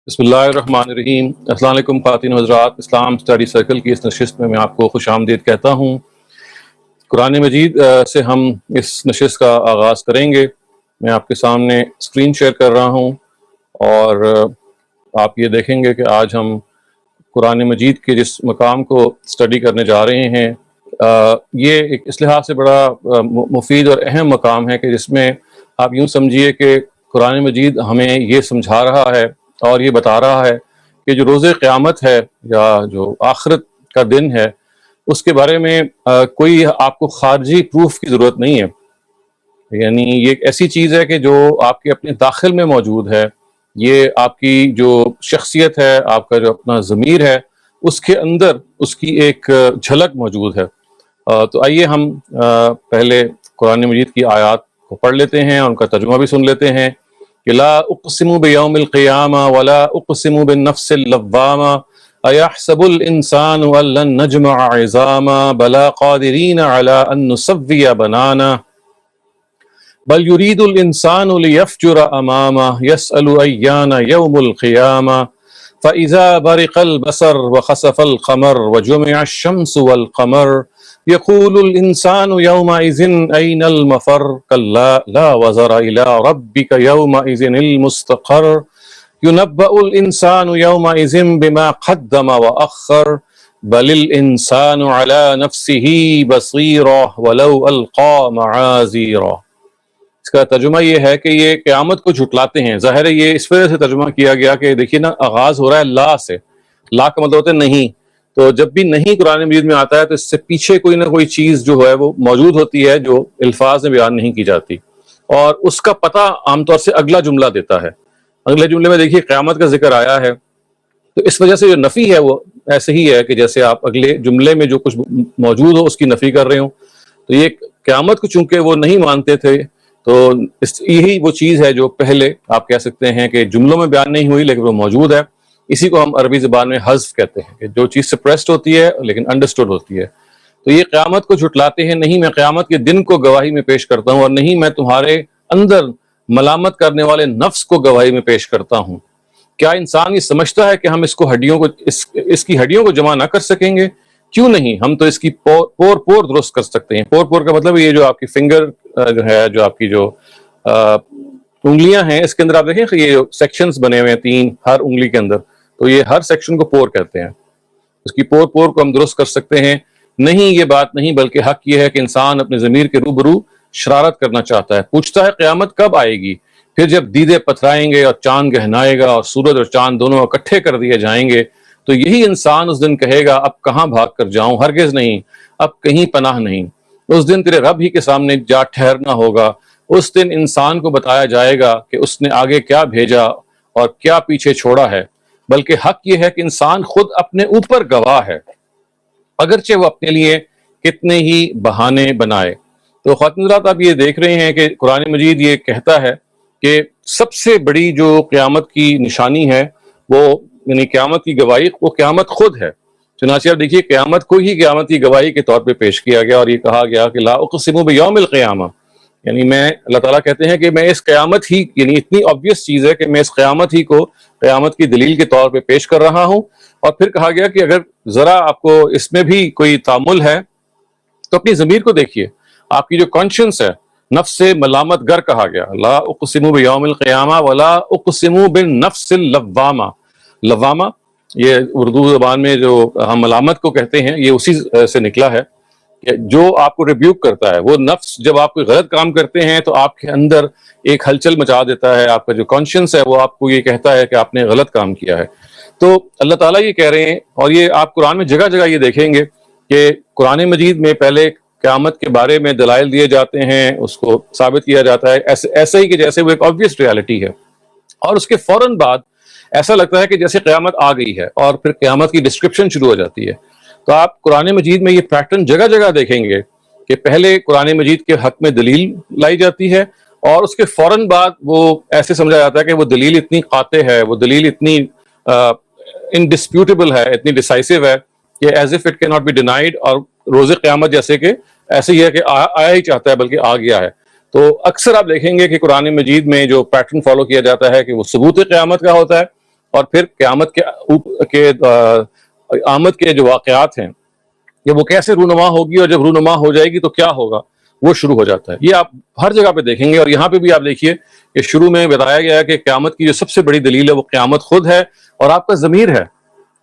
بسم اللہ الرحمن الرحیم۔ السلام علیکم خواتین و حضرات، اسلام اسٹڈی سرکل کی اس نشست میں آپ کو خوش آمدید کہتا ہوں۔ قرآن مجید سے ہم اس نشست کا آغاز کریں گے۔ میں آپ کے سامنے اسکرین شیئر کر رہا ہوں اور آپ یہ دیکھیں گے کہ آج ہم قرآن مجید کے جس مقام کو اسٹڈی کرنے جا رہے ہیں یہ ایک اس لحاظ سے بڑا مفید اور اہم مقام ہے کہ جس میں آپ یوں سمجھیے کہ قرآن مجید ہمیں یہ سمجھا رہا ہے اور یہ بتا رہا ہے کہ جو روز قیامت ہے یا جو آخرت کا دن ہے اس کے بارے میں کوئی آپ کو خارجی پروف کی ضرورت نہیں ہے۔ یعنی یہ ایک ایسی چیز ہے کہ جو آپ کے اپنے داخل میں موجود ہے، یہ آپ کی جو شخصیت ہے، آپ کا جو اپنا ضمیر ہے، اس کے اندر اس کی ایک جھلک موجود ہے۔ تو آئیے ہم پہلے قرآن مجید کی آیات کو پڑھ لیتے ہیں اور ان کا ترجمہ بھی سن لیتے ہیں کہ لا اقسم بیوم القیامہ ولا اقسم بالنفس اللوامہ ایحسب الانسان ان لن نجمع عظاما بلا قادرین علی ان نسوی بنانا بل یرید الانسان لیفجر امامہ یسأل ایان یوم القیامہ فإذا برق البصر وخسف القمر وجمع الشمس والقمر يقول الإنسان يومئذ أين المفر كلا لا وزر إلى ربك يومئذ المستقر ينبأ الإنسان يومئذ بما قدم وأخر بل الإنسان على نفسه بصيرة ولو ألقى معاذيرا۔ اس کا ترجمہ یہ ہے کہ یہ قیامت کو جھٹلاتے ہیں۔ ظاہر ہے یہ اس وجہ سے ترجمہ کیا گیا کہ دیکھیے نا، آغاز ہو رہا ہے لا سے۔ لا کا مطلب ہوتا ہے نہیں، تو جب بھی نہیں قرآن مجید میں آتا ہے تو اس سے پیچھے کوئی نہ کوئی چیز جو ہے وہ موجود ہوتی ہے جو الفاظ میں بیان نہیں کی جاتی، اور اس کا پتہ عام طور سے اگلا جملہ دیتا ہے۔ اگلے جملے میں دیکھیے قیامت کا ذکر آیا ہے، تو اس وجہ سے جو نفی ہے وہ ایسے ہی ہے کہ جیسے آپ اگلے جملے میں جو کچھ موجود ہو اس کی نفی کر رہے ہوں۔ تو یہ قیامت کو چونکہ وہ نہیں مانتے تھے تو یہی وہ چیز ہے جو پہلے آپ کہہ سکتے ہیں کہ جملوں میں بیان نہیں ہوئی لیکن وہ موجود ہے۔ اسی کو ہم عربی زبان میں حذف کہتے ہیں کہ جو چیز سپریسڈ ہوتی ہے لیکن انڈرسٹوڈ ہوتی ہے۔ تو یہ قیامت کو جھٹلاتے ہیں، نہیں میں قیامت کے دن کو گواہی میں پیش کرتا ہوں، اور نہیں میں تمہارے اندر ملامت کرنے والے نفس کو گواہی میں پیش کرتا ہوں۔ کیا انسان یہ سمجھتا ہے کہ ہم اس کی ہڈیوں کو جمع نہ کر سکیں گے؟ کیوں نہیں، ہم تو اس کی پور درست کر سکتے ہیں۔ پور کا مطلب یہ جو آپ کی فنگر جو ہے، جو آپ کی جو انگلیاں ہیں، اس کے اندر آپ دیکھیں یہ سیکشنز بنے ہوئے ہیں 3 ہر انگلی کے اندر، تو یہ ہر سیکشن کو پور کہتے ہیں۔ اس کی پور کو ہم درست کر سکتے ہیں؟ نہیں، یہ بات نہیں، بلکہ حق یہ ہے کہ انسان اپنے ضمیر کے روبرو شرارت کرنا چاہتا ہے۔ پوچھتا ہے قیامت کب آئے گی؟ پھر جب دیدے پتھرائیں گے اور چاند گہنائے گا اور سورج اور چاند دونوں اکٹھے کر دیے جائیں گے تو یہی انسان اس دن کہے گا اب کہاں بھاگ کر جاؤں، ہرگز نہیں، اب کہیں پناہ نہیں۔ اس دن تیرے رب ہی کے سامنے جا ٹھہرنا ہوگا۔ اس دن انسان کو بتایا جائے گا کہ اس نے آگے کیا بھیجا اور کیا پیچھے چھوڑا ہے، بلکہ حق یہ ہے کہ انسان خود اپنے اوپر گواہ ہے، اگرچہ وہ اپنے لیے کتنے ہی بہانے بنائے۔ تو خواتین حضرات، آپ یہ دیکھ رہے ہیں کہ قرآن مجید یہ کہتا ہے کہ سب سے بڑی جو قیامت کی نشانی ہے وہ یعنی قیامت کی گواہی، وہ قیامت خود ہے۔ چنانچہ آپ دیکھیے قیامت کو ہی قیامت کی گواہی کے طور پہ پیش کیا گیا، اور یہ کہا گیا کہ لا اقسم بیوم القیامہ، یعنی میں اللہ تعالیٰ کہتے ہیں کہ میں اس قیامت ہی، یعنی اتنی obvious چیز ہے کہ میں اس قیامت ہی کو قیامت کی دلیل کے طور پہ پیش کر رہا ہوں۔ اور پھر کہا گیا کہ اگر ذرا آپ کو اس میں بھی کوئی تامل ہے تو اپنی ضمیر کو دیکھیے، آپ کی جو کانشنس ہے، نفس ملامت گر کہا گیا، لا اقسم بیوم القیامہ ولا اقسم بالنفس اللوامہ۔ لوامہ یہ اردو زبان میں جو ہم ملامت کو کہتے ہیں، یہ اسی سے نکلا ہے کہ جو آپ کو ریبیوک کرتا ہے۔ وہ نفس جب آپ کوئی غلط کام کرتے ہیں تو آپ کے اندر ایک ہلچل مچا دیتا ہے، آپ کا جو کانشنس ہے وہ آپ کو یہ کہتا ہے کہ آپ نے غلط کام کیا ہے۔ تو اللہ تعالیٰ یہ کہہ رہے ہیں، اور یہ آپ قرآن میں جگہ جگہ یہ دیکھیں گے کہ قرآن مجید میں پہلے قیامت کے بارے میں دلائل دیے جاتے ہیں، اس کو ثابت کیا جاتا ہے ایسے ہی کہ جیسے وہ ایک obvious ریالٹی ہے، اور اس کے فوراً بعد ایسا لگتا ہے کہ جیسے قیامت آ گئی ہے اور پھر قیامت کی ڈسکرپشن شروع ہو جاتی ہے۔ تو آپ قرآن مجید میں یہ پیٹرن جگہ جگہ دیکھیں گے کہ پہلے قرآن مجید کے حق میں دلیل لائی جاتی ہے، اور اس کے فوراً بعد وہ ایسے سمجھا جاتا ہے کہ وہ دلیل اتنی قاطع ہے، وہ دلیل اتنی انڈسپیوٹیبل ہے، اتنی ڈیسائسو ہے کہ ایز اف اٹ کی ناٹ بی ڈینائڈ، اور روز قیامت جیسے کہ ایسے ہی ہے کہ آیا ہی چاہتا ہے بلکہ آ گیا ہے۔ تو اکثر آپ دیکھیں گے کہ قرآن مجید میں جو پیٹرن فالو کیا جاتا ہے کہ وہ ثبوت قیامت کا ہوتا ہے، اور پھر قیامت کے آمد کے جو واقعات ہیں کہ وہ کیسے رونما ہوگی، اور جب رونما ہو جائے گی تو کیا ہوگا، وہ شروع ہو جاتا ہے. یہ آپ ہر جگہ پہ دیکھیں گے، اور یہاں پہ بھی آپ دیکھیے کہ شروع میں بتایا گیا ہے کہ قیامت کی جو سب سے بڑی دلیل ہے وہ قیامت خود ہے اور آپ کا ضمیر ہے.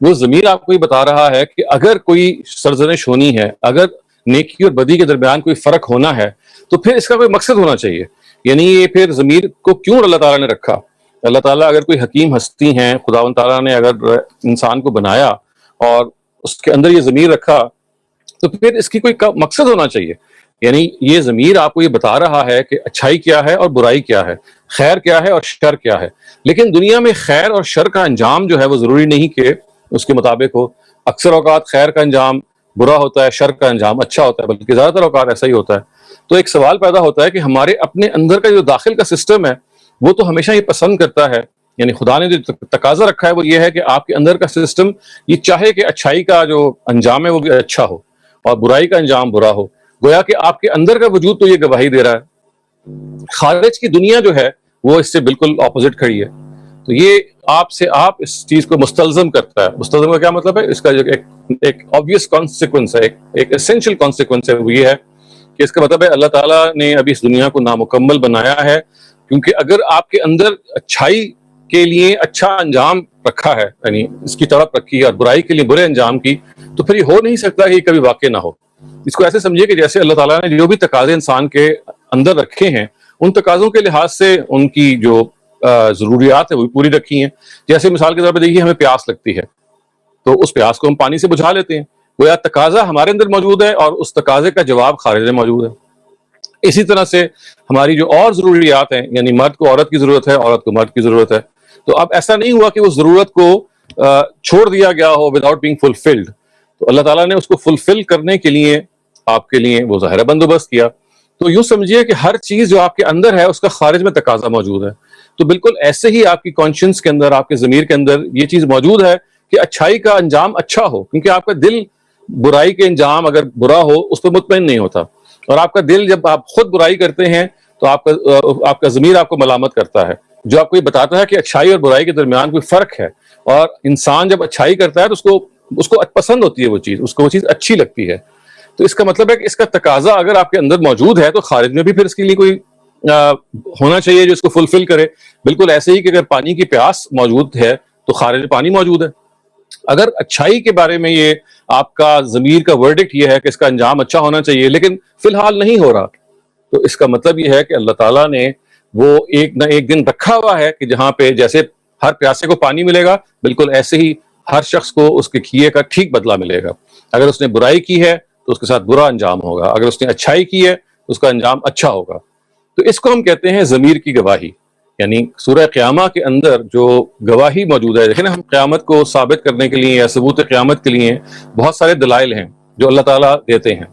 وہ ضمیر آپ کو یہ بتا رہا ہے کہ اگر کوئی سرزنش ہونی ہے، اگر نیکی اور بدی کے درمیان کوئی فرق ہونا ہے، تو پھر اس کا کوئی مقصد ہونا چاہیے. یعنی یہ پھر ضمیر کو کیوں اللہ تعالیٰ نے رکھا؟ اللہ تعالیٰ اگر کوئی حکیم ہستی ہیں، خداوند تعالیٰ نے اگر انسان کو بنایا اور اس کے اندر یہ ضمیر رکھا، تو پھر اس کی کوئی مقصد ہونا چاہیے. یعنی یہ ضمیر آپ کو یہ بتا رہا ہے کہ اچھائی کیا ہے اور برائی کیا ہے، خیر کیا ہے اور شر کیا ہے. لیکن دنیا میں خیر اور شر کا انجام جو ہے وہ ضروری نہیں کہ اس کے مطابق ہو. اکثر اوقات خیر کا انجام برا ہوتا ہے، شر کا انجام اچھا ہوتا ہے، بلکہ زیادہ تر اوقات ایسا ہی ہوتا ہے. تو ایک سوال پیدا ہوتا ہے کہ ہمارے اپنے اندر کا جو داخل کا سسٹم ہے وہ تو ہمیشہ یہ پسند کرتا ہے، یعنی خدا نے جو تقاضا رکھا ہے وہ یہ ہے کہ آپ کے اندر کا سسٹم یہ چاہے کہ اچھائی کا جو انجام ہے وہ بھی اچھا ہو اور برائی کا انجام برا ہو. گویا کہ آپ کے اندر کا وجود تو یہ گواہی دے رہا ہے، خارج کی دنیا جو ہے وہ اس سے بالکل اپوزٹ کھڑی ہے. تو یہ آپ اس چیز کو مستلزم کرتا ہے. مستلزم کا کیا مطلب ہے؟ اس کا جو ایک obvious consequence ہے، ایک essential consequence ہے، وہ یہ ہے کہ اس کا مطلب ہے اللہ تعالیٰ نے ابھی اس دنیا کو نامکمل بنایا ہے، کیونکہ اگر آپ کے اندر اچھائی کے لیے اچھا انجام رکھا ہے، یعنی اس کی طرف رکھی ہے، اور برائی کے لیے برے انجام کی، تو پھر یہ ہو نہیں سکتا کہ یہ کبھی واقع نہ ہو. اس کو ایسے سمجھیے کہ جیسے اللہ تعالیٰ نے جو بھی تقاضے انسان کے اندر رکھے ہیں، ان تقاضوں کے لحاظ سے ان کی جو ضروریات ہے وہ بھی پوری رکھی ہیں. جیسے مثال کے طور پہ دیکھیے، ہمیں پیاس لگتی ہے تو اس پیاس کو ہم پانی سے بجھا لیتے ہیں. گویا تقاضا ہمارے اندر موجود ہے اور اس تقاضے کا جواب خارج میں موجود ہے. اسی طرح سے ہماری جو اور ضروریات ہیں، یعنی مرد کو عورت کی ضرورت ہے، عورت کو مرد کی ضرورت ہے، تو اب ایسا نہیں ہوا کہ وہ ضرورت کو چھوڑ دیا گیا ہو وداؤٹ بینگ فلفلڈ. تو اللہ تعالیٰ نے اس کو فلفل کرنے کے لیے آپ کے لیے وہ ظاہر بندوبست کیا. تو یوں سمجھیے کہ ہر چیز جو آپ کے اندر ہے اس کا خارج میں تقاضا موجود ہے. تو بالکل ایسے ہی آپ کی کانشنس کے اندر، آپ کے ضمیر کے اندر یہ چیز موجود ہے کہ اچھائی کا انجام اچھا ہو، کیونکہ آپ کا دل برائی کے انجام اگر برا ہو اس پہ مطمئن نہیں ہوتا. اور آپ کا دل جب آپ خود برائی کرتے ہیں تو آپ کا ضمیر آپ کو ملامت کرتا ہے، جو آپ کو یہ بتاتا ہے کہ اچھائی اور برائی کے درمیان کوئی فرق ہے. اور انسان جب اچھائی کرتا ہے تو اس کو پسند ہوتی ہے وہ چیز، اس کو وہ چیز اچھی لگتی ہے. تو اس کا مطلب ہے کہ اس کا تقاضا اگر آپ کے اندر موجود ہے تو خارج میں بھی پھر اس کے لیے کوئی ہونا چاہیے جو اس کو فلفل کرے. بالکل ایسے ہی کہ اگر پانی کی پیاس موجود ہے تو خارج میں پانی موجود ہے. اگر اچھائی کے بارے میں یہ آپ کا ضمیر کا ورڈکٹ یہ ہے کہ اس کا انجام اچھا ہونا چاہیے لیکن فی الحال نہیں ہو رہا، تو اس کا مطلب یہ ہے کہ اللہ تعالیٰ نے وہ ایک نہ ایک دن رکھا ہوا ہے کہ جہاں پہ جیسے ہر پیاسے کو پانی ملے گا، بالکل ایسے ہی ہر شخص کو اس کے کیے کا ٹھیک بدلہ ملے گا. اگر اس نے برائی کی ہے تو اس کے ساتھ برا انجام ہوگا، اگر اس نے اچھائی کی ہے تو اس کا انجام اچھا ہوگا. تو اس کو ہم کہتے ہیں ضمیر کی گواہی. یعنی سورہ قیامہ کے اندر جو گواہی موجود ہے، دیکھیں نا، ہم قیامت کو ثابت کرنے کے لیے یا ثبوت قیامت کے لیے بہت سارے دلائل ہیں جو اللہ تعالیٰ دیتے ہیں.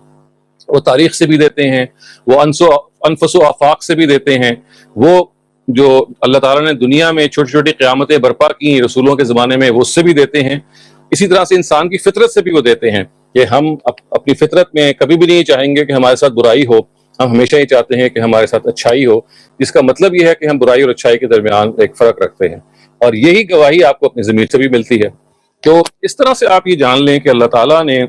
وہ تاریخ سے بھی دیتے ہیں، وہ انفس و آفاق سے بھی دیتے ہیں، وہ جو اللہ تعالیٰ نے دنیا میں چھوٹی چھوٹی قیامتیں برپا کی رسولوں کے زمانے میں وہ اس سے بھی دیتے ہیں. اسی طرح سے انسان کی فطرت سے بھی وہ دیتے ہیں کہ ہم اپنی فطرت میں کبھی بھی نہیں چاہیں گے کہ ہمارے ساتھ برائی ہو، ہم ہمیشہ ہی چاہتے ہیں کہ ہمارے ساتھ اچھائی ہو، جس کا مطلب یہ ہے کہ ہم برائی اور اچھائی کے درمیان ایک فرق رکھتے ہیں. اور یہی گواہی آپ کو اپنی ضمیر سے بھی ملتی ہے. تو اس طرح سے آپ یہ جان لیں کہ اللہ تعالیٰ نے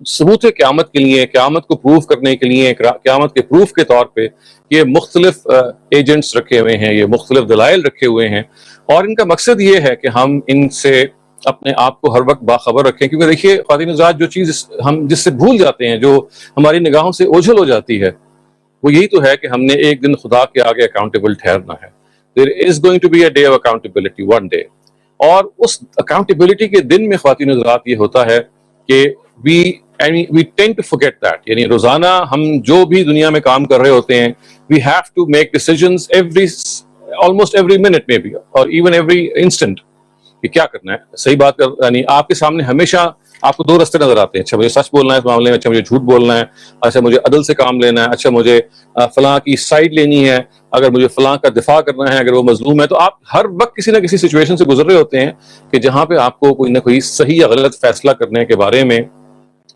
ثبوت قیامت کے لیے، قیامت کو پروف کرنے کے لیے، قیامت کے پروف کے طور پہ یہ مختلف ایجنٹس رکھے ہوئے ہیں، یہ مختلف دلائل رکھے ہوئے ہیں. اور ان کا مقصد یہ ہے کہ ہم ان سے اپنے آپ کو ہر وقت باخبر رکھیں. کیونکہ دیکھیے خواتین حضرات، جو چیز ہم جس سے بھول جاتے ہیں، جو ہماری نگاہوں سے اوجھل ہو جاتی ہے، وہ یہی تو ہے کہ ہم نے ایک دن خدا کے آگے اکاؤنٹیبل ٹھہرنا ہے. There is going to be a day of accountability one day. اور اس اکاؤنٹیبلٹی کے دن میں خواتین حضرات یہ ہوتا ہے کہ we tend to forget that. یعنی روزانہ ہم جو بھی دنیا میں کام کر رہے ہوتے ہیں، we have to make decisions almost every minute maybe or even every instant کہ کیا کرنا ہے. صحیح بات یعنی آپ کے سامنے ہمیشہ آپ کو دو راستے نظر آتے ہیں. اچھا مجھے سچ بولنا ہے اس معاملے میں، اچھا مجھے جھوٹ بولنا ہے، اچھا مجھے عدل سے کام لینا ہے، اچھا مجھے فلاں کی سائڈ لینی ہے، اگر مجھے فلاں کا دفاع کرنا ہے اگر وہ مظلوم ہے. تو آپ ہر وقت کسی نہ کسی سچویشن سے گزر رہے ہوتے ہیں کہ جہاں پہ آپ کو کوئی نہ کوئی صحیح یا غلط فیصلہ کرنے کے بارے میں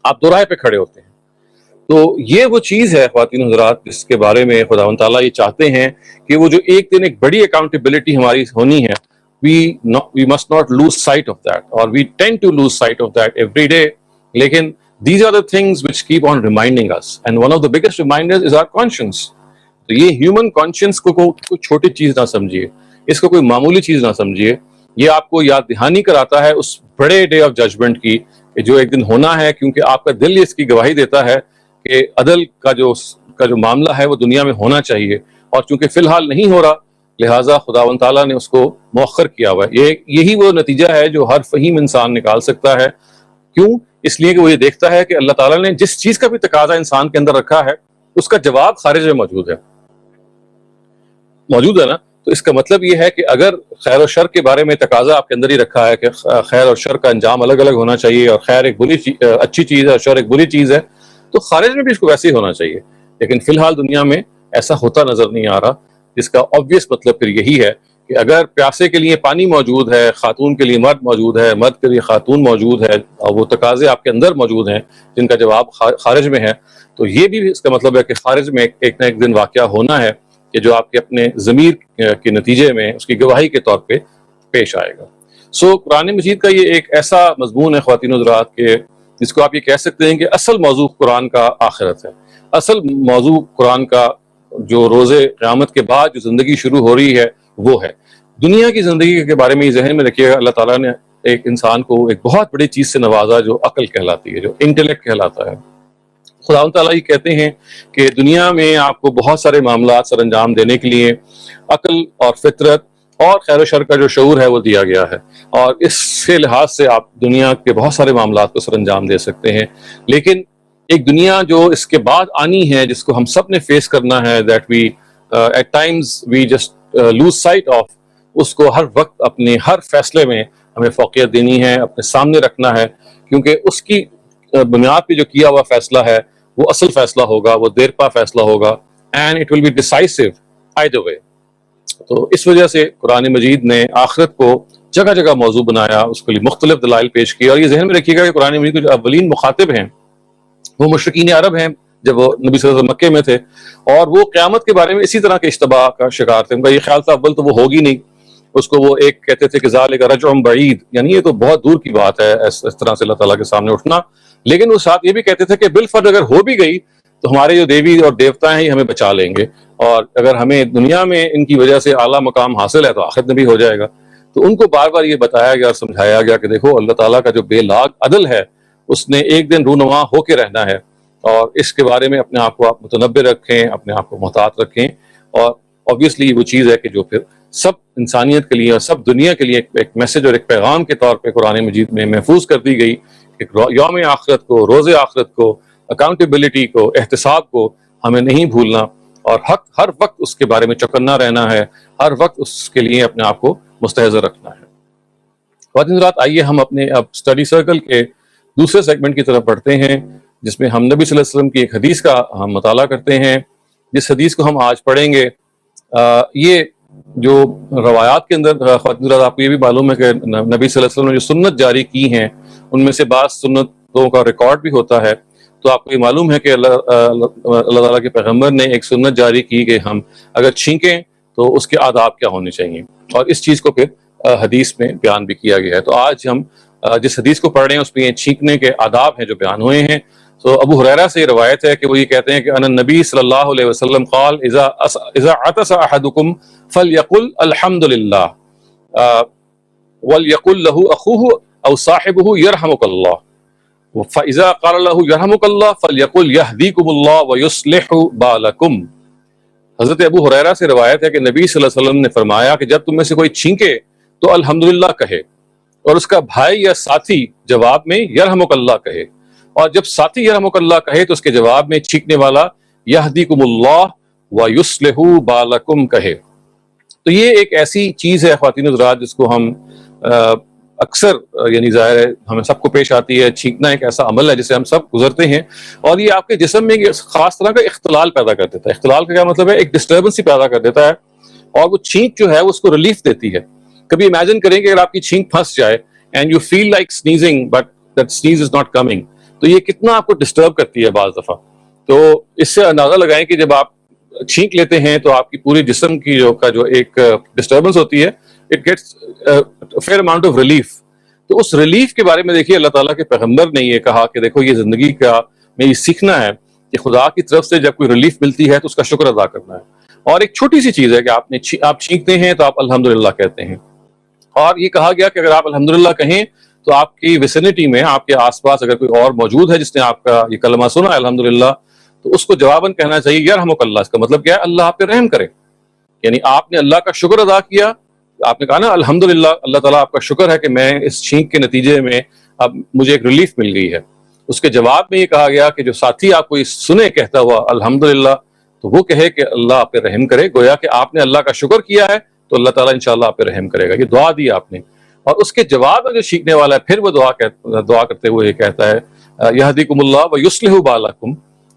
آپ دو رائے پہ کھڑے ہوتے ہیں. تو یہ وہ چیز ہے خواتین حضرات جس کے بارے میں خداوند تعالیٰ یہ چاہتے ہیں کہ وہ جو ایک دن ایک بڑی اکاؤنٹیبلٹی ہماری ہونی ہے، we must not lose sight of that, or we tend to lose sight of that every day. لیکن these are the things which keep on reminding us, and one of the biggest reminders is our conscience. تو یہ human conscience کو کوئی چھوٹی چیز نہ سمجھیے، اس کو کوئی معمولی چیز نہ سمجھیے. یہ آپ کو یاد دہانی کراتا ہے اس بڑے ڈے آف ججمنٹ کی کہ جو ایک دن ہونا ہے، کیونکہ آپ کا دل اس کی گواہی دیتا ہے کہ عدل کا جو معاملہ ہے وہ دنیا میں ہونا چاہیے، اور چونکہ فی الحال نہیں ہو رہا لہٰذا خداوند تعالیٰ نے اس کو مؤخر کیا ہوا ہے. یہی وہ نتیجہ ہے جو ہر فہیم انسان نکال سکتا ہے. کیوں؟ اس لیے کہ وہ یہ دیکھتا ہے کہ اللہ تعالیٰ نے جس چیز کا بھی تقاضا انسان کے اندر رکھا ہے اس کا جواب خارج میں موجود ہے نا. تو اس کا مطلب یہ ہے کہ اگر خیر و شر کے بارے میں تقاضا آپ کے اندر ہی رکھا ہے کہ خیر اور شر کا انجام الگ الگ ہونا چاہیے، اور خیر ایک اچھی چیز ہے اور شر ایک بری چیز ہے، تو خارج میں بھی اس کو ویسے ہی ہونا چاہیے. لیکن فی الحال دنیا میں ایسا ہوتا نظر نہیں آ رہا، جس کا obvious مطلب پھر یہی ہے کہ اگر پیاسے کے لیے پانی موجود ہے، خاتون کے لیے مرد موجود ہے، مرد کے لیے خاتون موجود ہے، اور وہ تقاضے آپ کے اندر موجود ہیں جن کا جواب خارج میں ہے، تو یہ بھی اس کا مطلب ہے کہ خارج میں ایک نہ ایک دن واقعہ ہونا ہے کہ جو آپ کے اپنے ضمیر کے نتیجے میں اس کی گواہی کے طور پہ پیش آئے گا. قرآن مجید کا یہ ایک ایسا مضمون ہے خواتین و حضرات کہ جس کو آپ یہ کہہ سکتے ہیں کہ اصل موضوع قرآن کا آخرت ہے. اصل موضوع قرآن کا جو روز قیامت کے بعد جو زندگی شروع ہو رہی ہے وہ ہے. دنیا کی زندگی کے بارے میں یہ ذہن میں رکھیے گا، اللہ تعالیٰ نے ایک انسان کو ایک بہت بڑی چیز سے نوازا جو عقل کہلاتی ہے، جو انٹلیکٹ کہلاتا ہے. خدا تعالیٰ یہ کہتے ہیں کہ دنیا میں آپ کو بہت سارے معاملات سر انجام دینے کے لیے عقل اور فطرت اور خیر و شر کا جو شعور ہے وہ دیا گیا ہے، اور اس کے لحاظ سے آپ دنیا کے بہت سارے معاملات کو سر انجام دے سکتے ہیں. لیکن ایک دنیا جو اس کے بعد آنی ہے، جس کو ہم سب نے فیس کرنا ہے، that we at times we just lose sight of, اس کو ہر وقت اپنے ہر فیصلے میں ہمیں فوقیت دینی ہے، اپنے سامنے رکھنا ہے، کیونکہ اس کی بنیاد پہ جو کیا ہوا فیصلہ ہے وہ اصل فیصلہ ہوگا، وہ دیر پا فیصلہ ہوگا، and it will be decisive either way. تو اس وجہ سے قرآن مجید نے آخرت کو جگہ جگہ موضوع بنایا، اس کے لیے مختلف دلائل پیش کیے. اور یہ ذہن میں رکھیے گا کہ قرآن مجید کے جو اولین مخاطب ہیں وہ مشرکین عرب ہیں جب وہ نبی صلی اللہ علیہ وسلم مکے میں تھے، اور وہ قیامت کے بارے میں اسی طرح کے اشتباہ کا شکار تھے. ان کا یہ خیال تھا اول تو وہ ہوگی نہیں، اس کو وہ ایک کہتے تھے کہ ذالک رجع بعید، یعنی یہ تو بہت دور کی بات ہے اس طرح سے اللہ تعالیٰ کے سامنے اٹھنا. لیکن وہ ساتھ یہ بھی کہتے تھے کہ بالفرض اگر ہو بھی گئی تو ہمارے جو دیوی اور دیوتا ہیں ہمیں بچا لیں گے، اور اگر ہمیں دنیا میں ان کی وجہ سے اعلیٰ مقام حاصل ہے تو آخرت میں بھی ہو جائے گا. تو ان کو بار بار یہ بتایا گیا اور سمجھایا گیا کہ دیکھو اللہ تعالیٰ کا جو بے لاگ عدل ہے اس نے ایک دن رونما ہو کے رہنا ہے، اور اس کے بارے میں اپنے آپ کو آپ متنبہ رکھیں، اپنے آپ کو محتاط رکھیں. اور obviously وہ چیز ہے کہ جو پھر سب انسانیت کے لیے اور سب دنیا کے لیے ایک میسج اور ایک پیغام کے طور پہ قرآن مجید میں محفوظ کر دی گئی کہ یوم آخرت کو، روز آخرت کو، اکاؤنٹیبلٹی کو، احتساب کو ہمیں نہیں بھولنا، اور ہر وقت اس کے بارے میں چوکنا رہنا ہے، ہر وقت اس کے لیے اپنے آپ کو مستحضر رکھنا ہے. خواتین حضرات، آئیے ہم اپنے اب اسٹڈی سرکل کے دوسرے سیگمنٹ کی طرف بڑھتے ہیں، جس میں ہم نبی صلی اللہ علیہ وسلم کی ایک حدیث کا ہم مطالعہ کرتے ہیں. جس حدیث کو ہم آج پڑھیں گے، یہ جو روایات کے اندر خواتین حضرات آپ کو یہ بھی معلوم ہے کہ نبی صلی اللہ علیہ وسلم نے جو سنت جاری کی ہیں ان میں سے بعض سنتوں کا ریکارڈ بھی ہوتا ہے. تو آپ کو یہ معلوم ہے کہ اللہ تعالیٰ کے پیغمبر نے ایک سنت جاری کی کہ ہم اگر چھینکیں تو اس کے آداب کیا ہونے چاہیے، اور اس چیز کو پھر حدیث میں بیان بھی کیا گیا ہے. تو آج ہم جس حدیث کو پڑھ رہے ہیں اس میں یہ چھینکنے کے آداب ہیں جو بیان ہوئے ہیں. تو ابو ہریرہ سے یہ روایت ہے کہ وہ یہ کہتے ہیں کہ ان النبی صلی اللہ علیہ وسلم قال اذا عطس احدکم فلیقل الحمد للہ ولیقل له اخوه او صاحبه يرحمك الله فاذا قال له يرحمك الله فليقل يهديكم الله ويصلح بالكم. حضرت ابو ہریرہ سے روایت ہے کہ نبی صلی اللہ علیہ وسلم نے فرمایا کہ جب تم میں سے کوئی چھینکے تو الحمدللہ کہے، اور اس کا بھائی یا ساتھی جواب میں یرحمک اللہ کہے، اور جب ساتھی یرحمک اللہ کہے تو اس کے جواب میں چھینکنے والا یہدیکم اللہ ویصلح بالکم کہے. تو یہ ایک ایسی چیز ہے خواتین حضرات جس کو ہم اکثر یعنی ظاہر ہے ہمیں سب کو پیش آتی ہے. چھینکنا ایک ایسا عمل ہے جسے ہم سب گزرتے ہیں، اور یہ آپ کے جسم میں ایک خاص طرح کا اختلال پیدا کر دیتا ہے. اختلال کا کیا مطلب ہے؟ ایک ڈسٹربنس ہی پیدا کر دیتا ہے، اور وہ چھینک جو ہے اس کو ریلیف دیتی ہے. کبھی امیجن کریں کہ اگر آپ کی چھینک پھنس جائے and you feel like sneezing but that sneeze is not coming, تو یہ کتنا آپ کو ڈسٹرب کرتی ہے بعض دفعہ. تو اس سے اندازہ لگائیں کہ جب آپ چھینک لیتے ہیں تو آپ کی پوری جسم کی جو ایک ڈسٹربنس ہوتی ہے it gets a fair amount of relief. تو اس ریلیف کے بارے میں دیکھیے اللہ تعالیٰ کے پیغمبر نے یہ کہا کہ دیکھو یہ زندگی کا میں یہ سیکھنا ہے کہ خدا کی طرف سے جب کوئی ریلیف ملتی ہے تو اس کا شکر ادا کرنا ہے. اور ایک چھوٹی سی چیز ہے کہ آپ چھینکتے ہیں تو آپ الحمدللہ کہتے ہیں. اور یہ کہا گیا کہ اگر آپ الحمدللہ کہیں تو آپ کی ویسینٹی میں آپ کے آس پاس اگر کوئی اور موجود ہے جس نے آپ کا یہ کلمہ سنا ہے الحمدللہ, تو اس کو جواباً کہنا چاہیے یرحمک اللہ. اس کا مطلب کیا ہے؟ اللہ آپ پہ رحم کرے. یعنی آپ نے اللہ کا شکر ادا کیا, آپ نے کہا نا الحمدللہ, اللہ تعالیٰ آپ کا شکر ہے کہ میں اس چھینک کے نتیجے میں اب مجھے ایک ریلیف مل گئی ہے. اس کے جواب میں یہ کہا گیا کہ جو ساتھی آپ کو یہ سنے کہتا ہوا الحمدللہ, تو وہ کہے کہ اللہ آپ پہ رحم کرے. گویا کہ آپ نے اللہ کا شکر کیا ہے تو اللہ تعالیٰ انشاءاللہ آپ پہ رحم کرے گا. یہ دعا دی آپ نے. اور اس کے جواب میں جو سیکھنے والا ہے پھر وہ دعا کرتے ہوئے یہ کہتا ہے یہدیکم اللہ ویصلح بالکم,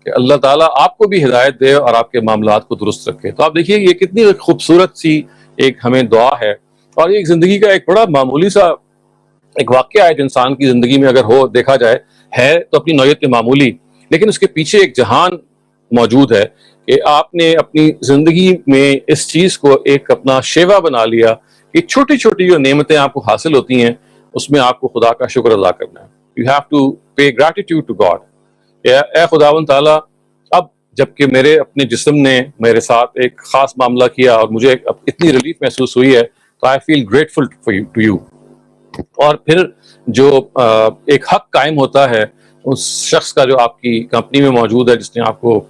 کہ اللہ تعالیٰ آپ کو بھی ہدایت دے اور آپ کے معاملات کو درست رکھے. تو آپ دیکھیے یہ کتنی خوبصورت سی ایک ہمیں دعا ہے, اور یہ ایک زندگی کا ایک بڑا معمولی سا ایک واقعہ ہے جو انسان کی زندگی میں اگر ہو دیکھا جائے ہے تو اپنی نوعیت میں معمولی, لیکن اس کے پیچھے ایک جہان موجود ہے کہ آپ نے اپنی زندگی میں اس چیز کو ایک اپنا شیوا بنا لیا کہ چھوٹی چھوٹی جو نعمتیں آپ کو حاصل ہوتی ہیں اس میں آپ کو خدا کا شکر ادا کرنا ہے. You have to pay gratitude to God. اے خداوند تعالیٰ, اب جب کہ میرے اپنے جسم نے میرے ساتھ ایک خاص معاملہ کیا اور مجھے اتنی ریلیف محسوس ہوئی ہے, تو آئی فیل گریٹفل ٹو یو. اور پھر جو ایک حق قائم ہوتا ہے اس شخص کا جو آپ کی کمپنی میں موجود ہے جس نے آپ کو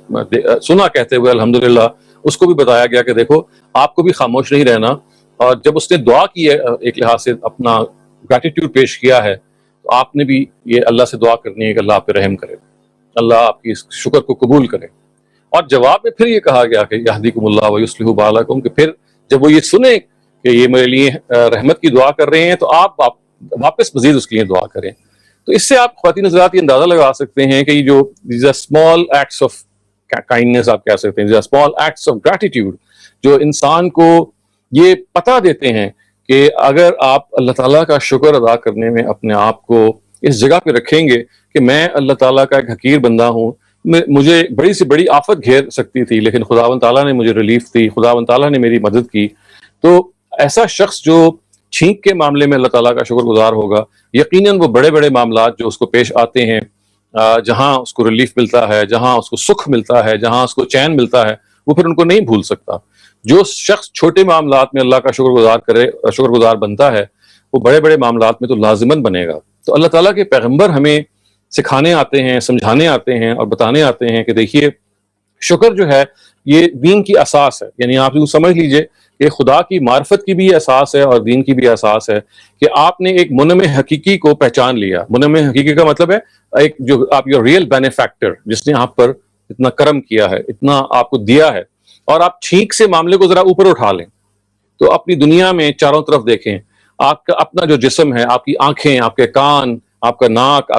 سنا کہتے ہوئے الحمدللہ, اس کو بھی بتایا گیا کہ دیکھو آپ کو بھی خاموش نہیں رہنا. اور جب اس نے دعا کی ہے ایک لحاظ سے اپنا گریٹیٹیوڈ پیش کیا ہے, تو آپ نے بھی یہ اللہ سے دعا کرنی ہے کہ اللہ آپ پہ رحم کرے, اللہ آپ کی اس شکر کو قبول کرے. اور جواب میں پھر یہ کہا گیا کہ یہدیکم اللہ ویصلح بالکم, کہ پھر جب وہ یہ سنے کہ یہ میرے لیے رحمت کی دعا کر رہے ہیں تو آپ واپس مزید اس کے لیے دعا کریں. تو اس سے آپ خواتین حضرات یہ اندازہ لگا سکتے ہیں کہ یہ جو اسمال ایکٹس آف کائنڈنس آپ کہہ سکتے ہیں, اسمال ایکٹس آف گریٹیٹیوڈ, جو انسان کو یہ پتہ دیتے ہیں کہ اگر آپ اللہ تعالیٰ کا شکر ادا کرنے میں اپنے آپ کو اس جگہ پہ رکھیں گے کہ میں اللہ تعالیٰ کا ایک حقیر بندہ ہوں, مجھے بڑی سے بڑی آفت گھیر سکتی تھی لیکن خداوند تعالیٰ نے مجھے ریلیف دی, خداوند تعالیٰ نے میری مدد کی. تو ایسا شخص جو چھینک کے معاملے میں اللہ تعالیٰ کا شکر گزار ہوگا, یقیناً وہ بڑے بڑے معاملات جو اس کو پیش آتے ہیں, جہاں اس کو ریلیف ملتا ہے, جہاں اس کو سکھ ملتا ہے, جہاں اس کو چین ملتا ہے, وہ پھر ان کو نہیں بھول سکتا. جو شخص چھوٹے معاملات میں اللہ کا شکر گزار بنتا ہے, وہ بڑے بڑے معاملات میں تو لازماً بنے گا. تو اللہ تعالیٰ کے پیغمبر ہمیں سکھانے آتے ہیں, سمجھانے آتے ہیں اور بتانے آتے ہیں کہ دیکھیے شکر جو ہے یہ دین کی اساس ہے. یعنی آپ یوں سمجھ لیجئے کہ خدا کی معرفت کی بھی اساس ہے اور دین کی بھی اساس ہے کہ آپ نے ایک منعم حقیقی کو پہچان لیا. منعم حقیقی کا مطلب ہے ایک جو آپ یور ریئل بینیفیکٹر, جس نے آپ پر اتنا کرم کیا ہے, اتنا آپ کو دیا ہے. اور آپ چھینک سے معاملے کو ذرا اوپر اٹھا لیں تو اپنی دنیا میں چاروں طرف دیکھیں, آپ کا اپنا جو جسم ہے, آپ کی آنکھیں, آپ کے کان, آپ کا ناک,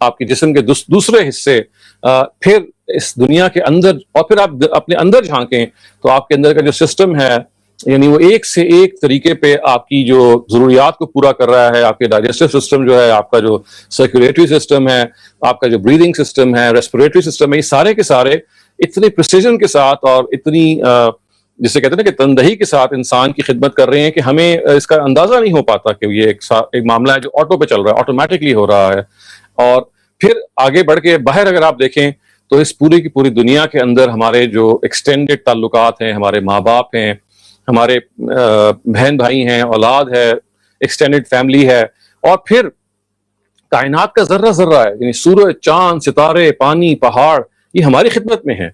آپ کے جسم کے دوسرے حصے, پھر اس دنیا کے اندر, اور پھر آپ اپنے اندر جھانکیں تو آپ کے اندر کا جو سسٹم ہے یعنی وہ ایک سے ایک طریقے پہ آپ کی جو ضروریات کو پورا کر رہا ہے. آپ کے ڈائجسٹو سسٹم جو ہے, آپ کا جو سرکولیٹری سسٹم ہے, آپ کا جو بریدنگ سسٹم ہے, ریسپریٹری سسٹم ہے, یہ سارے کے سارے اتنی پریسیجن کے ساتھ اور اتنی جسے کہتے ہیں نا کہ تندہی کے ساتھ انسان کی خدمت کر رہے ہیں کہ ہمیں اس کا اندازہ نہیں ہو پاتا کہ یہ ایک معاملہ ہے جو آٹو پہ چل رہا ہے, آٹومیٹکلی ہو رہا ہے. اور پھر آگے بڑھ کے باہر اگر آپ دیکھیں تو اس پوری کی پوری دنیا کے اندر ہمارے جو ایکسٹینڈڈ تعلقات ہیں, ہمارے ماں باپ ہیں, ہمارے بہن بھائی ہیں, اولاد ہے, ایکسٹینڈڈ فیملی ہے, اور پھر کائنات کا ذرہ ذرہ ہے, یعنی سورج, چاند, ستارے, پانی, پہاڑ, یہ ہماری خدمت میں ہیں.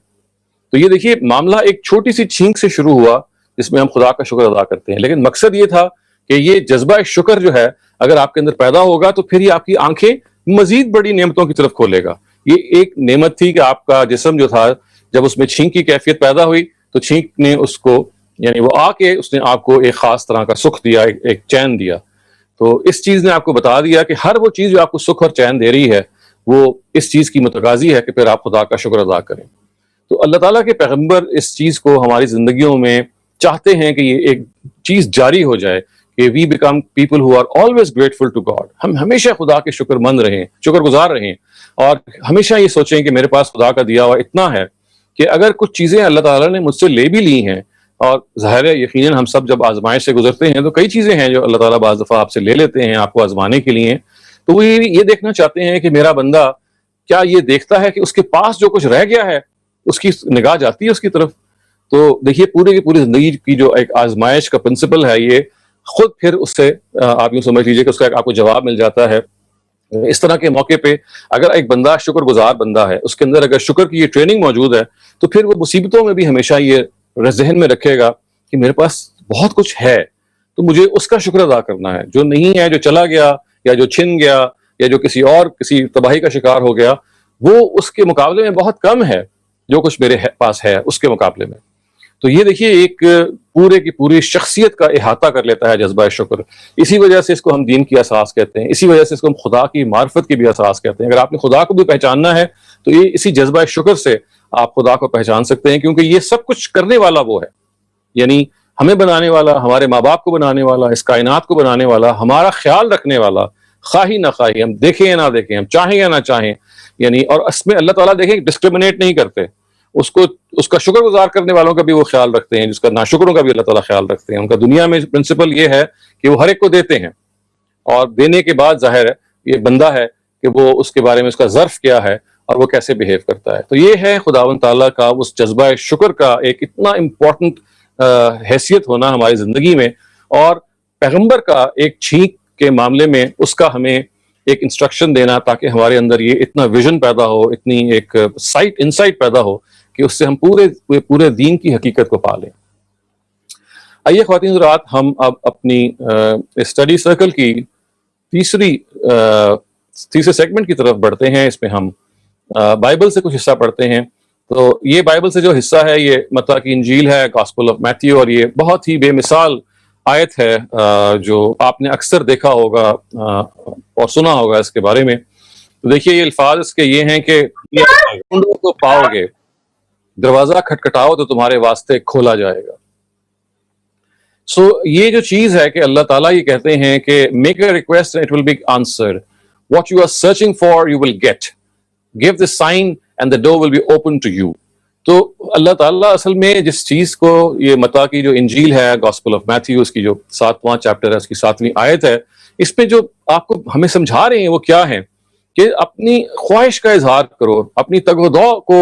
تو یہ دیکھیے معاملہ ایک چھوٹی سی چھینک سے شروع ہوا جس میں ہم خدا کا شکر ادا کرتے ہیں, لیکن مقصد یہ تھا کہ یہ جذبہ شکر جو ہے اگر آپ کے اندر پیدا ہوگا تو پھر یہ آپ کی آنکھیں مزید بڑی نعمتوں کی طرف کھولے گا. یہ ایک نعمت تھی کہ آپ کا جسم جو تھا جب اس میں چھینک کی کیفیت پیدا ہوئی تو چھینک نے اس کو یعنی وہ آ کے اس نے آپ کو ایک خاص طرح کا سکھ دیا, ایک چین دیا. تو اس چیز نے آپ کو بتا دیا کہ ہر وہ چیز جو آپ کو سکھ اور چین دے رہی ہے وہ اس چیز کی متقاضی ہے کہ پھر آپ خدا کا شکر ادا کریں. تو اللہ تعالیٰ کے پیغمبر اس چیز کو ہماری زندگیوں میں چاہتے ہیں کہ یہ ایک چیز جاری ہو جائے کہ we become people who are always grateful to God. ہم ہمیشہ خدا کے شکر مند رہیں, شکر گزار رہیں, اور ہمیشہ یہ سوچیں کہ میرے پاس خدا کا دیا ہوا اتنا ہے کہ اگر کچھ چیزیں اللہ تعالیٰ نے مجھ سے لے بھی لی ہیں اور ظاہر ہے یقیناً ہم سب جب آزمائش سے گزرتے ہیں تو کئی چیزیں ہیں جو اللہ تعالیٰ بعض دفعہ آپ سے لے لیتے ہیں آپ کو آزمانے کے لیے، تو وہ یہ دیکھنا چاہتے ہیں کہ میرا بندہ کیا یہ دیکھتا ہے کہ اس کے پاس جو کچھ رہ گیا ہے اس کی نگاہ جاتی ہے اس کی طرف. تو دیکھیے پورے کی پوری زندگی کی جو ایک آزمائش کا پرنسپل ہے یہ خود پھر اس سے آپ یوں سمجھ لیجیے کہ اس کا آپ کو جواب مل جاتا ہے. اس طرح کے موقع پہ اگر ایک بندہ شکر گزار بندہ ہے، اس کے اندر اگر شکر کی یہ ٹریننگ موجود ہے، تو پھر وہ مصیبتوں میں بھی ہمیشہ یہ ذہن میں رکھے گا کہ میرے پاس بہت کچھ ہے تو مجھے اس کا شکر ادا کرنا ہے. جو نہیں ہے، جو چلا گیا یا جو چھن گیا یا جو کسی تباہی کا شکار ہو گیا، وہ اس کے مقابلے میں بہت کم ہے جو کچھ میرے پاس ہے اس کے مقابلے میں. تو یہ دیکھیے ایک پورے کی پوری شخصیت کا احاطہ کر لیتا ہے جذبہ شکر. اسی وجہ سے اس کو ہم دین کی اساس کہتے ہیں، اسی وجہ سے اس کو ہم خدا کی معرفت کی بھی اساس کہتے ہیں. اگر آپ نے خدا کو بھی پہچاننا ہے تو یہ اسی جذبہ شکر سے آپ خدا کو پہچان سکتے ہیں، کیونکہ یہ سب کچھ کرنے والا وہ ہے. یعنی ہمیں بنانے والا، ہمارے ماں باپ کو بنانے والا، اس کائنات کو بنانے والا، ہمارا خیال رکھنے والا، خواہی نہ خواہی، ہم دیکھیں یا نہ دیکھیں، ہم چاہیں یا نہ چاہیں. یعنی اور اس میں اللہ تعالیٰ دیکھیں ڈسکرمنیٹ نہیں کرتے، اس کا شکر گزار کرنے والوں کا بھی وہ خیال رکھتے ہیں، جس کا ناشکروں کا بھی اللہ تعالیٰ خیال رکھتے ہیں. ان کا دنیا میں پرنسپل یہ ہے کہ وہ ہر ایک کو دیتے ہیں، اور دینے کے بعد ظاہر ہے یہ بندہ ہے کہ وہ اس کے بارے میں اس کا ظرف کیا ہے اور وہ کیسے بہیو کرتا ہے. تو یہ ہے خداوند تعالیٰ کا اس جذبہ شکر کا ایک اتنا امپورٹنٹ حیثیت ہونا ہماری زندگی میں، اور پیغمبر کا ایک چھینک کے معاملے میں اس کا ہمیں ایک انسٹرکشن دینا تاکہ ہمارے اندر یہ اتنا ویژن پیدا ہو، اتنی ایک انسائٹ پیدا ہو کہ اس سے ہم پورے دین کی حقیقت کو پا لیں. آئیے خواتین حضرات، ہم اب اپنی اسٹڈی سرکل کی تیسرے سیگمنٹ کی طرف بڑھتے ہیں. اس میں ہم بائبل سے کچھ حصہ پڑھتے ہیں. تو یہ بائبل سے جو حصہ ہے یہ متی کی انجیل ہے، گاسپل آف میتھیو، اور یہ بہت ہی بے مثال آیت ہے جو آپ نے اکثر دیکھا ہوگا اور سنا ہوگا اس کے بارے میں. تو دیکھیے یہ الفاظ اس کے یہ ہیں کہ ڈھونڈو تو پاؤ گے، دروازہ کھٹکھٹاؤ تو تمہارے واسطے کھولا جائے گا. سو یہ جو چیز ہے کہ اللہ تعالیٰ یہ کہتے ہیں کہ make a request it will be answered, what you are searching for you will get, give the sign and the door will be open to you. تو اللہ تعالیٰ اصل میں جس چیز کو، یہ متی کی جو انجیل ہے، گاسپل آف میتھیو، اس کی جو 7واں چیپٹر ہے، اس کی 7ویں آیت ہے، اس میں جو آپ کو ہمیں سمجھا رہے ہیں وہ کیا ہے کہ اپنی خواہش کا اظہار کرو، اپنی تگ و دو کو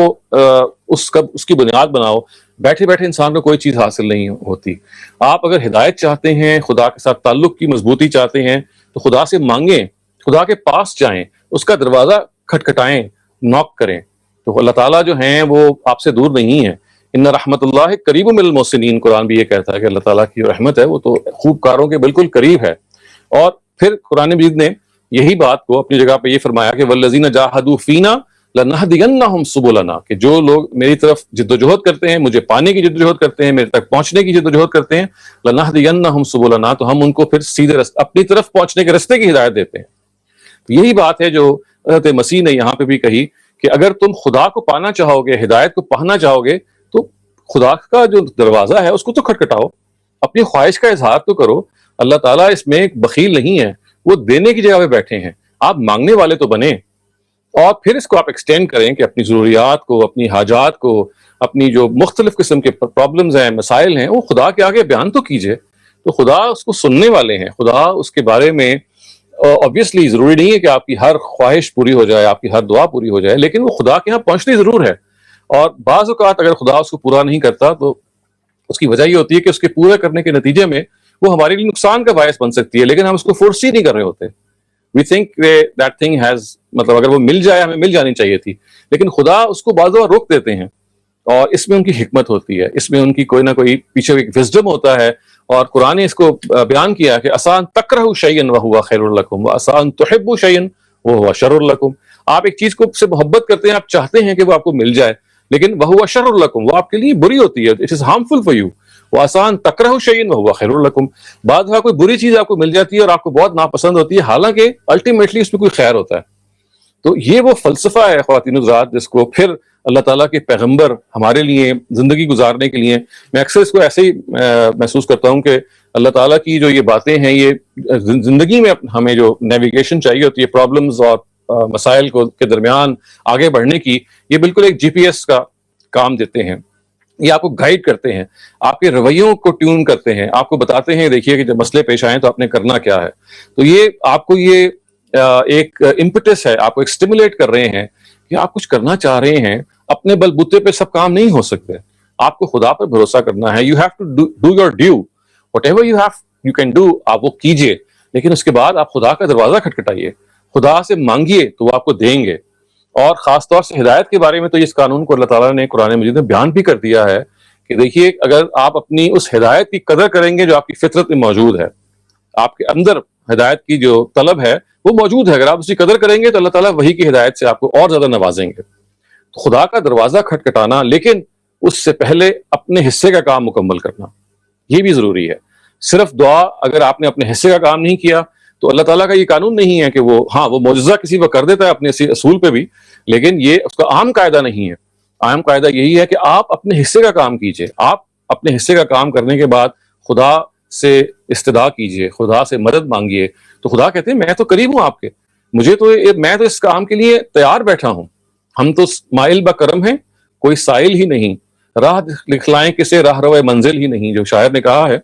اس کی بنیاد بناؤ. بیٹھے بیٹھے انسان کو کوئی چیز حاصل نہیں ہوتی. آپ اگر ہدایت چاہتے ہیں، خدا کے ساتھ تعلق کی مضبوطی چاہتے ہیں، تو خدا سے مانگیں، خدا کے پاس جائیں، اس کا دروازہ کھٹکھٹائیں، ناک کریں. تو اللہ تعالیٰ جو ہیں وہ آپ سے دور نہیں ہے. ان رحمت اللہ قریب من المحسنین، قرآن بھی یہ کہتا ہے کہ اللہ تعالیٰ کی رحمت ہے وہ تو خوب کاروں کے بالکل قریب ہے. اور پھر قرآن مجید نے یہی بات کو اپنی جگہ پہ یہ فرمایا کہ والذین جاہدوا فینا لنہدینہم سبلنا، کہ جو لوگ میری طرف جد و جہد کرتے ہیں، مجھے پانے کی جد و جہد کرتے ہیں، میرے تک پہنچنے کی جد و جہد کرتے ہیں، لنہدینہم سبلنا، تو ہم ان کو پھر سیدھے اپنی طرف پہنچنے کے رستے کی ہدایت دیتے ہیں. یہی بات ہے جو حضرت مسیح نے یہاں پہ بھی کہی کہ اگر تم خدا کو پانا چاہو گے، ہدایت کو پانا چاہو گے، تو خدا کا جو دروازہ ہے اس کو تو کھٹکھٹاؤ، اپنی خواہش کا اظہار تو کرو. اللہ تعالیٰ اس میں ایک بخیل نہیں ہے، وہ دینے کی جگہ پہ بیٹھے ہیں. آپ مانگنے والے تو بنیں، اور پھر اس کو آپ ایکسٹینڈ کریں کہ اپنی ضروریات کو، اپنی حاجات کو، اپنی جو مختلف قسم کے پرابلمز ہیں، مسائل ہیں، وہ خدا کے آگے بیان تو کیجئے. تو خدا اس کو سننے والے ہیں. خدا اس کے بارے میں obviously ضروری نہیں ہے کہ آپ کی ہر خواہش پوری ہو جائے، آپ کی ہر دعا پوری ہو جائے، لیکن وہ خدا کے یہاں پہنچنی ضرور ہے. اور بعض اوقات اگر خدا اس کو پورا نہیں کرتا تو اس کی وجہ یہ ہوتی ہے کہ اس کے پورا کرنے کے نتیجے میں وہ ہمارے لیے نقصان کا باعث بن سکتی ہے، لیکن ہم اس کو فورس ہی نہیں کر رہے ہوتے. We think that thing has, مطلب اگر وہ مل جائے ہمیں مل جانی چاہیے تھی، لیکن خدا اس کو بعض دفعہ روک دیتے ہیں. اور اس میں ان کی حکمت ہوتی ہے، اس میں ان کی کوئی نہ کوئی پیچھے ایک وزڈم ہوتا ہے. اور قرآن نے اس کو بیان کیا کہ آسان تکرہوا شیئا وہو خیر لکم وآسان تحبوا شیئا وہو شر لکم. آپ ایک چیز کو سے محبت کرتے ہیں، آپ چاہتے ہیں کہ وہ آپ کو مل جائے، لیکن وہو شر لکم، وہ آپ کے لیے بری ہوتی ہے، it is harmful for you. وآسان تکرہوا شیئا وہو خیر لکم، بعض دفعہ کوئی بری چیز آپ کو مل جاتی ہے اور آپ کو بہت ناپسند ہوتی ہے، حالانکہ الٹیمیٹلی اس میں کوئی خیر ہوتا ہے. تو یہ وہ فلسفہ ہے خواتین حضرات جس کو پھر اللہ تعالیٰ کے پیغمبر ہمارے لیے زندگی گزارنے کے لیے، میں اکثر اس کو ایسے ہی محسوس کرتا ہوں کہ اللہ تعالیٰ کی جو یہ باتیں ہیں، یہ زندگی میں ہمیں جو نیویگیشن چاہیے ہوتی ہے پرابلمز اور مسائل کے درمیان آگے بڑھنے کی، یہ بالکل ایک GPS کا کام دیتے ہیں. یہ آپ کو گائیڈ کرتے ہیں، آپ کے رویوں کو ٹیون کرتے ہیں، آپ کو بتاتے ہیں دیکھیے کہ جب مسئلے پیش آئیں تو آپ نے کرنا کیا ہے. تو یہ آپ کو یہ ایک امپٹس ہے، آپ کو ایک اسٹیمولیٹ کر رہے ہیں کہ آپ کچھ کرنا چاہ رہے ہیں. اپنے بل بوتے پہ سب کام نہیں ہو سکتے، آپ کو خدا پر بھروسہ کرنا ہے. You have to do your due, whatever you can do آپ وہ کیجئے، لیکن اس کے بعد آپ خدا کا دروازہ کھٹکھٹائیے، خدا سے مانگیے تو وہ آپ کو دیں گے. اور خاص طور سے ہدایت کے بارے میں تو اس قانون کو اللہ تعالیٰ نے قرآن مجید میں بیان بھی کر دیا ہے کہ دیکھیے اگر آپ اپنی اس ہدایت کی قدر کریں گے جو آپ کی فطرت میں موجود ہے، آپ کے اندر ہدایت کی جو طلب ہے وہ موجود ہے، اگر آپ اس کی قدر کریں گے تو اللہ تعالیٰ وہی کی ہدایت سے آپ کو اور زیادہ نوازیں گے. تو خدا کا دروازہ کھٹکھٹانا، لیکن اس سے پہلے اپنے حصے کا کام مکمل کرنا یہ بھی ضروری ہے. صرف دعا اگر آپ نے اپنے حصے کا کام نہیں کیا تو اللہ تعالیٰ کا یہ قانون نہیں ہے کہ وہ معجزہ کسی کو کر دیتا ہے اپنے اصول پہ بھی، لیکن یہ اس کا عام قاعدہ نہیں ہے. عام قاعدہ یہی ہے کہ آپ اپنے حصے کا کام کیجئے. آپ اپنے حصے کا کام کرنے کے بعد خدا سے استدعا کیجئے، خدا سے مدد مانگیے. تو خدا کہتے ہیں میں تو قریب ہوں آپ کے، میں تو اس کام کے لیے تیار بیٹھا ہوں. ہم تو مائل بکرم ہیں، کوئی سائل ہی نہیں، راہ دکھلائیں کسے راہ روئے منزل ہی نہیں. جو شاعر نے کہا ہے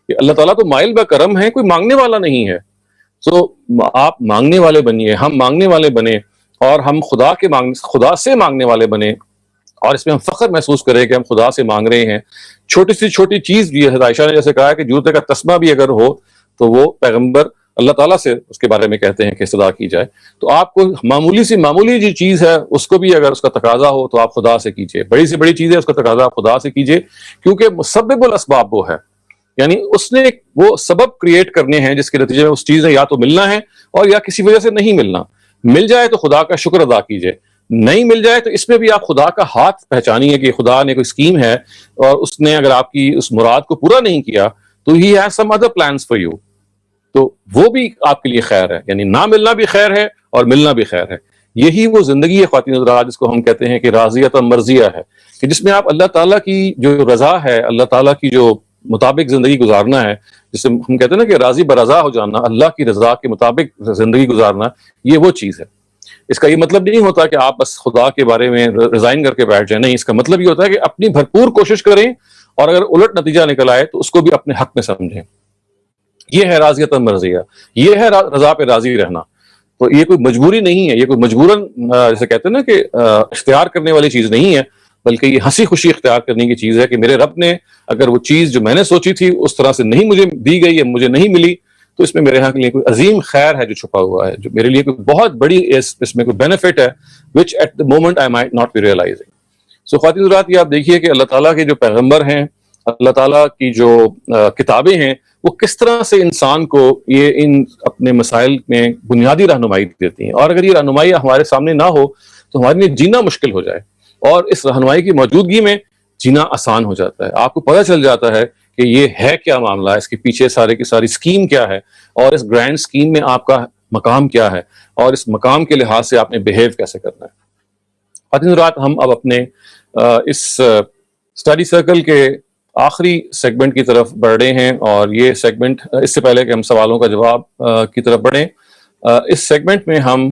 کہ اللہ تعالیٰ تو مائل بکرم ہے، کوئی مانگنے والا نہیں ہے. سو آپ مانگنے والے بنیے، ہم مانگنے والے بنے، اور ہم خدا سے مانگنے والے بنے، اور اس میں ہم فخر محسوس کریں کہ ہم خدا سے مانگ رہے ہیں. چھوٹی سی چھوٹی چیز بھی ہے، عائشہ نے جیسے کہا کہ جوتے کا تسمہ بھی اگر ہو تو وہ پیغمبر اللہ تعالیٰ سے اس کے بارے میں کہتے ہیں کہ استدعا کی جائے. تو آپ کو معمولی جو چیز ہے اس کو بھی اگر اس کا تقاضا ہو تو آپ خدا سے کیجئے. بڑی سے بڑی چیز ہے اس کا تقاضا آپ خدا سے کیجئے، کیونکہ مسبب الاسباب وہ ہے، یعنی اس نے وہ سبب کریٹ کرنے ہیں جس کے نتیجے میں اس چیز ہے یا تو ملنا ہے اور یا کسی وجہ سے نہیں ملنا. مل جائے تو خدا کا شکر ادا کیجئے، نہیں مل جائے تو اس میں بھی آپ خدا کا ہاتھ پہچانیے کہ خدا نے کوئی اسکیم ہے اور اس نے اگر آپ کی اس مراد کو پورا نہیں کیا تو he has some other plans for you. تو وہ بھی آپ کے لیے خیر ہے، یعنی نہ ملنا بھی خیر ہے اور ملنا بھی خیر ہے. یہی وہ زندگی ہے خواتین حضرات جس کو ہم کہتے ہیں کہ راضیۃ مرضیہ ہے، کہ جس میں آپ اللہ تعالیٰ کی جو رضا ہے، اللہ تعالیٰ کی جو مطابق زندگی گزارنا ہے، جسے ہم کہتے ہیں نا کہ راضی برضا ہو جانا، اللہ کی رضا کے مطابق زندگی گزارنا، یہ وہ چیز ہے. اس کا یہ مطلب نہیں ہوتا کہ آپ بس خدا کے بارے میں ریزائن کر کے بیٹھ جائیں، نہیں، اس کا مطلب یہ ہوتا ہے کہ اپنی بھرپور کوشش کریں اور اگر الٹ نتیجہ نکل آئے تو اس کو بھی اپنے حق میں سمجھیں. یہ ہے راضیۃ مرضیہ، یہ ہے رضا پہ راضی رہنا. تو یہ کوئی مجبوری نہیں ہے، یہ کوئی مجبوراً جیسے کہتے ہیں نا کہ اختیار کرنے والی چیز نہیں ہے، بلکہ یہ ہنسی خوشی اختیار کرنے کی چیز ہے کہ میرے رب نے اگر وہ چیز جو میں نے سوچی تھی اس طرح سے نہیں مجھے دی گئی یا مجھے نہیں ملی تو اس میں میرے حق لیے کوئی عظیم خیر ہے جو چھپا ہوا ہے، جو میرے لیے کوئی بہت بڑی اس میں کوئی بینیفٹ ہے which at the moment I might not be realizing. سو خواتین حضرات یہ آپ دیکھیے کہ اللہ تعالیٰ کے جو پیغمبر ہیں، اللہ تعالیٰ کی جو کتابیں ہیں، وہ کس طرح سے انسان کو یہ ان اپنے مسائل میں بنیادی رہنمائی دیتی ہیں. اور اگر یہ رہنمائی ہمارے سامنے نہ ہو تو ہمارے لیے جینا مشکل ہو جائے، اور اس رہنمائی کی موجودگی میں جینا آسان ہو جاتا ہے. آپ کو پتہ چل جاتا ہے کہ یہ ہے کیا معاملہ ہے، اس کے پیچھے سارے کی ساری اسکیم کیا ہے، اور اس گرینڈ اسکیم میں آپ کا مقام کیا ہے، اور اس مقام کے لحاظ سے آپ نے بیہیو کیسے کرنا ہے. خواتین رات ہم اب اپنے اس اسٹڈی سرکل کے آخری سیگمنٹ کی طرف بڑھ رہے ہیں، اور یہ سیگمنٹ اس سے پہلے کہ ہم سوالوں کا جواب کی طرف بڑھیں، اس سیگمنٹ میں ہم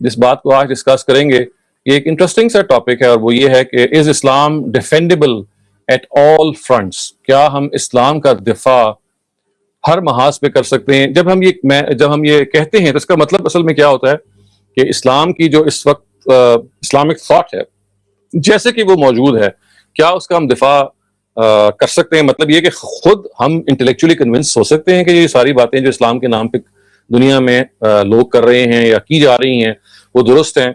جس بات کو آج ڈسکس کریں گے یہ ایک انٹرسٹنگ سا ٹاپک ہے، اور وہ یہ ہے کہ از اسلام ڈیفینڈیبل ایٹ آل فرنٹس؟ کیا ہم اسلام کا دفاع ہر محاذ پہ کر سکتے ہیں؟ جب ہم یہ کہتے ہیں تو اس کا مطلب اصل میں کیا ہوتا ہے کہ اسلام کی جو اس وقت اسلامک تھاٹ ہے جیسے کہ وہ موجود ہے، کیا اس کا ہم دفاع کر سکتے ہیں؟ مطلب یہ کہ خود ہم انٹلیکچولی کنونس ہو سکتے ہیں کہ یہ ساری باتیں جو اسلام کے نام پہ دنیا میں لوگ کر رہے ہیں یا کی جا رہی ہیں وہ درست ہیں؟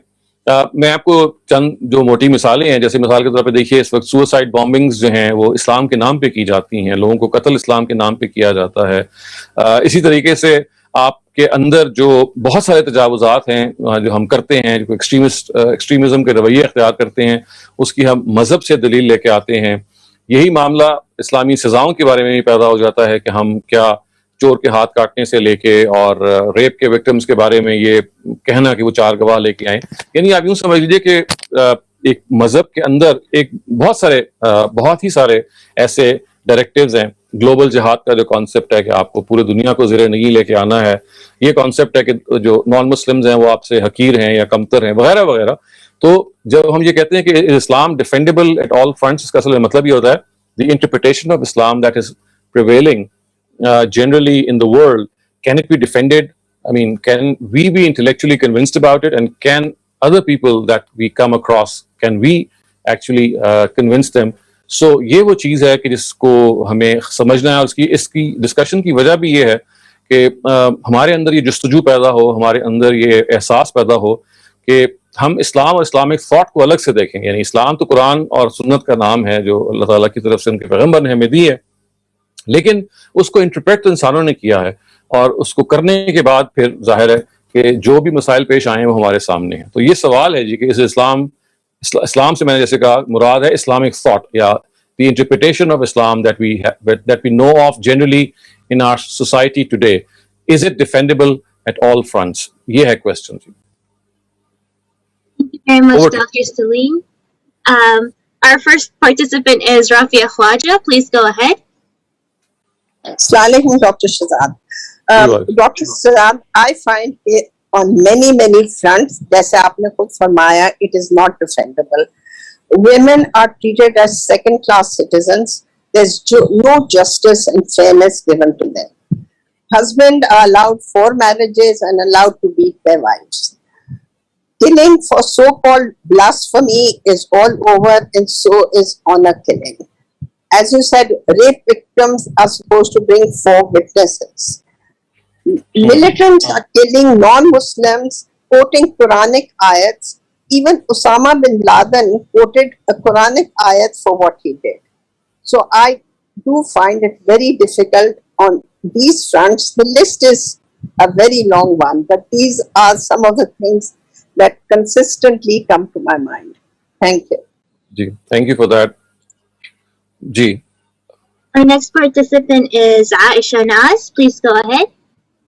میں آپ کو چند جو موٹی مثالیں ہیں، جیسے مثال کے طور پہ دیکھیے اس وقت سوسائڈ بامبنگز جو ہیں وہ اسلام کے نام پہ کی جاتی ہیں، لوگوں کو قتل اسلام کے نام پہ کیا جاتا ہے. اسی طریقے سے آپ کے اندر جو بہت سارے تجاوزات ہیں جو ہم کرتے ہیں، جو ایکسٹریمزم کے رویے اختیار کرتے ہیں، اس کی ہم مذہب سے دلیل لے کے آتے ہیں. یہی معاملہ اسلامی سزاؤں کے بارے میں بھی پیدا ہو جاتا ہے کہ ہم کیا چور کے ہاتھ کاٹنے سے لے کے اور ریپ کے وکٹمز کے بارے میں یہ کہنا کہ وہ 4 گواہ لے کے آئیں. یعنی آپ یوں سمجھ لیجیے کہ ایک مذہب کے اندر ایک بہت ہی سارے ایسے ڈائریکٹیوز ہیں. گلوبل جہاد کا جو کانسیپٹ ہے کہ آپ کو پورے دنیا کو زیر نگی لے کے آنا ہے، یہ کانسیپٹ ہے کہ جو نان مسلمز ہیں وہ آپ سے حقیر ہیں یا کمتر ہیں وغیرہ وغیرہ. تو جب ہم یہ کہتے ہیں کہ اسلام ڈیفینڈیبل ایٹ آل فرنٹس، اس کا اصل مطلب یہ ہوتا ہے دی interpretation of Islam that is prevailing generally in the world, can it be defended? I mean, can we be intellectually convinced about it, and can other people that we come across, can we actually convince them? So یہ وہ چیز ہے کہ جس کو ہمیں سمجھنا ہے. اس کی ڈسکشن کی وجہ بھی یہ ہے کہ ہمارے اندر یہ جستجو پیدا ہو، ہمارے اندر یہ احساس پیدا ہو کہ ہم اسلام اور اسلامک تھاٹ کو الگ سے دیکھیں. یعنی اسلام تو قرآن اور سنت کا نام ہے جو اللہ تعالیٰ کی طرف سے ان کے پیغمبر نے ہمیں دی ہے، لیکن اس کو انٹرپریٹ انسانوں نے کیا ہے، اور اس کو کرنے کے بعد پھر ظاہر ہے کہ جو بھی مسائل پیش آئے ہیں وہ ہمارے سامنے ہیں. تو یہ سوال ہے جی کہ اس اسلام سے میں نے جیسے کہا مراد ہے اسلامک تھاٹ یا the interpretation of Islam that we know of generally in our society today. Is it defendable at all fronts? یہ ہے کوشچن جی. Thank you very much, Dr. Saleem. Our first participant is Rafia Khwaja. Please go ahead. Assalamu alaikum, Dr. Shehzad. Dr. Shehzad, I find it on many fronts, jaise aapne khud farmaya, it is not defendable. Women are treated as second-class citizens. There's no justice and fairness given to them. Husbands are allowed 4 marriages and allowed to beat their wives. Killing for so-called blasphemy is all over, and so is honor killing. As you said, rape victims are supposed to bring 4 witnesses. Militants are killing non-Muslims, quoting Quranic ayats. Even Osama bin Laden quoted a Quranic ayat for what he did. So I do find it very difficult on these fronts. The list is a very long one, but these are some of the things that consistently come to my mind. Thank you. Ji, thank you for that. جی. Our next participant is Aisha Naz. Please go ahead.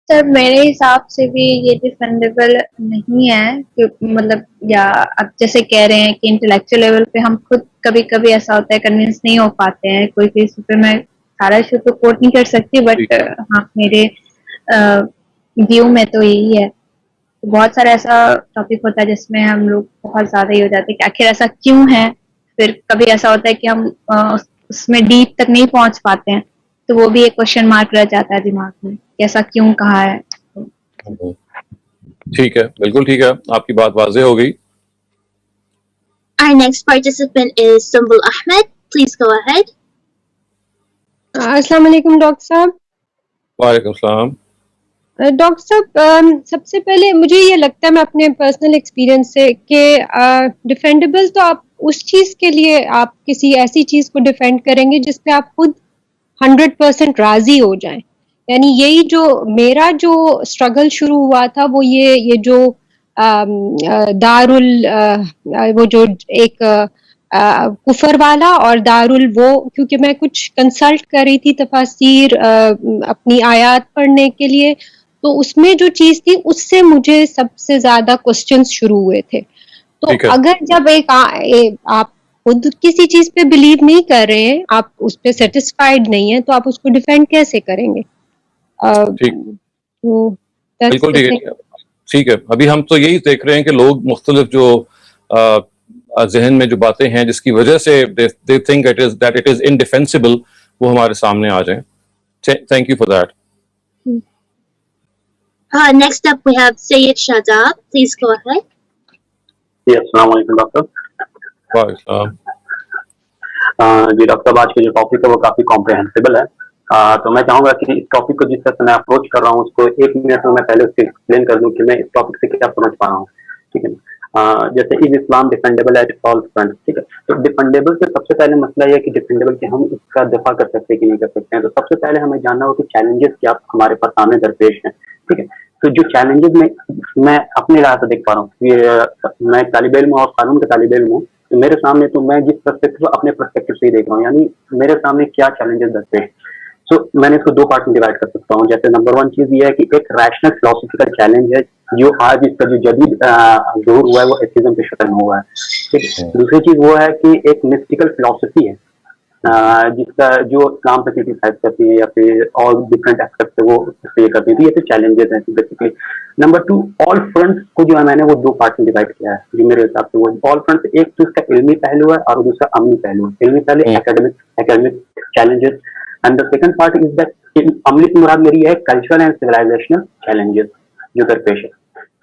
Sir میرے حساب سے بھی یہ ڈیفینڈیبل نہیں ہے کہ مطلب یا اب جیسے کہہ رہے ہیں کہ انٹلیکچوئل لیول پہ ہم خود کبھی کبھی ایسا ہوتا ہے کنونس نہیں ہو پاتے ہیں کوئی کسی پہ. میں سارا ایشو تو کوٹ نہیں کر سکتی بٹ ہاں میرے ویو میں تو یہی ہے. بہت سارا ایسا ٹاپک ہوتا ہے جس میں ہم لوگ بہت زیادہ ہی ہو جاتے ہیں کہ آخر ایسا کیوں ہے. پھر کبھی ایسا ہوتا ہے کہ ہم اس میں ڈیپ تک نہیں پہنچ پاتے ہیں تو وہ بھی ایک کوشچن مارک رہ جاتا ہے دماغ میں کہ ایسا کیوں کہا ہے. ٹھیک ہے، بالکل ٹھیک ہے، آپ کی بات واضح ہو گئی. Our next participant is Sumbul Ahmed. Please go ahead. السلام علیکم ڈاکٹر صاحب. وعلیکم السلام. ڈاکٹر صاحب سب سے پہلے مجھے یہ لگتا ہے میں اپنے پرسنل ایکسپیرئنس سے کہ ڈیفینڈیبل تو آپ اس چیز کے لیے آپ کسی ایسی چیز کو ڈیفینڈ کریں گے جس پہ آپ خود 100% راضی ہو جائیں. یعنی یہی جو میرا جو اسٹرگل شروع ہوا تھا وہ یہ جو وہ جو ایک کفر والا اور وہ کیونکہ میں کچھ کنسلٹ کر رہی تھی تفاسیر اپنی آیات پڑھنے کے لیے تو اس میں جو چیز تھی اس سے مجھے سب سے زیادہ کوسچنس شروع ہوئے تھے. تو اگر جب آپ خود کسی چیز پہ بلیو نہیں کر رہے ہیں آپ اس پہ سیٹسفائیڈ نہیں ہیں تو آپ اس کو ڈیفینڈ کیسے کریں گے؟ بالکل ٹھیک ہے. ابھی ہم تو یہی دیکھ رہے ہیں کہ لوگ مختلف جو ذہن میں جو باتیں ہیں جس کی وجہ سے they think that it is indefensible وہ ہمارے سامنے آ جائیں. Thank you for that. Next up we have Sayyid Shadab. Please go ahead. السلام علیکم ڈاکٹر. وعلیکم. جی ڈاکٹر صاحب آج کا جو ٹاپک ہے وہ کافی کمپریہنسیبل ہے تو میں چاہوں گا کہ اس ٹاپک کو جس طرح سے میں اپروچ کر رہا ہوں اس کو 1 منٹ میں پہلے اس کو ایکسپلین کر دوں کہ میں اس ٹاپک سے کیا سمجھ پا رہا ہوں. ٹھیک ہے جیسے از اسلام ڈیفینڈیبل ایٹ آل فرنٹ. ٹھیک ہے تو ڈیفینڈیبل سے سب سے پہلے مسئلہ یہ ہے کہ ڈیفینڈیبل کہ ہم اس کا دفاع کر سکتے ہیں کہ نہیں کر سکتے ہیں. تو سب سے پہلے ہمیں جاننا ہوگا کہ چیلنجز کیا ہمارے پاس سامنے درپیش ہیں. ٹھیک ہے تو جو چیلنجز میں اپنی راہ سے دیکھ پا رہا ہوں میں طالب علم اور قانون کا طالب علم ہوں تو میرے سامنے تو میں جس پرسپیکٹو اپنے پرسپیکٹو سے ہی دیکھ رہا ہوں یعنی میرے سامنے کیا چیلنجز درپیش ہیں. سو میں نے اس کو 2 پارٹ میں ڈیوائڈ کر سکتا ہوں. جیسے نمبر 1 چیز یہ ہے کہ ایک ریشنل فلاسفیکل چیلنج ہے جو آج اس کا جو جدید ظہور ہوا ہے وہ ایتھیزم پہ شکل میں ہوا ہے. دوسری چیز وہ ہے کہ ایک مسٹیکل فلاسفی ہے جس کا جو اسلام پہ کرٹیسائز کرتی ہے یا پھر اور ڈفرینٹ ایسپیکٹ سے وہ یہ کرتی تھی. یہ تو چیلنجز ہیں بیسیکلی نمبر 2 آل فرنٹس کو جو ہے میں نے وہ 2 پارٹ میں ڈیوائڈ کیا ہے جو میرے حساب سے وہ آل فرنٹس ایک تو اس کا علمی پہلو ہے اور دوسرا عملی پہلو ہے. علمی پہلو academic challenges and the second part is that عملی کی مراد میری ہے کلچرل اینڈ سویلائزیشنل چیلنجز جو درپیش ہے.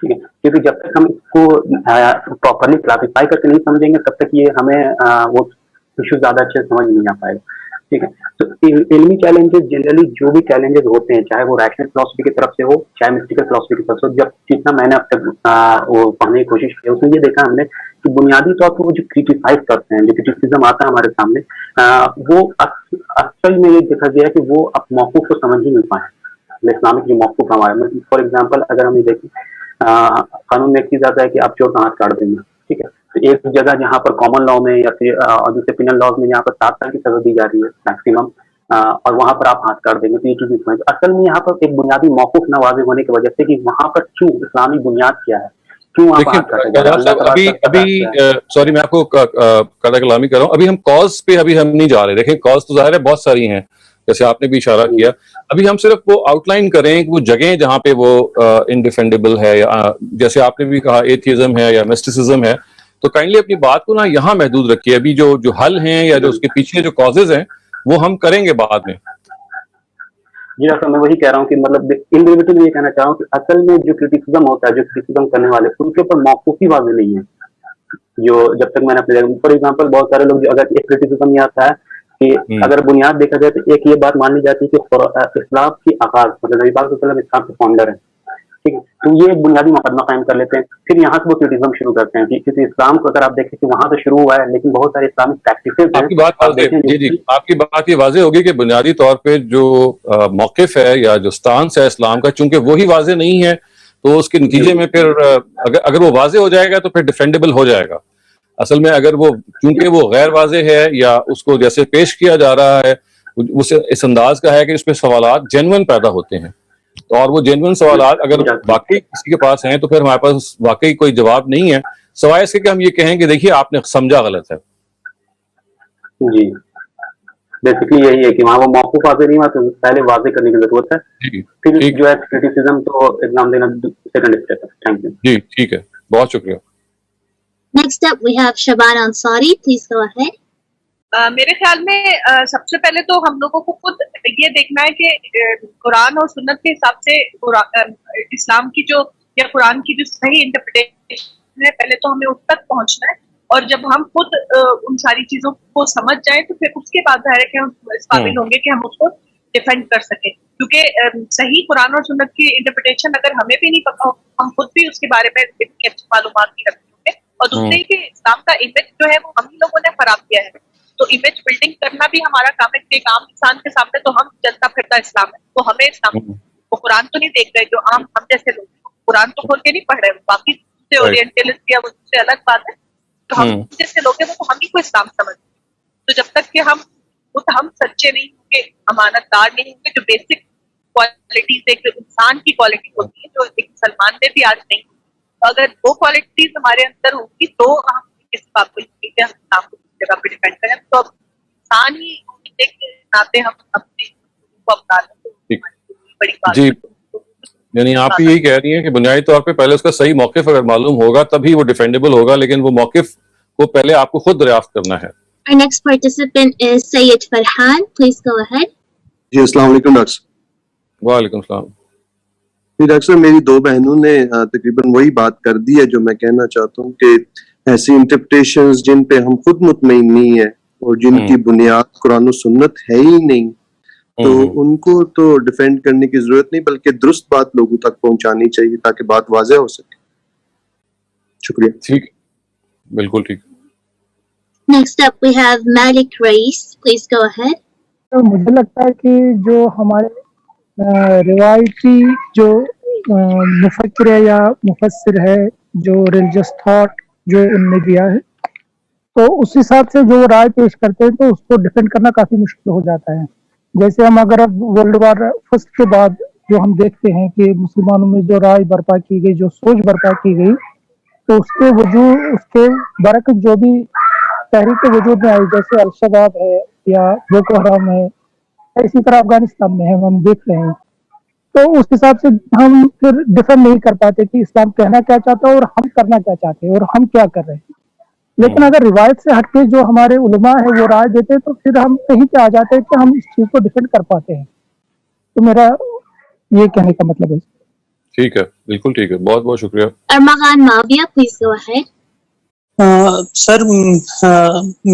ٹھیک ہے, کیونکہ جب تک ہم اس کو پراپرلی کلاسیفائی کر کے نہیں سمجھیں گے تب تک یہ ہمیں وہ ایشو زیادہ اچھے سے سمجھ نہیں آ پائے گا. ٹھیک ہے, تو علمی چیلنجز جنرلی جو بھی چیلنجز ہوتے ہیں چاہے وہ ریشنل فلاسفی کی طرف سے ہو چاہے مسٹیکل فلاسفی کی طرف سے ہو, جب جتنا میں نے اب تک وہ پڑھنے کی کوشش کی اس میں یہ دیکھا ہم نے کہ بنیادی طور پر وہ جو کریٹیسائز کرتے ہیں جو کریٹیسزم آتا ہے ہمارے سامنے وہ اصل میں یہ دیکھا گیا کہ وہ اب موقف کو سمجھ ہی نہیں پائے. اسلامک جو موقف ہمارے میں فار ایگزامپل اگر ہم یہ دیکھیں قانون میں ایک چیز آتا ہے کہ آپ چور کا ہاتھ کاٹ دیں گے. ٹھیک ہے, تو ایک جگہ جہاں پر کامن لاء میں یا پھر دوسرے پینل لاز میں جہاں پر 7 سال کی سزا دی جا رہی ہے میکسیمم اور وہاں پر آپ ہاتھ کاٹ دیں گے تو یہ چیز نہیں. اصل میں یہاں پر ایک بنیادی موقف نہ واضح ہونے کی وجہ سے کہ وہاں پر کیوں اسلامی بنیاد کیا ہے, کیوں آپ ہاتھ کاٹے جا رہے ہیں. ابھی سوری میں آپ کو قاعدہ کلامی کر رہا ہوں, ابھی ہم کاز پہ ابھی ہم نہیں جا رہے. دیکھیں کاز تو ظاہر ہے بہت ساری ہیں جیسے آپ نے بھی اشارہ کیا. ابھی ہم صرف وہ آؤٹ لائن کریں کہ وہ جگہیں جہاں پہ وہ انڈیفینڈیبل ہے یا جیسے آپ نے بھی کہا ایتھیزم ہے یا مسٹیسزم ہے, تو کائنڈلی اپنی بات کو نا یہاں محدود رکھیے. ابھی جو حل ہیں یا جو اس کے پیچھے جو کازز ہیں وہ ہم کریں گے بعد میں. جی ڈاکٹر میں وہی کہہ رہا ہوں کہ مطلب ان ڈیریویٹو میں یہ کہنا چاہ رہا ہوں کہ اصل میں جو کرٹیسزم ہوتا ہے جو کرٹیسزم کرنے والے ان کے اوپر موقف ہی واضح نہیں ہے. جو جب تک میں نے اپنے فار ایگزامپل بہت سارے لوگ جو اگر ایک کرٹیسزم یہ آتا ہے کہ اگر بنیاد دیکھا جائے تو ایک یہ بات مانی جاتی ہے کہ اسلام کی آغاز مطلب نبی پاک صلی اللہ علیہ وسلم اسلام کے فاؤنڈر ہیں. ٹھیک ہے, تو یہ ایک بنیادی مقدمہ قائم کر لیتے ہیں. پھر یہاں سے وہ کرٹیسزم شروع کرتے ہیں کیونکہ اسلام کو اگر آپ دیکھیں کہ وہاں سے شروع ہوا ہے لیکن بہت سارے اسلامک پریکٹسز آپ کی بات واضح جی آپ کی بات یہ واضح ہوگی کہ بنیادی طور پہ جو موقف ہے یا جو سٹانس ہے اسلام کا چونکہ وہی واضح نہیں ہے تو اس کے نتیجے میں پھر اگر وہ واضح ہو جائے گا تو پھر ڈیفینڈیبل ہو جائے گا. اصل میں اگر وہ چونکہ وہ غیر واضح ہے یا اس کو جیسے پیش کیا جا رہا ہے اس انداز کا ہے کہ اس پہ سوالات جینوئن پیدا ہوتے ہیں, اور وہ جینوئن سوالات اگر واقعی کسی کے پاس ہیں تو پھر ہمارے پاس واقعی کوئی جواب نہیں ہے سوائے اس کے کہ ہم یہ کہیں کہ دیکھیے آپ نے سمجھا غلط ہے. جی بیسکلی یہی ہے کہ وہاں وہ موقف واضح نہیں ہوا تو پہلے واضح کرنے کی ضرورت ہے. پھر جو ہے کرٹیسزم تو ایگزام دینا سیکنڈ اسٹیپ ہے. Thank you. جی ٹھیک ہے, بہت شکریہ. Next up, we have Shaban Ansari. Please go ahead. میرے خیال میں سب سے پہلے تو ہم لوگوں کو خود یہ دیکھنا ہے کہ قرآن اور سنت کے حساب سے اسلام کی جو یا قرآن کی جو صحیح انٹرپریٹیشن ہے پہلے تو ہمیں اس تک پہنچنا ہے. اور جب ہم خود ان ساری چیزوں کو سمجھ جائیں تو پھر اس کے بعد ظاہر ہے کہ ہم اس قابل ہوں گے کہ ہم اس کو ڈیفینڈ کر سکیں. کیونکہ صحیح قرآن اور سنت کی انٹرپریٹیشن اگر ہمیں بھی نہیں پتا ہو ہم خود بھی اس کے بارے میں اچھی معلومات نہیں رکھتے ہوں گے. اور دوسرے کہ اسلام کا امیج جو ہے وہ ہم ہی لوگوں نے خراب کیا ہے, تو امیج بلڈنگ کرنا بھی ہمارا کام ہے. ایک عام انسان کے سامنے تو ہم چلتا پھرتا اسلام ہے, تو ہمیں اسلام وہ قرآن تو نہیں دیکھ رہے جو عام ہم جیسے لوگ قرآن تو کھول کے نہیں پڑھ رہے, باقی سے اورینٹلسٹ یا وہ سے الگ بات ہے. تو ہم جیسے لوگ ہیں وہ تو ہم ہی کو اسلام سمجھتے ہیں. تو جب تک کہ ہم سچے نہیں ہوں گے, امانت دار نہیں ہوں گے, جو بیسک کوالٹیز ایک انسان کی کوالٹی ہوتی ہے جو ایک مسلمان میں بھی آج نہیں, اگر وہ کوالٹیز ہمارے اندر ہوگی تو ہم کس بات کو اسلام کو جگہ پہ ڈیپینڈ کریں. تو اب انسان ہی ایک ناطے ہم اپنے کو اپنا لیں بڑی بات. جی یعنی آپ یہی کہہ رہی ہیں کہ بنیادی طور پہ پہلے اس کا صحیح موقف اگر معلوم ہوگا تبھی وہ ڈیفینڈیبل ہوگا, لیکن وہ موقف کو پہلے آپ کو خود دریافت کرنا ہے. Our next participant is Sayyid Farhan. Please go ahead. جی السلام علیکم ڈاکٹر. وعلیکم السلام. جی ڈاکٹر صاحب میری 2 بہنوں نے تقریباً وہی بات کر دی ہے جو میں کہنا چاہتا ہوں کہ ایسی انٹرپریٹیشنز جن پہ ہم خود مطمئن نہیں ہیں اور جن کی بنیاد قرآن و سنت ہے ہی نہیں تو ان کو تو ڈیفینڈ کرنے کی ضرورت نہیں بلکہ درست بات لوگوں تک پہنچانی چاہیے تاکہ بات واضح ہو سکے. شکریہ. ٹھیک, بالکل ٹھیک. Next up we have Malik Rais. Please go ahead. تو مجھے لگتا ہے کہ جو ہمارے روایتی جو مفکر ہے یا مفسر ہے جو ریلیجس تھاٹ جو ان نے دیا ہے تو اس حساب سے جو رائے پیش کرتے ہیں تو اس کو ڈیفینڈ کرنا کافی مشکل ہو جاتا ہے. جیسے ہم اگر اب ورلڈ وار فرسٹ کے بعد جو ہم دیکھتے ہیں کہ مسلمانوں میں جو رائے برپا کی گئی جو سوچ برپا کی گئی تو اس کے وجود اس کے برعکس جو بھی تحریک وجود میں آئی جیسے الشباب ہے یا بوکو حرام ہے, اسی طرح افغانستان میں ہے ہم دیکھ رہے ہیں. تو اس حساب سے ہم پھر ڈیفائن نہیں کر پاتے کہ اسلام کہنا کیا چاہتا ہے اور ہم کرنا کیا چاہتے ہیں اور ہم کیا کر رہے ہیں. لیکن اگر روایت سے ہٹ کے جو ہمارے علماء ہیں وہ رائے دیتے تو پھر ہم کہیں پہ آ جاتے ہیں کہ ہم اس چیز کو ڈیفینڈ کر پاتے ہیں. تو میرا یہ کہنے کا مطلب ہے. ٹھیک ہے, بالکل ٹھیک ہے, بہت بہت شکریہ. Armagan Mavia, please go ahead. سر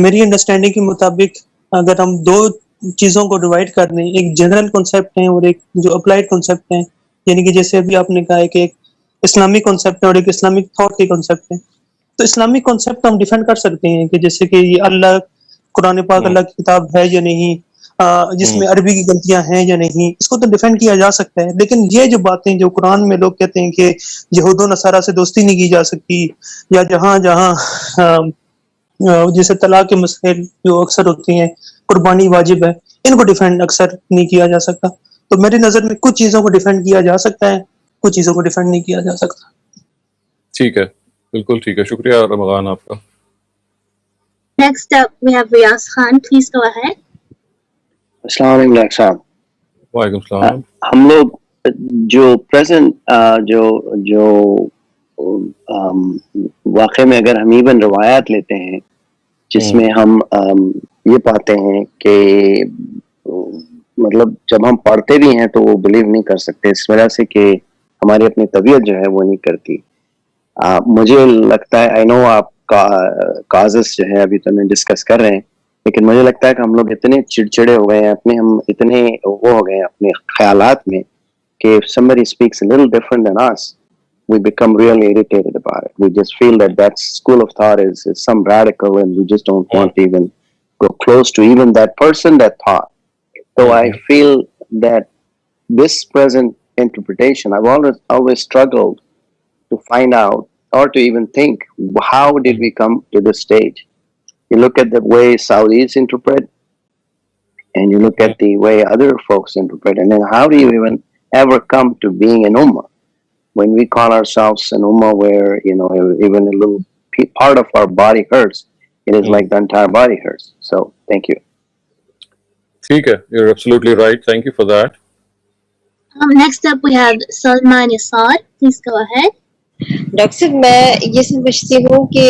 میری انڈرسٹینڈنگ کے مطابق اگر ہم دو چیزوں کو ڈیوائڈ کر دیں, ایک جنرل کنسیپٹ ہے اور ایک جو اپلائیڈ کنسیپٹ ہے, یعنی کہ جیسے ابھی آپ نے کہا ہے کہ ایک اسلامک کنسیپٹ ہے اور ایک اسلامک تھاٹ کی کنسیپٹ ہے, تو اسلامک کنسیپٹ ہم ڈیفینڈ کر سکتے ہیں کہ جیسے کہ یہ اللہ قرآن پاک اللہ کی کتاب ہے یا نہیں, جس میں عربی کی غلطیاں ہیں یا نہیں, اس کو تو ڈیفینڈ کیا جا سکتا ہے. لیکن یہ جو باتیں جو قرآن میں لوگ کہتے ہیں کہ یہود و نصارہ سے دوستی نہیں کی جا سکتی, یا جہاں جیسے طلاق کے مسائل جو اکثر ہوتی ہیں, قربانی واجب ہے, ان کو ڈیفینڈ اکثر نہیں کیا جا سکتا. تو میری نظر میں کچھ چیزوں کو ڈیفینڈ کیا جا سکتا ہے, کچھ چیزوں کو ڈیفینڈ نہیں کیا جا سکتا. ٹھیک ہے, بالکل ٹھیک ہے, شکریہ رمضان آپ کا. Next up, we have Riaz Khan. Please go ahead. السلام علیکم ڈاکٹر صاحب. وعلیکم السلام. ہم لوگ جو پریزنٹ جو واقع میں اگر ہم ایون روایات لیتے ہیں جس میں ہم یہ پاتے ہیں کہ مطلب جب ہم پڑھتے بھی ہیں تو وہ بلیو نہیں کر سکتے اس وجہ سے کہ ہماری اپنی طبیعت جو ہے وہ نہیں کرتی. مجھے لگتا ہے آئی نو آپ کا کازز جو ہے ابھی تو ہم ڈسکس کر رہے ہیں, لیکن مجھے لگتا ہے کہ ہم لوگ اتنے چڑچڑے ہو گئے ہیں ہم اتنے وہ ہو گئے ہیں اپنے خیالات میں کہ if somebody speaks a little different than us, we become really irritated about it. We just feel that school of thought is some radical and we just don't want to even go close to even that person that thought. So I feel that this present interpretation, I've always struggled to find out or to even think, how did we come to this stage? You look at the way Saudis interpret and you look at the way other folks interpret, and then how do you even ever come to being an ummah when we call ourselves an ummah where, you know, even a little part of our body hurts, it is like the entire body hurts. So thank you. Okay, you're absolutely right. Thank you for that. Next up we have Salman Asad. Please go ahead. Doctor صاحب میں یہ سمجھتی ہوں کہ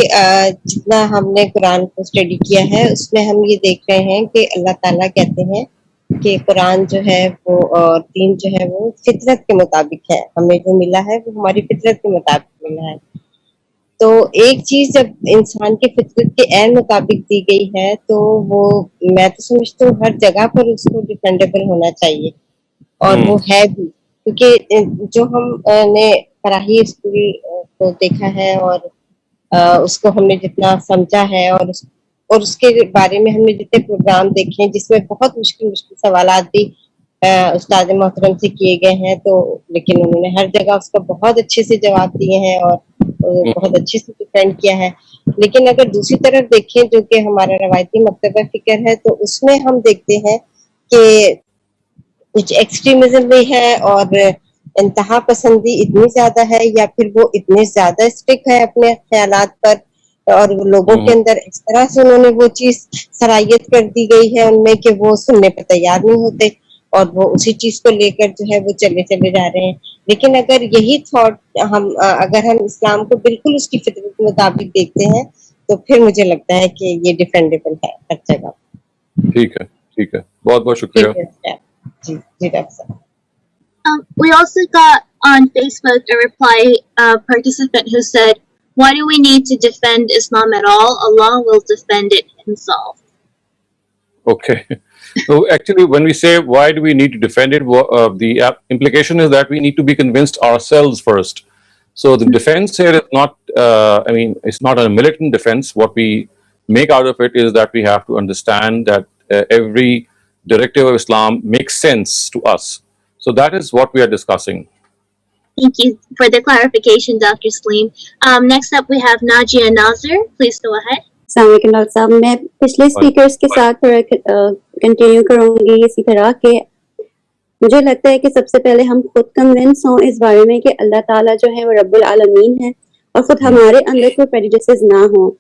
جتنا ہم نے قرآن کو اسٹڈی کیا ہے اس میں ہم یہ دیکھ رہے ہیں کہ اللہ تعالیٰ کہتے ہیں کہ قرآن جو ہے وہ اور دین جو ہے وہ فطرت کے مطابق ہے, ہمیں جو ملا ہے وہ ہماری فطرت کے مطابق ملا ہے. تو ایک چیز جب انسان کے فطرت کے عین مطابق دی گئی ہے تو وہ میں تو سمجھتی ہوں ہر جگہ پر اس کو ڈیفینڈیبل ہونا چاہیے, اور وہ ہے بھی, کیونکہ جو ہم نے فراہی اسکول کو دیکھا ہے اور اس کو ہم نے جتنا سمجھا ہے اور اس کے بارے میں ہم نے جتنے پروگرام دیکھے ہیں جس میں بہت مشکل سوالات بھی استاد محترم سے کیے گئے ہیں, تو لیکن انہوں نے ہر جگہ اس کا بہت اچھے سے جواب دیے ہیں اور بہت اچھے سے ڈیفینڈ کیا ہے. لیکن اگر دوسری طرف دیکھیں جو کہ ہمارا روایتی مکتبہ فکر ہے تو اس میں ہم دیکھتے ہیں کہ کچھ ایکسٹریمزم بھی ہے اور انتہا پسندی اتنی زیادہ ہے, یا پھر وہ اتنے زیادہ اسٹرک ہے اپنے خیالات پر, اور وہ لوگوں کے اندر اس طرح سے انہوں نے وہ چیز صلاحیت کر دی گئی ہے ان میں کہ وہ سننے پہ تیار نہیں ہوتے اور وہ اسی چیز کو لے کر جو ہے وہ چلے جا رہے ہیں. لیکن اگر یہی تھاٹ اگر ہم اسلام کو بالکل اس کی فطرت کے مطابق دیکھتے ہیں تو پھر مجھے لگتا ہے کہ یہ ڈیفینڈیبل ہے ہر جگہ. ٹھیک ہے, بہت بہت شکریہ. جی ڈاکٹر صاحب. We also got on Facebook a reply participant who said, why do we need to defend Islam at all? Allah will defend it himself. Okay. So actually when we say why do we need to defend it, the implication is that we need to be convinced ourselves first. So the defense here is not, it's not a militant defense. What we make out of it is that we have to understand that every directive of Islam makes sense to us. So that is what we are discussing. Thank you for the clarification, Dr. Saleem. Next up we have Najia Nazir. Please go ahead. السلام علیکم doctor صاحب. میں پچھلے speakers کے ساتھ تھوڑا continue کروں گی اسی طرح کہ مجھے لگتا ہے کہ سب سے پہلے ہم خود کنونس ہوں اس بارے میں کہ اللہ تعالیٰ جو ہے وہ رب العالمین ہے, اور خود ہمارے اندر کوئی پریجڈسز نہ ہوں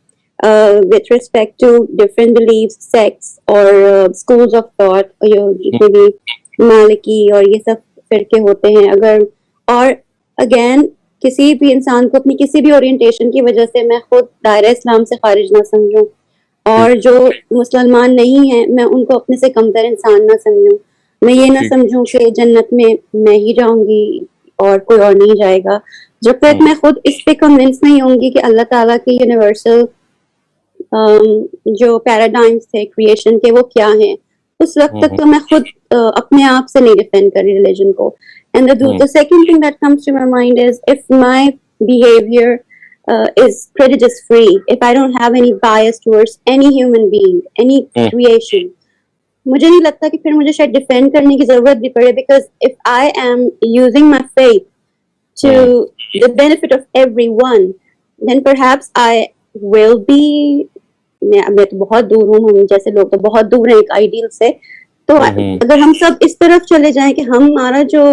with respect to different beliefs, sects اور schools of thought, جتنے بھی مالکی اور یہ سب فرقے ہوتے ہیں. اگر اور اگین کسی بھی انسان کو اپنی کسی بھی اورینٹیشن کی وجہ سے میں خود دائرہ اسلام سے خارج نہ سمجھوں, اور جو مسلمان نہیں ہیں میں ان کو اپنے سے کمتر انسان نہ سمجھوں. میں یہ نہ سمجھوں کہ جنت میں ہی جاؤں گی اور کوئی اور نہیں جائے گا. جب تک میں خود اس پہ کنونس نہیں ہوں گی کہ اللہ تعالیٰ کی یونیورسل جو پیراڈائمس تھے کریشن کے وہ کیا ہیں, اس وقت تک تو میں خود اپنے آپ سے نہیں ڈیفینڈ کر رہی ریلیجن کو. And the second thing that comes to my mind is if my behavior is prejudice free, if I don't have any bias towards any human being, any creation, مجھے نہیں لگتا کہ پھر مجھے شاید ڈیفینڈ کرنے کی ضرورت بھی پڑے, because if I am using my faith to the benefit of everyone, then perhaps I will be, میں تو بہت دور ہوں, جیسے لوگ تو بہت دور ہیں ایک آئیڈیل سے. تو اگر ہم سب اس طرف چلے جائیں کہ ہمارا جو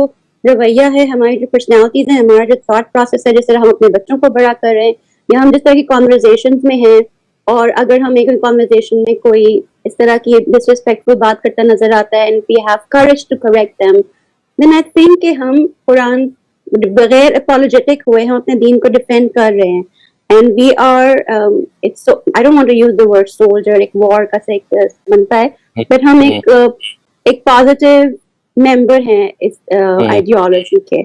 رویہ ہے, ہماری جو پرسنالٹیز ہیں, ہمارا جو تھاٹ پروسیس ہے, جس طرح ہم اپنے بچوں کو بڑا کر رہے ہیں, یا ہم جس طرح کی کانورزیشنز میں ہیں, اور اگر ہم ایک کانورزیشن میں کوئی اس طرح کی ڈس ریسپیکٹفل بات کرتا نظر آتا ہے, and we have courage to correct them, then I think کہ ہم قرآن بغیر اپولوجیٹک ہوئے ہم اپنے دین کو ڈیفینڈ کر رہے ہیں. And we are, it's so, I don't want to use the word soldier, ایک وار کا سے ایک بنتا ہے, but ہم ایک پازیٹیو ممبر ہیں اس آئیڈیالوجی کے.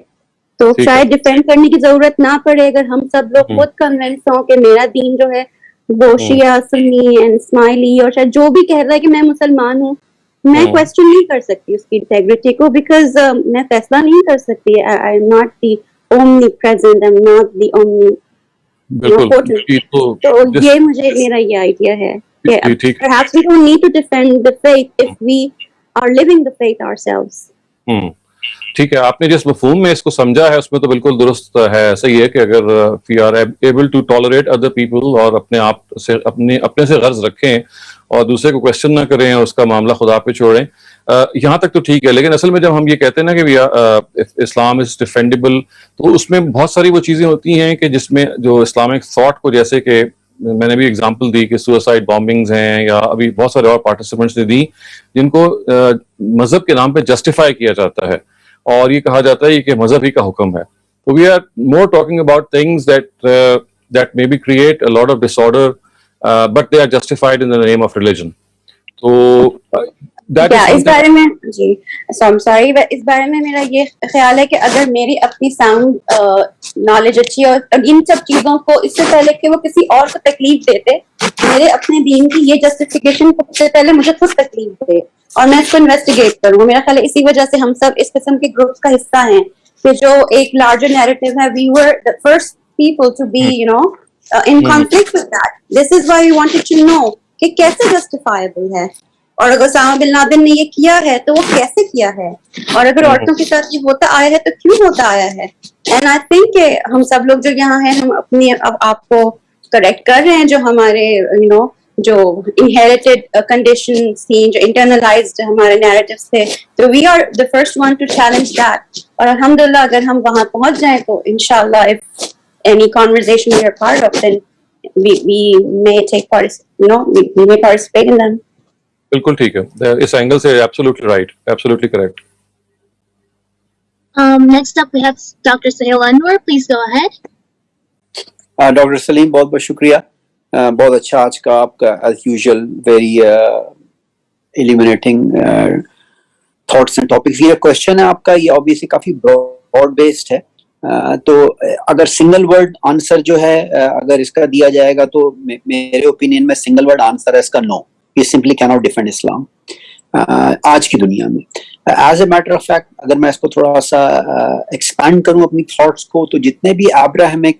تو شاید ڈیفینڈ کرنے کی ضرورت نہ پڑے اگر ہم سب لوگ خود کنونس ہوں کہ میرا دین جو ہے وہ شیعہ سنی اینڈ اسماعیلی, اور شاید جو بھی کہہ رہا ہے کہ میں مسلمان ہوں, میں کوشچن نہیں کر سکتی اس کی انٹیگریٹی کو, بیکاز میں فیصلہ نہیں کر سکتی. I am not the omni present, I am not the omni. تو یہ مجھے میرا یہ آئیڈیا ہے کہ perhaps we don't need to defend the faith if we are living the faith ourselves. ٹھیک ہے, آپ نے جس مفہوم میں اس کو سمجھا ہے اس میں تو بالکل درست ہے. صحیح ہے کہ اگر we are able to tolerate other people اور اپنے آپ سے اپنے سے غرض رکھیں اور دوسرے کو کوشچن نہ کریں اور اس کا معاملہ خدا پہ چھوڑیں, یہاں تک تو ٹھیک ہے. لیکن اصل میں جب ہم یہ کہتے ہیں نا کہ اسلام از ڈیفینڈیبل, تو اس میں بہت ساری وہ چیزیں ہوتی ہیں کہ جس میں جو اسلامک تھاٹ کو, جیسے کہ میں نے بھی اگزامپل دی کہ سوسائڈ بامبنگز ہیں, یا ابھی بہت سارے اور پارٹیسپینٹس نے دی, جن کو مذہب کے نام پہ جسٹیفائی کیا جاتا ہے اور یہ کہا جاتا ہے کہ مذہب ہی کا حکم ہے. تو we are more talking about things that may be create a lot of disorder, but they are justified in the name of religion. تو اس بارے میں جی سوری, اس بارے میں میرا یہ خیال ہے کہ اگر میری اپنی ساؤنڈ نالج اچھی اور ان سب چیزوں کو اس سے پہلے کہ وہ کسی اور کو تکلیف دیتے, میرے اپنے دین کی یہ جسٹیفیکیشن سے پہلے مجھے خود تکلیف دے اور میں اس کو انویسٹیگیٹ کروں. میرا خیال ہے اسی وجہ سے ہم سب اس قسم کے گروپس کا حصہ ہیں کہ جو ایک لارجر نیریٹو ہے, we were the first people to be in conflict with that. This is why we wanted to know کہ کیسے جسٹیفائبل ہے, اور اگر اسامہ بن لادن نے یہ کیا ہے تو وہ کیسے کیا ہے, اور اگر عورتوں کے ساتھ یہ ہوتا آیا ہے تو کیوں ہوتا آیا ہے. اینڈ آئی تھنک کہ ہم سب لوگ جو یہاں ہیں ہم اپنی آپ کو کریکٹ کر رہے ہیں جو ہمارے جو انہیریٹڈ کنڈیشنز تھیں, جو انٹرنلائزڈ ہمارے نیریٹیوز تھے, تو we are the first one to challenge that. اور الحمدللہ اگر ہم وہاں پہنچ جائیں تو انشاءاللہ if any conversation we are part of, then we may take part, we may participate in them. بالکل ٹھیک ہے, اس اینگل سے absolutely right, absolutely correct. Next up we have Dr. Sahil Anwar. Please go ahead. Doctor Salim بہت بہت شکریہ, بہت اچھا آج کا آپ کا as usual very eliminating thoughts and topics. یہ کوشچن ہے آپ کا, یہ obviously کافی براڈ بیسڈ ہے, تو اگر سنگل ورڈ آنسر جو ہے اگر اس کا دیا جائے گا تو میرے اوپینین میں سنگل ورڈ آنسر ہے اس کا نو. You simply cannot defend Islam آج کی دنیا میں. As a matter of fact اگر میں اس کو تھوڑا سا ایکسپینڈ کروں اپنی تھاٹس کو, تو جتنے بھی ابراہمک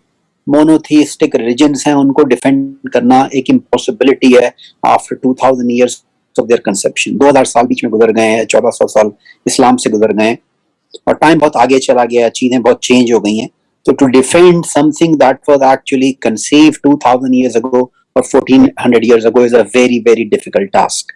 مونوتھیسٹک ریلیجنز ہیں ان کو ڈیفینڈ کرنا ایک امپاسبلٹی ہے after 2000 years of their conception. 2000 سال بیچ میں گزر گئے ہیں, 1400 سال اسلام سے گزر گئے ہیں, اور ٹائم بہت آگے چلا گیا, چیزیں بہت چینج ہو گئی ہیں. تو to defend something that was actually conceived 2000 years ago or 1400 years ago is a very very difficult task.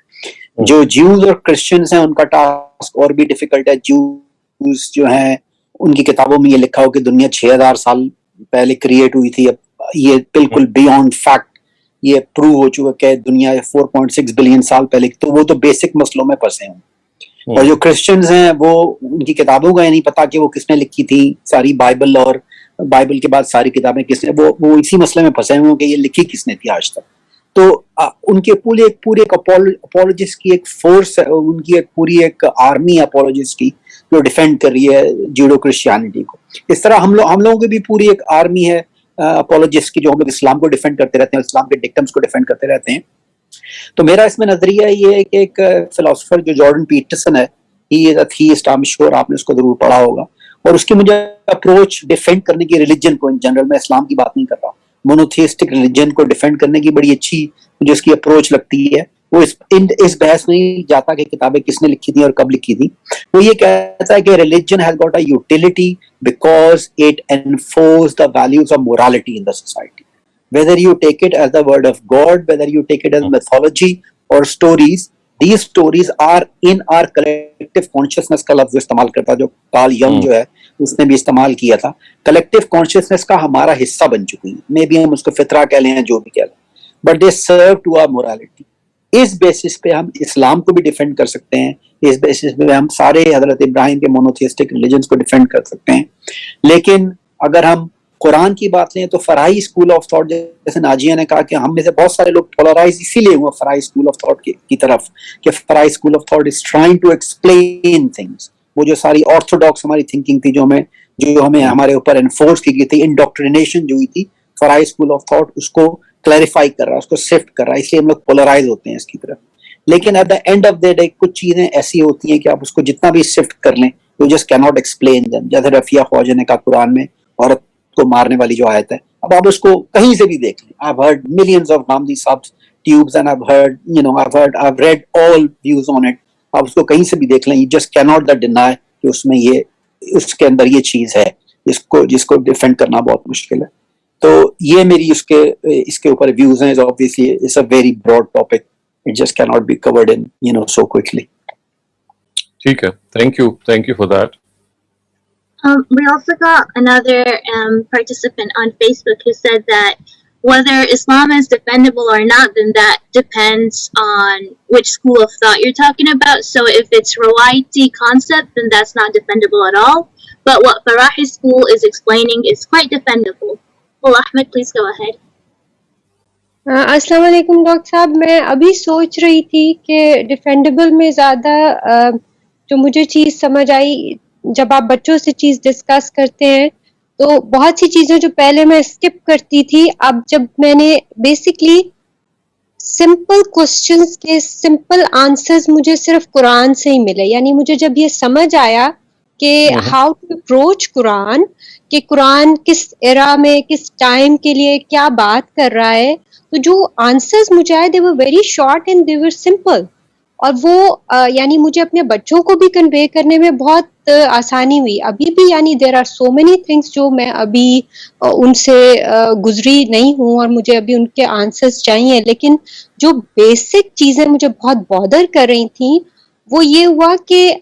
جو جیوز اور کرسچنز ہیں ان کا ٹاسک اور بھی ڈیفیکلٹ ہے. جیوز جو ہیں ان کی کتابوں میں یہ لکھا ہو کہ دنیا 6000 سال پہلے کریٹ ہوئی تھی, اب یہ بالکل بیونڈ فیکٹ یہ پروو ہو چکا کہ دنیا 4.6 بلین سال پہلے, تو وہ تو بیسک مسئلوں میں پھنسے ہیں. اور جو کرسچنز ہیں وہ ان کی کتابوں کا نہیں پتا کہ وہ کس نے لکھی تھی ساری بائبل، اور بائبل کے بعد ساری کتابیں کس نے، وہ اسی مسئلے میں پھنسے ہوئے ہیں کہ یہ لکھی کس نے تھی آج تک. تو ان کے پورے ایک اپولوجسٹ کی ایک فورس ہے، ان کی ایک پوری ایک آرمی اپولوجسٹ کی جو ڈیفینڈ کر رہی ہے جیوڈو کرسچینٹی کو. اس طرح ہم لوگوں کی بھی پوری ایک آرمی ہے اپولوجسٹ کی، جو ہم لوگ اسلام کو ڈیفینڈ کرتے رہتے ہیں، اسلام کے ڈکٹمز کو ڈیفینڈ کرتے رہتے ہیں. تو میرا اس میں نظریہ یہ ہے کہ ایک فلاسفر جو جارڈن پیٹرسن ہے، ہی از اے تھیسٹ، آئی ایم شیور آپ نے اس کو ضرور پڑھا ہوگا، اور اس کی مجھے اپروچ ڈیفینڈ کرنے کی ریلیجن کو ان جنرل، میں اسلام کی بات نہیں کر رہا، مونوتھیسٹک ریلیجن کو ڈیفینڈ کرنے کی بڑی اچھی مجھے اس کی اپروچ لگتی ہے. وہ اس بحث میں نہیں جاتا کہ کتابیں کس نے لکھی تھی اور کب لکھی تھی. وہ یہ کہتا ہے کہ religion has got a utility because it enforce the values of morality in the society. Whether you take it as the word of God, whether you take it as mythology or stories, these stories are in our collective consciousness کا لفظ استعمال کرتا جو Karl young جو ہے اس نے بھی استعمال کیا تھا. collective consciousness کا ہمارا حصہ بن چکی ہیں، میں بھی ہم اس کو فطرہ کہہ لیں جو بھی کہہ لیں، but they serve to our morality. اس بیسس پہ ہم اسلام کو بھی ڈیفینڈ کر سکتے ہیں، اس بیسس پہ ہم سارے حضرت ابراہیم کے مونوتھیسٹک ریلیجنز کو ڈیفینڈ کر سکتے ہیں. لیکن اگر ہم قرآن کی بات لیں تو فرائی اسکول آف تھاٹ، جیسے ناجیہ نے کہا کہ ہم میں سے بہت سارے لوگ پولرائز اسی لیے ہوئے فرائی اسکول آف تھاٹ کی طرف، کہ fry school of thought is trying to explain things. وہ جو ساری آرتھوڈاکس ہماری تھنکنگ تھی جو ہمیں ہمارے اوپر انفورس کی گئی تھی، انڈوکٹرینیشن جو ہوئی تھی، فرائی اسکول آف تھاٹ اس کو کلیریفائی کر رہا ہے، اس کو سفٹ کر رہا ہے، اس لیے ہم لوگ پولرائز ہوتے ہیں اس کی طرف. لیکن at the end of the day کچھ چیزیں ایسی ہوتی ہیں کہ آپ اس کو جتنا بھی سفٹ کر لیں یو جسٹ کی ناٹ ایکسپلین دیم. جیسے رفیہ خواجہ نے کہا قرآن میں عورت کو مارنے والی جو آیت ہے، اب آپ اس کو کہیں سے بھی دیکھ لیں. I've heard millions of Ghamidi sub-tubes and I've read all views on it. آپ اس کو کہیں سے بھی دیکھ لیں، you just cannot deny کہ اس میں اس کے اندر یہ چیز ہے جس کو ڈیفینڈ کرنا بہت مشکل ہے. تو یہ میری اس کے اوپر ویوز ہیں. Obviously it's a very broad topic. It just cannot be covered in so quickly. ٹھیک ہے، thank you for that. We also got another participant on Facebook who said that whether Islam is defendable or not, then that depends on which school of thought you're talking about. So if it's Rawaiti concept, then that's not defendable at all. But what Farahi school is explaining is quite defendable. Well, Ahmed, please go ahead. السلام علیکم doctor صاحب. میں ابھی سوچ رہی تھی کہ ڈیفینڈیبل میں زیادہ جو مجھے چیز سمجھ آئی جب آپ بچوں سے چیز ڈسکس کرتے ہیں تو بہت سی چیزیں جو پہلے میں اسکپ کرتی تھی، اب جب میں نے بیسکلی سمپل کوسچنز کے سمپل آنسرز مجھے صرف قرآن سے ہی ملے. یعنی مجھے جب یہ سمجھ آیا کہ ہاؤ ٹو اپروچ قرآن، کہ قرآن کس ایرا میں کس ٹائم کے لیے کیا بات کر رہا ہے، تو جو آنسرز مجھے آئے they were very short and they were simple. اور وہ یعنی مجھے اپنے بچوں کو بھی کنوے کرنے میں بہت آسانی ہوئی. ابھی بھی یعنی there are so many things جو میں ابھی ان سے گزری نہیں ہوں اور مجھے ابھی ان کے آنسرز چاہیے. لیکن جو بیسک چیزیں مجھے بہت بادر کر رہی تھیں وہ یہ ہوا کہ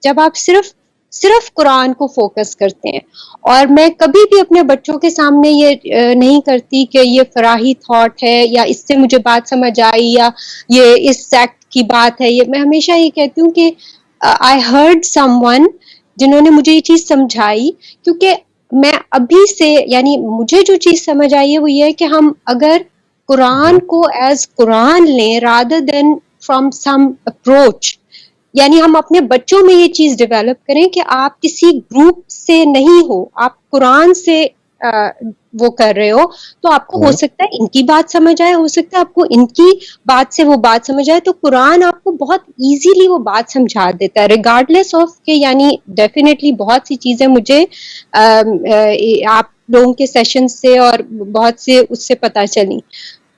جب آپ صرف قرآن کو فوکس کرتے ہیں، اور میں کبھی بھی اپنے بچوں کے سامنے یہ نہیں کرتی کہ یہ فراہی تھاٹ ہے یا اس سے مجھے بات سمجھ آئی یا یہ اس سیکٹ کی بات ہے. یہ میں ہمیشہ یہ کہتی ہوں کہ آئی ہرڈ سم ون جنہوں نے مجھے یہ چیز سمجھائی. کیونکہ میں ابھی سے یعنی مجھے جو چیز سمجھ آئی ہے وہ یہ ہے کہ ہم اگر قرآن کو ایز قرآن لیں rather than from some approach, یعنی ہم اپنے بچوں میں یہ چیز ڈیولپ کریں کہ آپ کسی گروپ سے نہیں ہو، آپ قرآن سے وہ کر رہے ہو، تو آپ کو ہو سکتا ہے ان کی بات سمجھ آئے، ہو سکتا ہے آپ کو ان کی بات سے وہ بات سمجھ آئے. تو قرآن آپ کو بہت ایزیلی وہ بات سمجھا دیتا ہے ریگارڈلیس آف کہ یعنی ڈیفینیٹلی بہت سی چیزیں مجھے آپ لوگوں کے سیشن سے اور بہت سے اس سے پتہ چلی.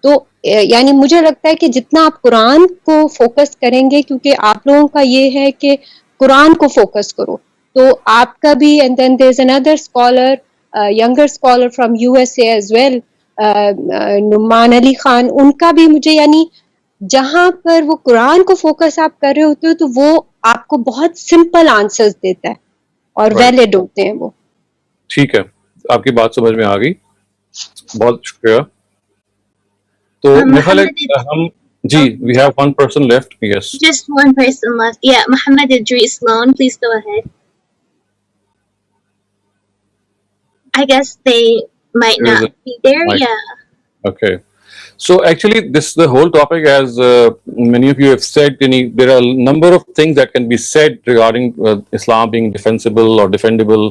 تو یعنی مجھے لگتا ہے کہ جتنا آپ قرآن کو فوکس کریں گے، کیونکہ آپ لوگوں کا یہ ہے کہ قرآن کو فوکس کرو، تو آپ کا بھی. And then there is another scholar younger scholar from USA as well, Nouman Ali Khan, ان کا بھی مجھے یعنی جہاں پر وہ قرآن کو فوکس آپ کر رہے ہوتے ہو تو وہ آپ کو بہت سمپل آنسرز دیتا ہے اور ویلڈ ہوتے ہیں وہ. ٹھیک ہے، آپ کی بات سمجھ میں آ گئی، بہت شکریہ. تو میرا خیال ہے ہم Ji, we have one person left. Yes. Just one person left. Yeah, Muhammad Idris Loan, please go ahead. I guess they might There is not a be there. mic. Yeah. Okay. So actually, this the whole topic, as many of you have said, there are a number of things that can be said regarding Islam being defensible or defendable.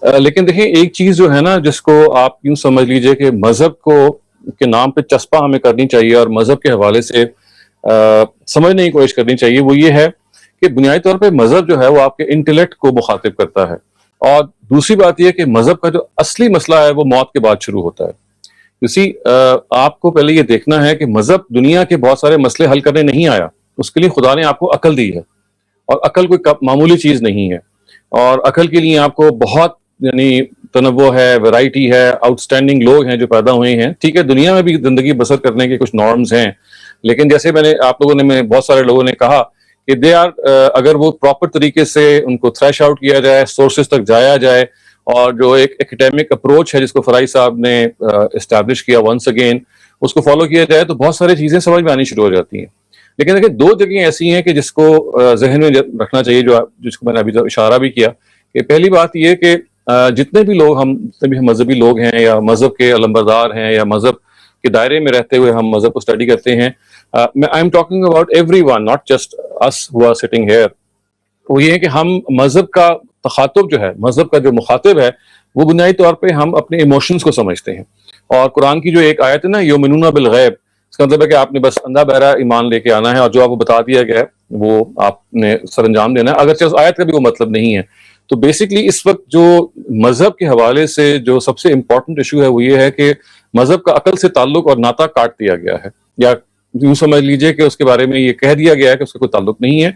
لیکن دیکھیں ایک چیز جو ہے نا جس کو آپ یوں سمجھ لیجئے کہ مذہب کو کے نام پہ چسپاں ہمیں کرنی چاہیے اور مذہب کے حوالے سے سمجھنے کی کوشش کرنی چاہیے، وہ یہ ہے کہ بنیادی طور پہ مذہب جو ہے وہ آپ کے انٹلیکٹ کو مخاطب کرتا ہے، اور دوسری بات یہ کہ مذہب کا جو اصلی مسئلہ ہے وہ موت کے بعد شروع ہوتا ہے۔ اسی آپ کو پہلے یہ دیکھنا ہے کہ مذہب دنیا کے بہت سارے مسئلے حل کرنے نہیں آیا، اس کے لیے خدا نے آپ کو عقل دی ہے، اور عقل کوئی معمولی چیز نہیں ہے، اور عقل کے لیے آپ کو بہت یعنی تنوع ہے، ویرائٹی ہے، آؤٹ اسٹینڈنگ لوگ ہیں جو پیدا ہوئے ہیں، ٹھیک ہے دنیا میں بھی زندگی بسر کرنے کے کچھ نارمز ہیں، لیکن جیسے آپ لوگوں نے بہت سارے لوگوں نے کہا کہ دے آر اگر وہ پراپر طریقے سے ان کو تھریش آؤٹ کیا جائے، سورسز تک جایا جائے، اور جو ایک ایکیڈیمک اپروچ ہے جس کو فرائی صاحب نے اسٹیبلش کیا ونس اگین، اس کو فالو کیا جائے تو بہت ساری چیزیں سمجھ میں آنی شروع ہو جاتی ہیں۔ لیکن دیکھیں دو جگہیں ایسی ہیں کہ جس کو ذہن میں رکھنا چاہیے، جس کو میں نے ابھی اشارہ بھی کیا، کہ پہلی بات یہ کہ جتنے بھی لوگ جتنے بھی مذہبی لوگ ہیں یا مذہب کے علمبردار ہیں یا مذہب کے دائرے میں رہتے ہوئے ہم مذہب کو اسٹڈی کرتے ہیں، I am talking about everyone, not just us who are sitting here, وہ یہ ہے کہ ہم مذہب کا تخاطب جو ہے، مذہب کا جو مخاطب ہے، وہ بنیادی طور پہ ہم اپنے ایموشنز کو سمجھتے ہیں، اور قرآن کی جو ایک آیت ہے نا یؤمنون بالغیب، اس کا مطلب ہے کہ آپ نے بس اندھا بہرا ایمان لے کے آنا ہے، اور جو آپ کو بتا دیا گیا ہے وہ آپ نے سر انجام دینا ہے، اگرچہ اس آیت کا بھی وہ مطلب نہیں ہے۔ تو بیسکلی اس وقت جو مذہب کے حوالے سے جو سب سے امپورٹنٹ ایشو ہے وہ یہ ہے کہ مذہب کا عقل سے تعلق اور ناطہ کاٹ دیا گیا ہے، یا یوں سمجھ لیجئے کہ اس کے بارے میں یہ کہہ دیا گیا ہے کہ اس کا کوئی تعلق نہیں ہے،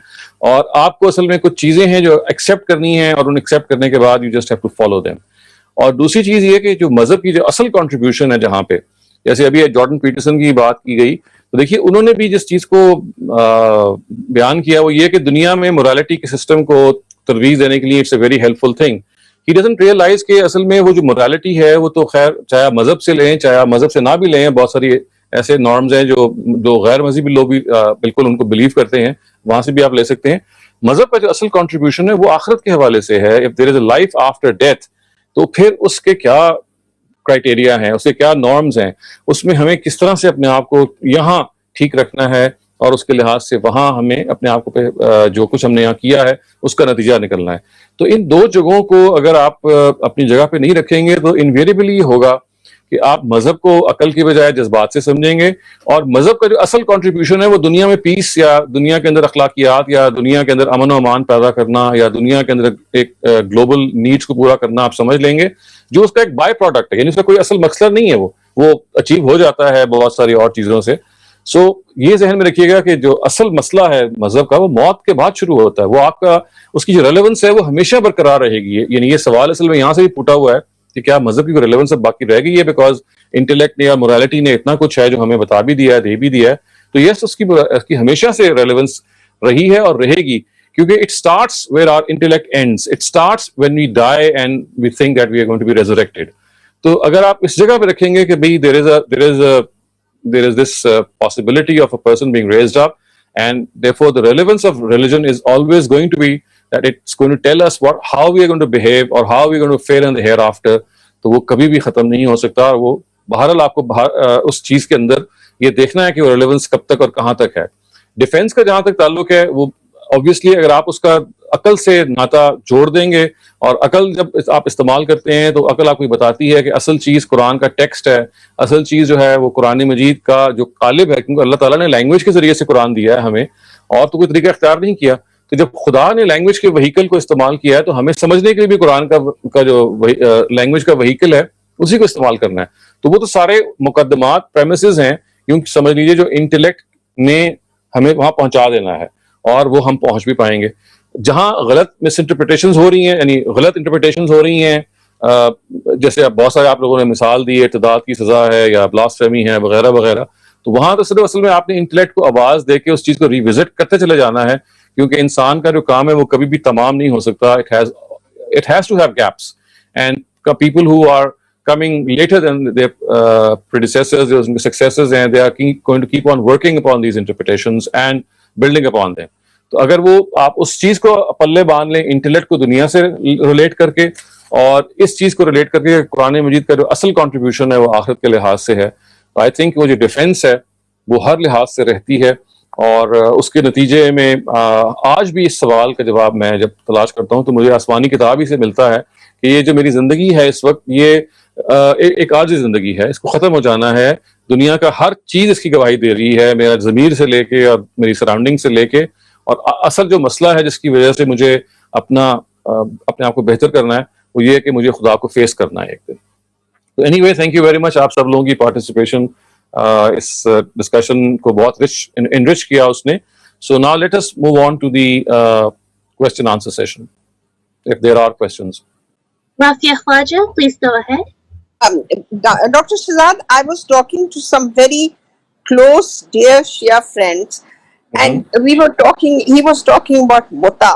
اور آپ کو اصل میں کچھ چیزیں ہیں جو ایکسیپٹ کرنی ہیں، اور ان ایکسیپٹ کرنے کے بعد you just have to follow them. اور دوسری چیز یہ کہ جو مذہب کی جو اصل کنٹریبیوشن ہے، جہاں پہ جیسے ابھی جارڈن پیٹرسن کی بات کی گئی، تو دیکھیے انہوں نے بھی جس چیز کو بیان کیا وہ یہ کہ دنیا میں مورالٹی کے سسٹم کو ترویج دینے کے لیے it's a very helpful thing. He doesn't realise کہ اصل میں وہ جو مورالٹی ہے وہ تو خیر چاہے مذہب سے لیں چاہے مذہب سے نہ بھی لیں، بہت ساری ایسے نارمز ہیں جو غیر مذہبی لوگ بھی بالکل ان کو بلیو کرتے ہیں، وہاں سے بھی آپ لے سکتے ہیں۔ مذہب کا جو اصل کنٹریبیوشن ہے وہ آخرت کے حوالے سے ہے۔ If there is a life after death, تو پھر اس کے کیا کرائٹیریا ہیں، اس کے کیا نارمز ہیں، اس میں ہمیں کس طرح سے اپنے آپ کو یہاں ٹھیک رکھنا ہے، اور اس کے لحاظ سے وہاں ہمیں اپنے آپ کو جو کچھ ہم نے یہاں کیا ہے اس کا نتیجہ نکلنا ہے۔ تو ان دو جگہوں کو اگر آپ اپنی جگہ پہ نہیں رکھیں گے تو انویریبلی یہ ہوگا کہ آپ مذہب کو عقل کی بجائے جذبات سے سمجھیں گے، اور مذہب کا جو اصل کنٹریبیوشن ہے وہ دنیا میں پیس یا دنیا کے اندر اخلاقیات یا دنیا کے اندر امن و امان پیدا کرنا یا دنیا کے اندر ایک گلوبل نیڈس کو پورا کرنا آپ سمجھ لیں گے، جو اس کا ایک بائی پروڈکٹ ہے، یعنی اس کا کوئی اصل مقصد نہیں ہے، وہ اچیو ہو جاتا ہے بہت ساری اور چیزوں سے۔ سو یہ ذہن میں رکھیے گا کہ جو اصل مسئلہ ہے مذہب کا وہ موت کے بعد شروع ہوتا ہے، وہ آپ کا اس کی جو ریلیونس ہے وہ ہمیشہ برقرار رہے گی۔ یعنی یہ سوال اصل میں یہاں سے بھی پوٹا ہوا ہے کہ کیا مذہب کی کوئی ریلیونس اب باقی رہ گئی ہے، بیکاز انٹلیکٹ یا مورالٹی نے اتنا کچھ ہے جو ہمیں بتا بھی دیا ہے، دے بھی دیا ہے، تو یس اس کی ہمیشہ سے ریلیونس رہی ہے اور رہے گی، کیونکہ it starts where our intellect ends, it starts when we die and we think that we are going to be resurrected. تو اگر آپ اس جگہ پہ رکھیں گے کہ بھئی there is this possibility of a person being raised up, and therefore the relevance of religion is always going to be that it's going to tell us how we are going to behave or how we are going to fare in the hereafter. تو وہ کبھی بھی ختم نہیں ہو سکتا، اور وہ بہرحال آپ کو اس چیز کے اندر یہ دیکھنا ہے کہ وہ ریلیونس کب تک اور کہاں تک ہے۔ ڈیفینس کا جہاں تک تعلق ہے، وہ obviously اگر آپ اس کا عقل سے ناطہ جوڑ دیں گے، اور عقل جب آپ استعمال کرتے ہیں تو عقل آپ کو بتاتی ہے کہ اصل چیز قرآن کا ٹیکسٹ ہے، اصل چیز جو ہے وہ قرآن مجید کا جو قالب ہے، کیونکہ اللہ تعالیٰ نے لینگویج کے ذریعے سے قرآن دیا ہے ہمیں، اور تو کوئی طریقہ اختیار نہیں کیا۔ تو جب خدا نے لینگویج کے وہیکل کو استعمال کیا ہے تو ہمیں سمجھنے کے لیے بھی قرآن کا جو لینگویج کا وہیکل ہے اسی کو استعمال کرنا ہے۔ تو وہ تو سارے مقدمات پریمیسز ہیں، یوں سمجھ لیجیے جو انٹلیکٹ نے ہمیں وہاں پہنچا دینا ہے، اور وہ ہم پہنچ بھی پائیں گے۔ جہاں غلط مس انٹرپریٹیشنز ہو رہی ہیں، یعنی غلط انٹرپریٹیشنز ہو رہی ہیں، جیسے بہت سارے آپ لوگوں نے مثال دی، ارتداد کی سزا ہے یا بلاسفیمی ہے وغیرہ وغیرہ، تو وہاں تو صرف اصل میں آپ نے انٹلیکٹ کو آواز دے کے اس چیز کو ریوزٹ کرتے چلے جانا ہے، کیونکہ انسان کا جو کام ہے وہ کبھی بھی تمام نہیں ہو سکتا، it has to have gaps, and people who are coming later than their predecessors, their successors, and they are going to keep on working upon these interpretations and building upon them. تو اگر وہ آپ اس چیز کو پلے باندھ لیں intellect کو دنیا سے ریلیٹ کر کے اور اس چیز کو ریلیٹ کر کے قرآن مجید کا جو اصل کنٹریبیوشن ہے وہ آخرت کے لحاظ سے ہے, تو آئی تھنک وہ جو ڈیفینس ہے وہ ہر لحاظ سے رہتی ہے. اور اس کے نتیجے میں آج بھی اس سوال کا جواب میں جب تلاش کرتا ہوں تو مجھے آسمانی کتاب ہی سے ملتا ہے کہ یہ جو میری زندگی ہے اس وقت یہ ایک عارضی زندگی ہے, اس کو ختم ہو جانا ہے. دنیا کا ہر چیز اس کی گواہی دے رہی ہے, میرا ضمیر سے لے کے اور میری سراؤنڈنگ سے لے کے, اور اصل جو مسئلہ ہے جس کی وجہ سے مجھے اپنے آپ کو بہتر کرنا ہے وہ یہ ہے کہ مجھے خدا کو فیس کرنا ہے ایک دن. تو any way thank you very much, آپ سب لوگوں کی پارٹیسپیشن اس ڈسکشن کو بہت انرچ کیا اس نے. So now let us move on to the question answer session if there are questions. Rafia Khwaja, please go ahead. Dr. Shehzad, I was talking to some very close, dear Shia friends, and he was talking about muta,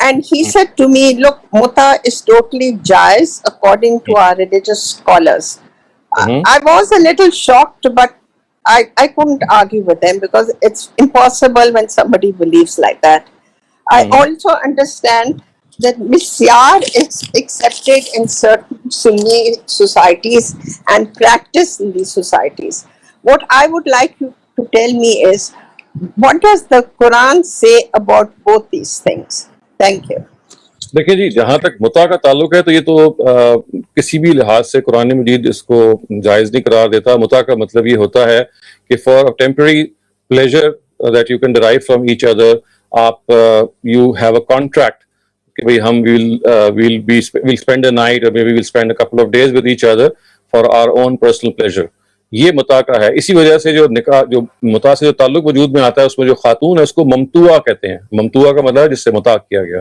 and he said to me, look, muta is totally jaiz according to our religious scholars. I was a little shocked, but I couldn't argue with them because it's impossible when somebody believes like that. I also understand that misyar is accepted in certain Sunni societies and practiced in these societies. What I would like you to tell me is, what does the Quran say about both these things? Thank you. دیکھیں جی, جہاں تک متع کا تعلق ہے تو یہ تو کسی بھی لحاظ سے قرآن مجید اس کو جائز نہیں قرار دیتا. متع کا مطلب یہ ہوتا ہے کہ for a temporary pleasure that you can drive from each other, آپ یو ہیو اے کانٹریکٹ کہ بھائی ہم we'll spend a night or maybe we'll spend a couple of days with each other for our own personal pleasure. یہ متع کا ہے. اسی وجہ سے جو نکاح, جو متع سے جو تعلق وجود میں آتا ہے اس میں جو خاتون ہے اس کو ممتوعہ کہتے ہیں. ممتوعہ کا مطلب ہے جس سے متع کیا گیا.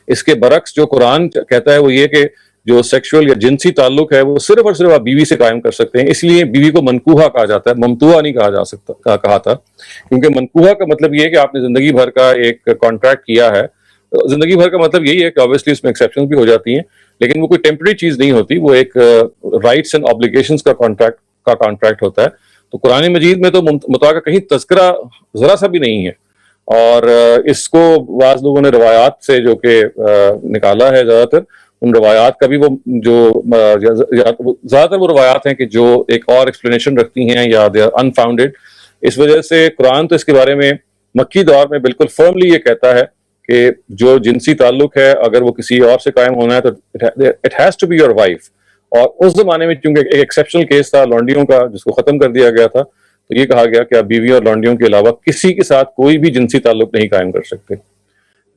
اس کے برعکس جو قرآن کہتا ہے وہ یہ کہ جو سیکشول یا جنسی تعلق ہے وہ صرف اور صرف آپ بیوی سے قائم کر سکتے ہیں. اس لیے بیوی کو منکوحہ کہا جاتا ہے, ممتوعہ نہیں کہا جا سکتا کہا تھا, کیونکہ منکوحہ کا مطلب یہ ہے کہ آپ نے زندگی بھر کا ایک کانٹریکٹ کیا ہے. زندگی بھر کا مطلب یہی ہے کہ obviously اس میں ایکسیپشن بھی ہو جاتی ہیں, لیکن وہ کوئی ٹیمپرری چیز نہیں ہوتی, وہ ایک رائٹس اینڈ آبلیگیشنز کا کانٹریکٹ ہوتا ہے. تو قرآن مجید میں تو متع کا کہیں تذکرہ ذرا سا بھی نہیں ہے, اور اس کو بعض لوگوں نے روایات سے جو کہ نکالا ہے, زیادہ تر ان روایات کا بھی وہ جو زیادہ تر وہ روایات ہیں کہ جو ایک اور ایکسپلینیشن رکھتی ہیں یا دے آر انفاؤنڈیڈ. اس وجہ سے قرآن تو اس کے بارے میں مکی دور میں بالکل فرملی یہ کہتا ہے کہ جو جنسی تعلق ہے اگر وہ کسی اور سے قائم ہونا ہے تو it has to be your wife. اور اس زمانے میں چونکہ ایک ایکسیپشنل کیس تھا لونڈیوں کا جس کو ختم کر دیا گیا تھا, تو یہ کہا گیا کہ آپ بیوی اور لونڈیوں کے علاوہ کسی کے ساتھ کوئی بھی جنسی تعلق نہیں قائم کر سکتے.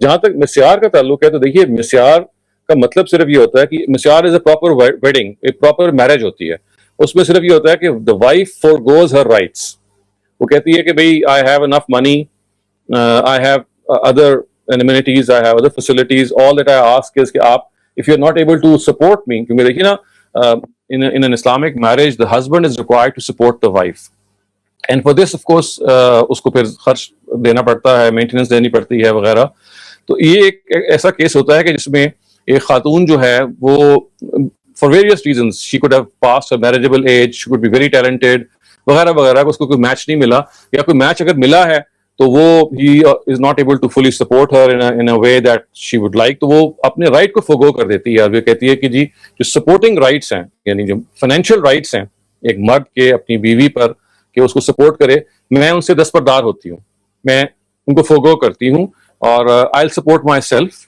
جہاں تک مسیار کا تعلق ہے تو دیکھیے مسیار کا مطلب صرف یہ ہوتا ہے کہ مسیار از اے پراپر ویڈنگ, ایک پراپر میرج ہوتی ہے. اس میں صرف یہ ہوتا ہے کہ the wife forgoes her rights. وہ کہتی ہے کہ بھئی I have enough money, I have other amenities, I have other facilities, all that I ask is کہ آپ if you're not able to support me, کیونکہ دیکھیے نا in an Islamic marriage the husband is required to support the wife, and for this of course اس کو پھر خرچ دینا پڑتا ہے, مینٹیننس دینی پڑتی ہے وغیرہ. تو یہ ایک ایسا کیس ہوتا ہے کہ جس میں ایک خاتون جو ہے وہ for various reasons she could have passed her marriageable age, she could be very talented وغیرہ وغیرہ, اس کو کوئی میچ نہیں ملا, یا کوئی میچ اگر ملا ہے تو وہ he is not able to fully support her in a way that she would like, تو وہ اپنے رائٹ کو فوگو کر دیتی ہے. اور وہ کہتی ہے کہ جی جو سپورٹنگ رائٹس ہیں, یعنی جو فائنینشیل رائٹس ہیں ایک مرد کے اپنی بیوی پر کہ اس کو سپورٹ کرے, میں ان سے دستبردار ہوتی ہوں, میں ان کو فوگو کرتی ہوں, اور I'll support myself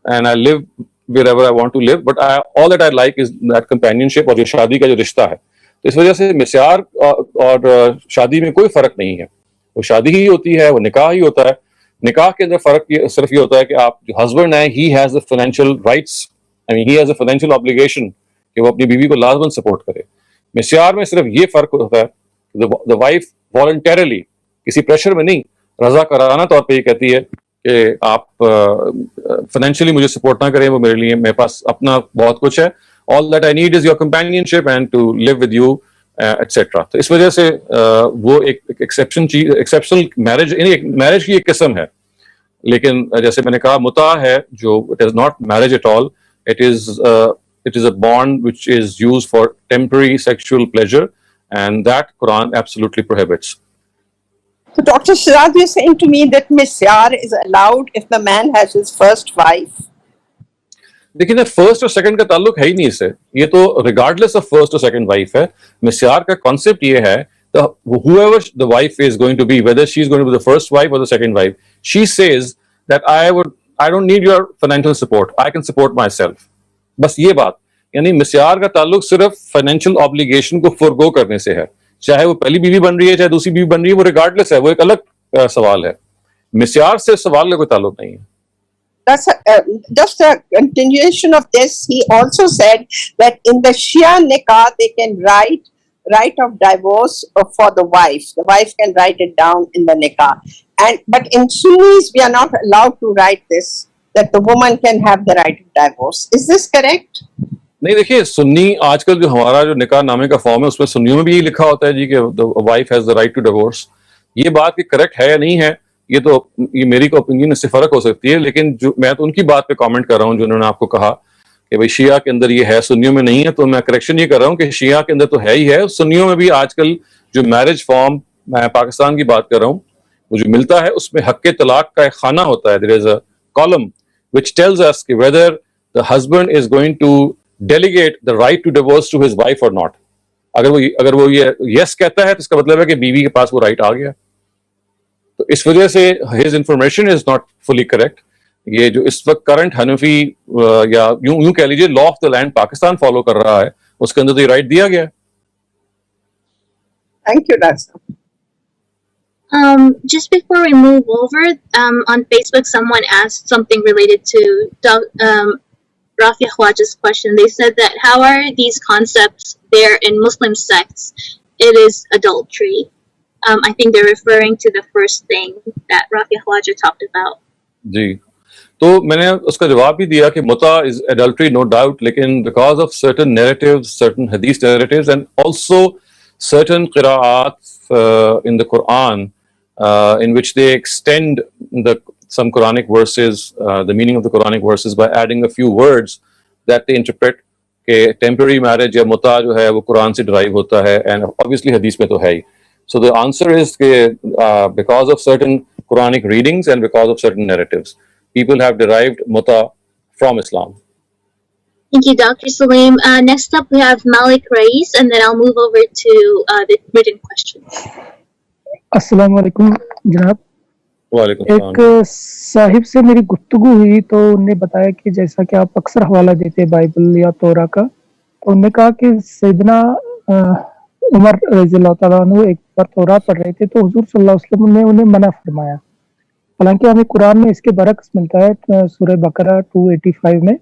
and I'll live wherever I want to live, but all that I like is that companionship اور جو شادی کا جو رشتہ ہے. تو اس وجہ سے مسیار اور شادی میں کوئی فرق نہیں ہے, وہ شادی ہی ہوتی ہے, وہ نکاح ہی ہوتا ہے. نکاح کے اندر فرق صرف یہ ہوتا ہے کہ آپ جو ہسبینڈ ہیں he has the financial rights, I mean he has a financial obligation کہ وہ اپنی بیوی کو لازماً سپورٹ کرے. مسیار میں صرف یہ فرق ہوتا ہے the wife voluntarily, کسی پریشر میں نہیں, رضا کرانہ طور پہ یہ کہتی ہے کہ آپ فائنینشلی مجھے سپورٹ نہ کریں, وہ میرے لیے, میرے پاس اپنا بہت کچھ ہے, all that I need is your companionship and to live with you et cetera. تو اس وجہ سے وہ ایک ایکسیپشنل میرج کی ایک قسم ہے. لیکن جیسے میں نے کہا متع ہے جو it is not marriage at all, it is it is a bond which is used for temporary sexual pleasure, and that Quran absolutely prohibits. So Dr. Shehzad, you're saying to me that misyar is allowed if the man has his first wife? لیکن first اور second کا تعلق ہے ہی نہیں اس سے. یہ تو regardless of first اور سیکنڈ وائف ہے. مسیار کا کانسیپٹ یہ ہے whoever the wife is going to be, whether she is going to be the first wife or the second wife, she says that I don't need your financial support, I can support myself. بس یہ بات, یعنی مسیار کا تعلق صرف financial obligation کو forgo کرنے سے ہے. چاہے وہ پہلی بیوی بن رہی ہے چاہے دوسری بیوی بن رہی ہے, وہ ریگارڈلیس ہے, وہ ایک الگ سوال ہے. مسیار سے سوال کا کوئی تعلق نہیں ہے. That's just a continuation of this. He also said that in the Shia nikah they can write right of divorce for the wife. The wife can write it down in the nikah. But in Sunnis we are not allowed to write this, that the woman can have the right of divorce. Is this correct? نہیں دیکھیے, سنی آج کل جو ہمارا جو نکاح نامے کا فارم ہے اس میں سنیوں میں بھی یہی لکھا ہوتا ہے جی کہ the wife has the right to divorce. یہ بات کہ کریکٹ ہے یا نہیں ہے, یہ میری کو اوپینین اس سے فرق ہو سکتی ہے, لیکن جو میں تو ان کی بات پہ کامنٹ کر رہا ہوں جو انہوں نے آپ کو کہا کہ بھائی شیعہ کے اندر یہ ہے سنیوں میں نہیں ہے, تو میں کریکشن یہ کر رہا ہوں کہ شیعہ کے اندر تو ہے ہی ہے, سنیوں میں بھی آج کل جو میرج فارم, میں پاکستان کی بات کر رہا ہوں, وہ جو ملتا ہے اس میں حق طلاق کا ایک خانہ ہوتا ہے. there is a column which tells us کہ whether the husband is going to delegate the right to divorce to his wife or not. اگر وہ یہ یس کہتا ہے تو اس کا مطلب ہے کہ بیوی کے پاس وہ رائٹ آ گیا. تو اس وجہ سے his information is not fully correct. یہ جو اس وقت کرنٹ حنفی یا یوں کہہ لیجیے law of the land Pakistan follow کر رہا ہے, اس کے اندر تو یہ رائٹ دیا گیا ہے. Thank you, Doctor. Just before we move over, on Facebook someone asked something related to Rafi Khwaja's question. They said that how are these concepts there in Muslim sects? It is adultery. I think they're referring to the first thing that Rafi Khwaja talked about. جی, تو میں نے اس کا جواب بھی دیا کہ متع is adultery no doubt, لیکن because of certain narratives, certain hadith narratives and also certain qira'at in the Qur'an in which they extend some Quranic verses, the meaning of the Quranic verses by adding a few words that they interpret کہ temporary marriage یا متع جو ہے وہ قرآن سے drive ہوتا ہے, and obviously حدیث میں تو ہے ہی. So the answer is because of certain Quranic readings and because of certain narratives, people have derived muta from Islam. Thank you, Dr. Saleem. Next up we have Malik Rais, and then I'll move over to the written questions. السلام علیکم جناب. وعلیکم السلام. ایک صاحب سے میری گفتگو ہوئی تو انہوں نے بتایا کہ جیسا کہ آپ اکثر حوالہ دیتے ہیں بائبل یا تورا کا, تو انہوں نے کہا کہ سیدنا عمر رضی اللہ تعالیٰ عنہ ایک بار تورات پڑھ رہے تھے تو حضور صلی اللہ علیہ وسلم نے انہیں منع فرمایا, حالانکہ ہمیں قرآن میں اس کے برعکس ملتا ہے سورہ بقرہ 285 میں.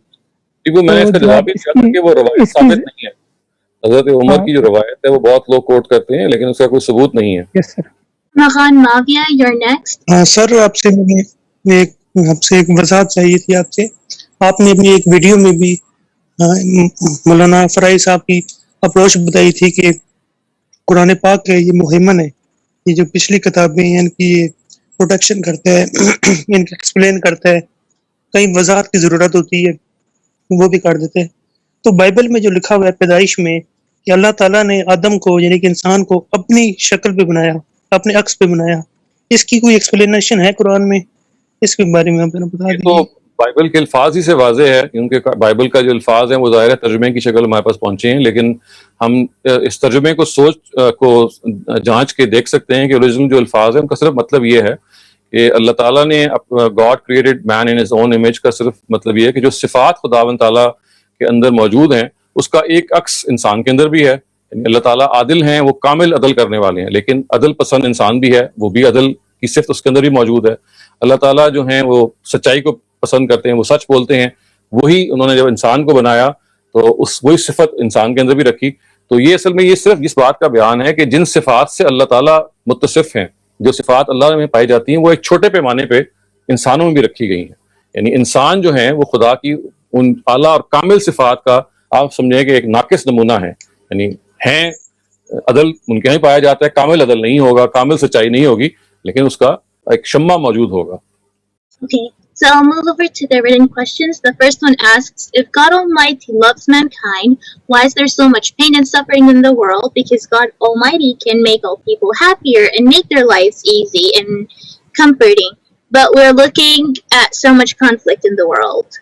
میں نے اس کا جواب بھی دیا کہ وہ روایت ثابت نہیں ہے. حضرت عمر کی جو روایت ہے وہ بہت لوگ کوٹ کرتے ہیں لیکن اس کا کوئی ثبوت نہیں ہے. یس سر. Mahan Mavia, you're next. سر آپ سے ایک وضاحت چاہیے تھی آپ سے. آپ نے اپنی ایک ویڈیو میں بھی مولانا فرائی صاحب کی اپروچ بتائی تھی کہ قرآن پاک ہے یہ مہیمن ہے, یہ جو پچھلی کتابیں ہیں ان کی یہ پروٹیکشن کرتا ہے, ان کی ایکسپلین کرتا ہے, کئی وضاحت کی ضرورت ہوتی ہے وہ بھی کر دیتے ہیں. تو بائبل میں جو لکھا ہوا ہے پیدائش میں کہ اللہ تعالیٰ نے آدم کو یعنی کہ انسان کو اپنی شکل پہ بنایا, اپنے عکس پہ بنایا, اس کی کوئی ایکسپلینیشن ہے قرآن میں؟ اس کے بارے میں آپ نے بتا دیں. تو بائبل کے الفاظ ہی سے واضح ہے کیونکہ بائبل کا جو الفاظ ہیں وہ ظاہر ہے ترجمے کی شکل ہمارے پاس پہنچے ہیں, لیکن ہم اس ترجمے کو جانچ کے دیکھ سکتے ہیں کہ اوریجنل جو الفاظ ہیں ان کا صرف مطلب یہ ہے کہ اللہ تعالیٰ نے God created man in his own image کا صرف مطلب یہ ہے کہ جو صفات خداوند تعالیٰ کے اندر موجود ہیں اس کا ایک عکس انسان کے اندر بھی ہے. یعنی اللہ تعالیٰ عادل ہیں, وہ کامل عدل کرنے والے ہیں, لیکن عدل پسند انسان بھی ہے, وہ بھی عدل کی صفت اس کے اندر بھی موجود ہے. اللہ تعالیٰ جو ہیں وہ سچائی کو پسند کرتے ہیں, وہ سچ بولتے ہیں. وہی انہوں نے جب انسان کو بنایا تو وہی صفت انسان کے اندر بھی رکھی. تو یہ اصل میں یہ صرف اس بات کا بیان ہے کہ جن صفات سے اللہ تعالیٰ متصف ہیں, جو صفات اللہ میں پائی جاتی ہیں وہ ایک چھوٹے پیمانے پہ انسانوں میں بھی رکھی گئی ہیں. یعنی انسان جو ہیں وہ خدا کی ان اعلیٰ اور کامل صفات کا آپ سمجھیں کہ ایک ناقص نمونہ ہے. یعنی ہیں عدل ان کے یہاں پایا جاتا ہے, کامل عدل نہیں ہوگا, کامل سچائی نہیں ہوگی, لیکن اس کا ایک شمع موجود ہوگا. Okay. So I'll move over to the written questions. The first one asks, if God Almighty loves mankind, why is there so much pain and suffering in the world? Because God Almighty can make all people happier and make their lives easy and comforting. But we're looking at so much conflict in the world.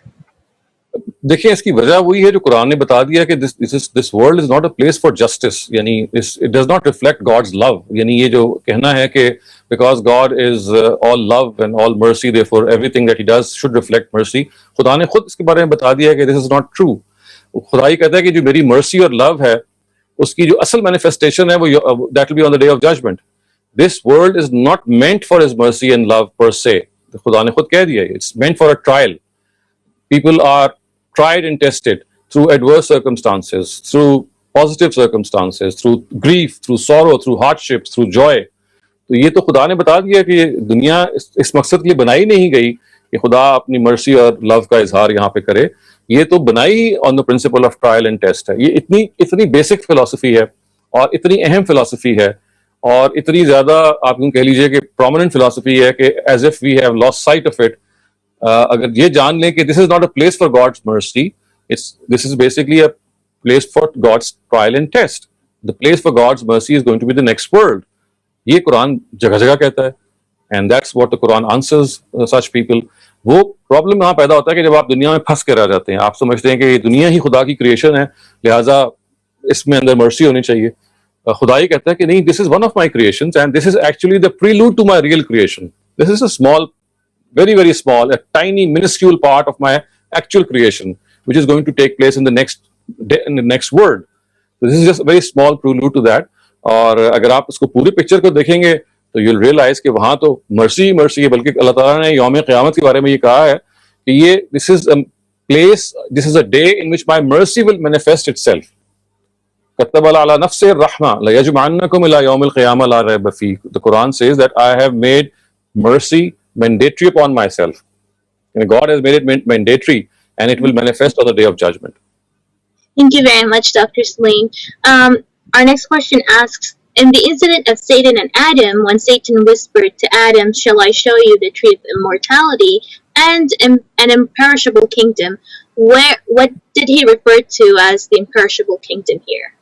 دیکھیں اس کی وجہ وہی ہے جو قرآن نے بتا دیا کہ this world is not a place for justice, یعنی it does not reflect God's love. یعنی یہ جو کہنا ہے کہ because God is all love and all mercy, therefore everything that he does should reflect mercy. خدا نے خود اس کے بارے میں بتا دیا کہ this is not true. خدا ہی کہتا ہے کہ جو میری mercy اور love ہے اس کی جو اصل manifestation ہے وہ that will be on the day of judgment. This world is not meant for his mercy and love per se. خدا نے خود کہہ دیا ہے it's meant for a trial. People are tried and tested through adverse circumstances, through positive circumstances, through grief, through sorrow, through hardships, through joy. تو یہ تو خدا نے بتا دیا کہ دنیا اس مقصد کے لیے بنائی نہیں گئی کہ خدا اپنی مرسی اور لو کا اظہار یہاں پہ کرے. یہ تو بنائی on the principle of trial and test ہے. یہ اتنی بیسک فلاسفی ہے اور اتنی اہم فلاسفی ہے اور اتنی زیادہ آپ یوں کہہ لیجیے کہ پرومیننٹ فلاسفی ہے کہ as if we have lost sight of it. اگر یہ جان لیں کہ this is not a place for God's mercy, this is basically a place for God's trial and test. The place for God's mercy is going to be the next world. یہ قرآن جگہ جگہ کہتا ہے and that's what the Quran answers such people. وہ problem یہاں پیدا ہوتا ہے کہ جب آپ دنیا میں پھنس کے رہ جاتے ہیں, آپ سمجھتے ہیں کہ یہ دنیا ہی خدا کی کریشن ہے لہٰذا اس میں اندر مرسی ہونی چاہیے. خدا ہی کہتا ہے کہ نہیں, this is one of my creations and this is actually the prelude to my real creation. This is a small, very very small, a tiny minuscule part of my actual creation which is going to take place in the next world. So this is just a very small prelude to that. اور اگر آپ اس کو پوری picture کو دیکھیں گے تو you'll realize کہ وہاں تو مرسی ہی مرسی ہے, بلکہ اللہ تعالیٰ نے یوم قیامت کے بارے میں یہ کہا ہے کہ یہ this is a place, this is a day in which my mercy will manifest itself. كتب على نفسه الرحمة ليجمعنكم إلى يوم القيامة لا ريب فيه. The Quran says that I have made mercy mandatory upon myself. And God has made it mandatory and it will manifest on the day of judgment. Thank you very much, Dr. Saleem. Our next question asks, in the incident of Satan and Adam, when Satan whispered to Adam, shall I show you the tree of immortality and an imperishable kingdom, what did he refer to as the imperishable kingdom here?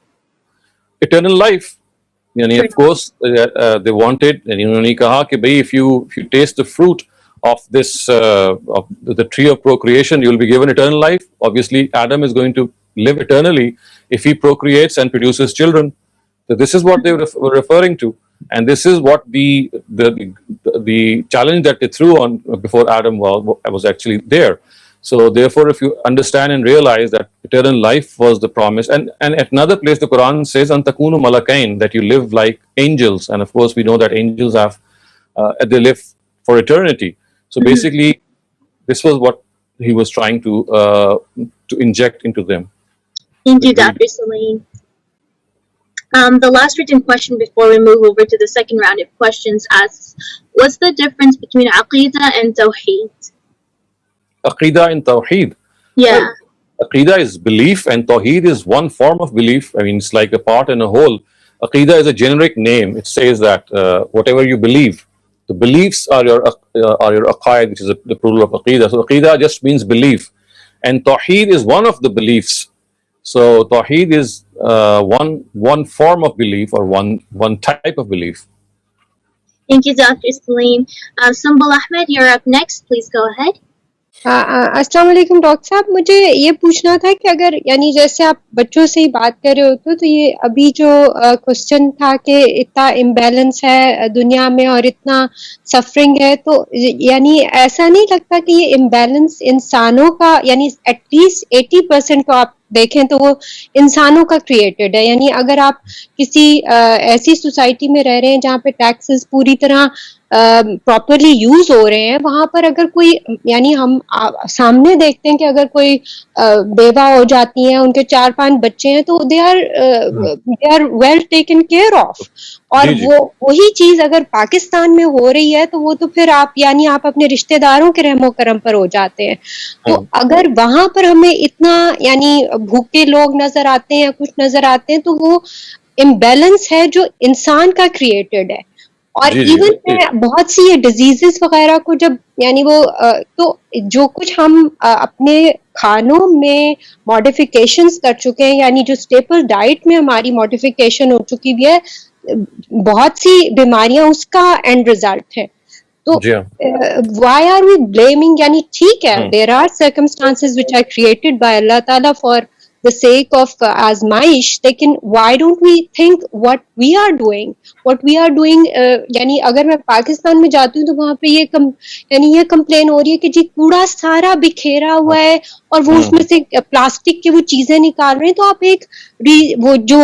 Eternal life. یعنی of course they wanted, یعنی انہوں نے کہا کہ بھئی if you taste the fruit of this of the tree of procreation you will be given eternal life. Obviously Adam is going to live eternally if he procreates and produces children. So this is what they were referring to, and this is what the challenge that they threw on before Adam was actually there. So therefore if you understand and realize that eternal life was the promise, and at another place the Quran says an takunu malakain, that you live like angels, and of course we know that angels have they live for eternity. So basically this was what he was trying to inject into them. Thank you, Dr. Saleem. The last written question before we move over to the second round of questions asks, what's the difference between Aqidah and Tawheed? Aqidah and Tawheed. Yeah. Aqidah is belief and Tawheed is one form of belief. I mean, it's like a part and a whole. Aqidah is a generic name. It says that whatever you believe, the beliefs are your aqaid, which is the plural of Aqidah. So Aqidah just means belief. And Tawheed is one of the beliefs. So Tawheed is one form of belief or one type of belief. Thank you, Dr. Saleem. Sumbul Ahmed, you're up next. Please go ahead. السلام علیکم doctor صاحب. مجھے یہ پوچھنا تھا کہ اگر یعنی جیسے آپ بچوں سے ہی بات کر رہے ہوتے تو یہ ابھی جو کوشچن تھا کہ اتنا امبیلنس ہے دنیا میں اور اتنا سفرنگ ہے, تو یعنی ایسا نہیں لگتا کہ یہ امبیلنس انسانوں کا, یعنی ایٹ لیسٹ 80% کو آپ دیکھیں تو وہ انسانوں کا کریٹڈ ہے. یعنی اگر آپ کسی ایسی سوسائٹی میں رہ رہے ہیں جہاں پہ ٹیکسز پوری طرح پراپرلی یوز ہو رہے ہیں, وہاں پر اگر کوئی یعنی ہم سامنے دیکھتے ہیں کہ اگر کوئی بیوہ ہو جاتی ہیں, ان کے 4-5 بچے ہیں, تو they are well taken care of. اور وہی چیز اگر پاکستان میں ہو رہی ہے تو وہ تو پھر آپ یعنی آپ اپنے رشتہ داروں کے رحم و کرم پر ہو جاتے ہیں. تو اگر وہاں پر ہمیں اتنا یعنی بھوکے لوگ نظر آتے ہیں, کچھ نظر آتے ہیں, تو وہ امبیلنس ہے جو انسان کا کریٹڈ ہے. اور ایون بہت سی ڈیزیزز وغیرہ کو جب یعنی وہ تو جو کچھ ہم اپنے کھانوں میں ماڈیفیکیشنز کر چکے ہیں, یعنی جو اسٹیپل ڈائٹ میں ہماری ماڈیفیکیشن ہو چکی بھی ہے, بہت سی بیماریاں اس کا اینڈ ریزلٹ ہے. تو وائی آر وی بلیمنگ, یعنی ٹھیک ہے there are circumstances which are created by اللہ تعالیٰ فار the sake of آزمائش, لیکن why don't we think what we are doing یعنی اگر میں پاکستان میں جاتی ہوں تو وہاں پہ یہ کمپلین ہو رہی ہے کہ جی کوڑا سارا بکھیرا ہوا ہے اور وہ اس میں سے پلاسٹک کی وہ چیزیں نکال رہے ہیں, تو آپ ایک وہ جو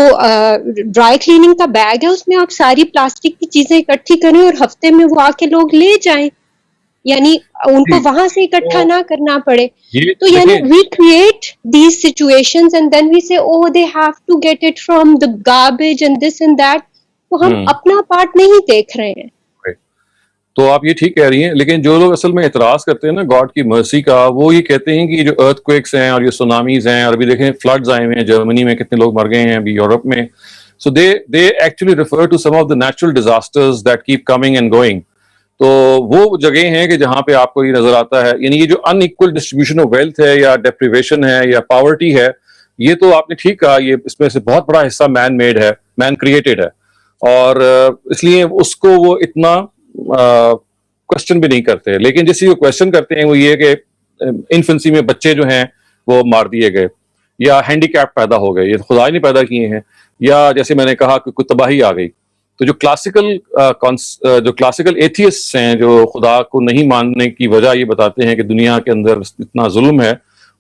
ڈرائی کلیننگ کا بیگ ہے اس میں آپ ساری پلاسٹک کی چیزیں اکٹھی کریں اور ہفتے میں وہ آ کے لوگ لے جائیں, یعنی ان کو وہاں سے اکٹھا نہ کرنا پڑے. تو یعنی we create these situations and then we say oh they have to get it from the garbage and this and that. تو ہم اپنا پارٹ نہیں دیکھ رہے ہیں. تو آپ یہ ٹھیک کہہ رہی ہیں, لیکن جو لوگ اصل میں اعتراض کرتے ہیں نا گاڈ کی مرسی کا, وہ یہ کہتے ہیں کہ جو ارتھ کویکس ہیں اور یہ سونامیز ہیں, اور ابھی دیکھیں فلڈز آئے ہوئے ہیں جرمنی میں, کتنے لوگ مر گئے ہیں ابھی یورپ میں. So they actually refer to some of the natural disasters that keep coming and going. تو وہ جگہ ہیں کہ جہاں پہ آپ کو یہ نظر آتا ہے, یعنی یہ جو ان ایکول ڈسٹریبیوشن آف ویلتھ ہے یا ڈیپریویشن ہے یا پاورٹی ہے, یہ تو آپ نے ٹھیک کہا, یہ اس میں سے بہت بڑا حصہ مین میڈ ہے, مین کریٹڈ ہے, اور اس لیے اس کو وہ اتنا کوشچن بھی نہیں کرتے. لیکن جس چیز کو کوشچن کرتے ہیں وہ یہ کہ انفنسی میں بچے جو ہیں وہ مار دیے گئے, یا ہینڈی کیپ پیدا ہو گئے, یہ خدا نے پیدا کیے ہیں, یا جیسے میں نے کہا کہ کوئی تباہی آ گئی. تو جو کلاسیکل ایتھیسٹ ہیں جو خدا کو نہیں ماننے کی وجہ یہ بتاتے ہیں کہ دنیا کے اندر اتنا ظلم ہے,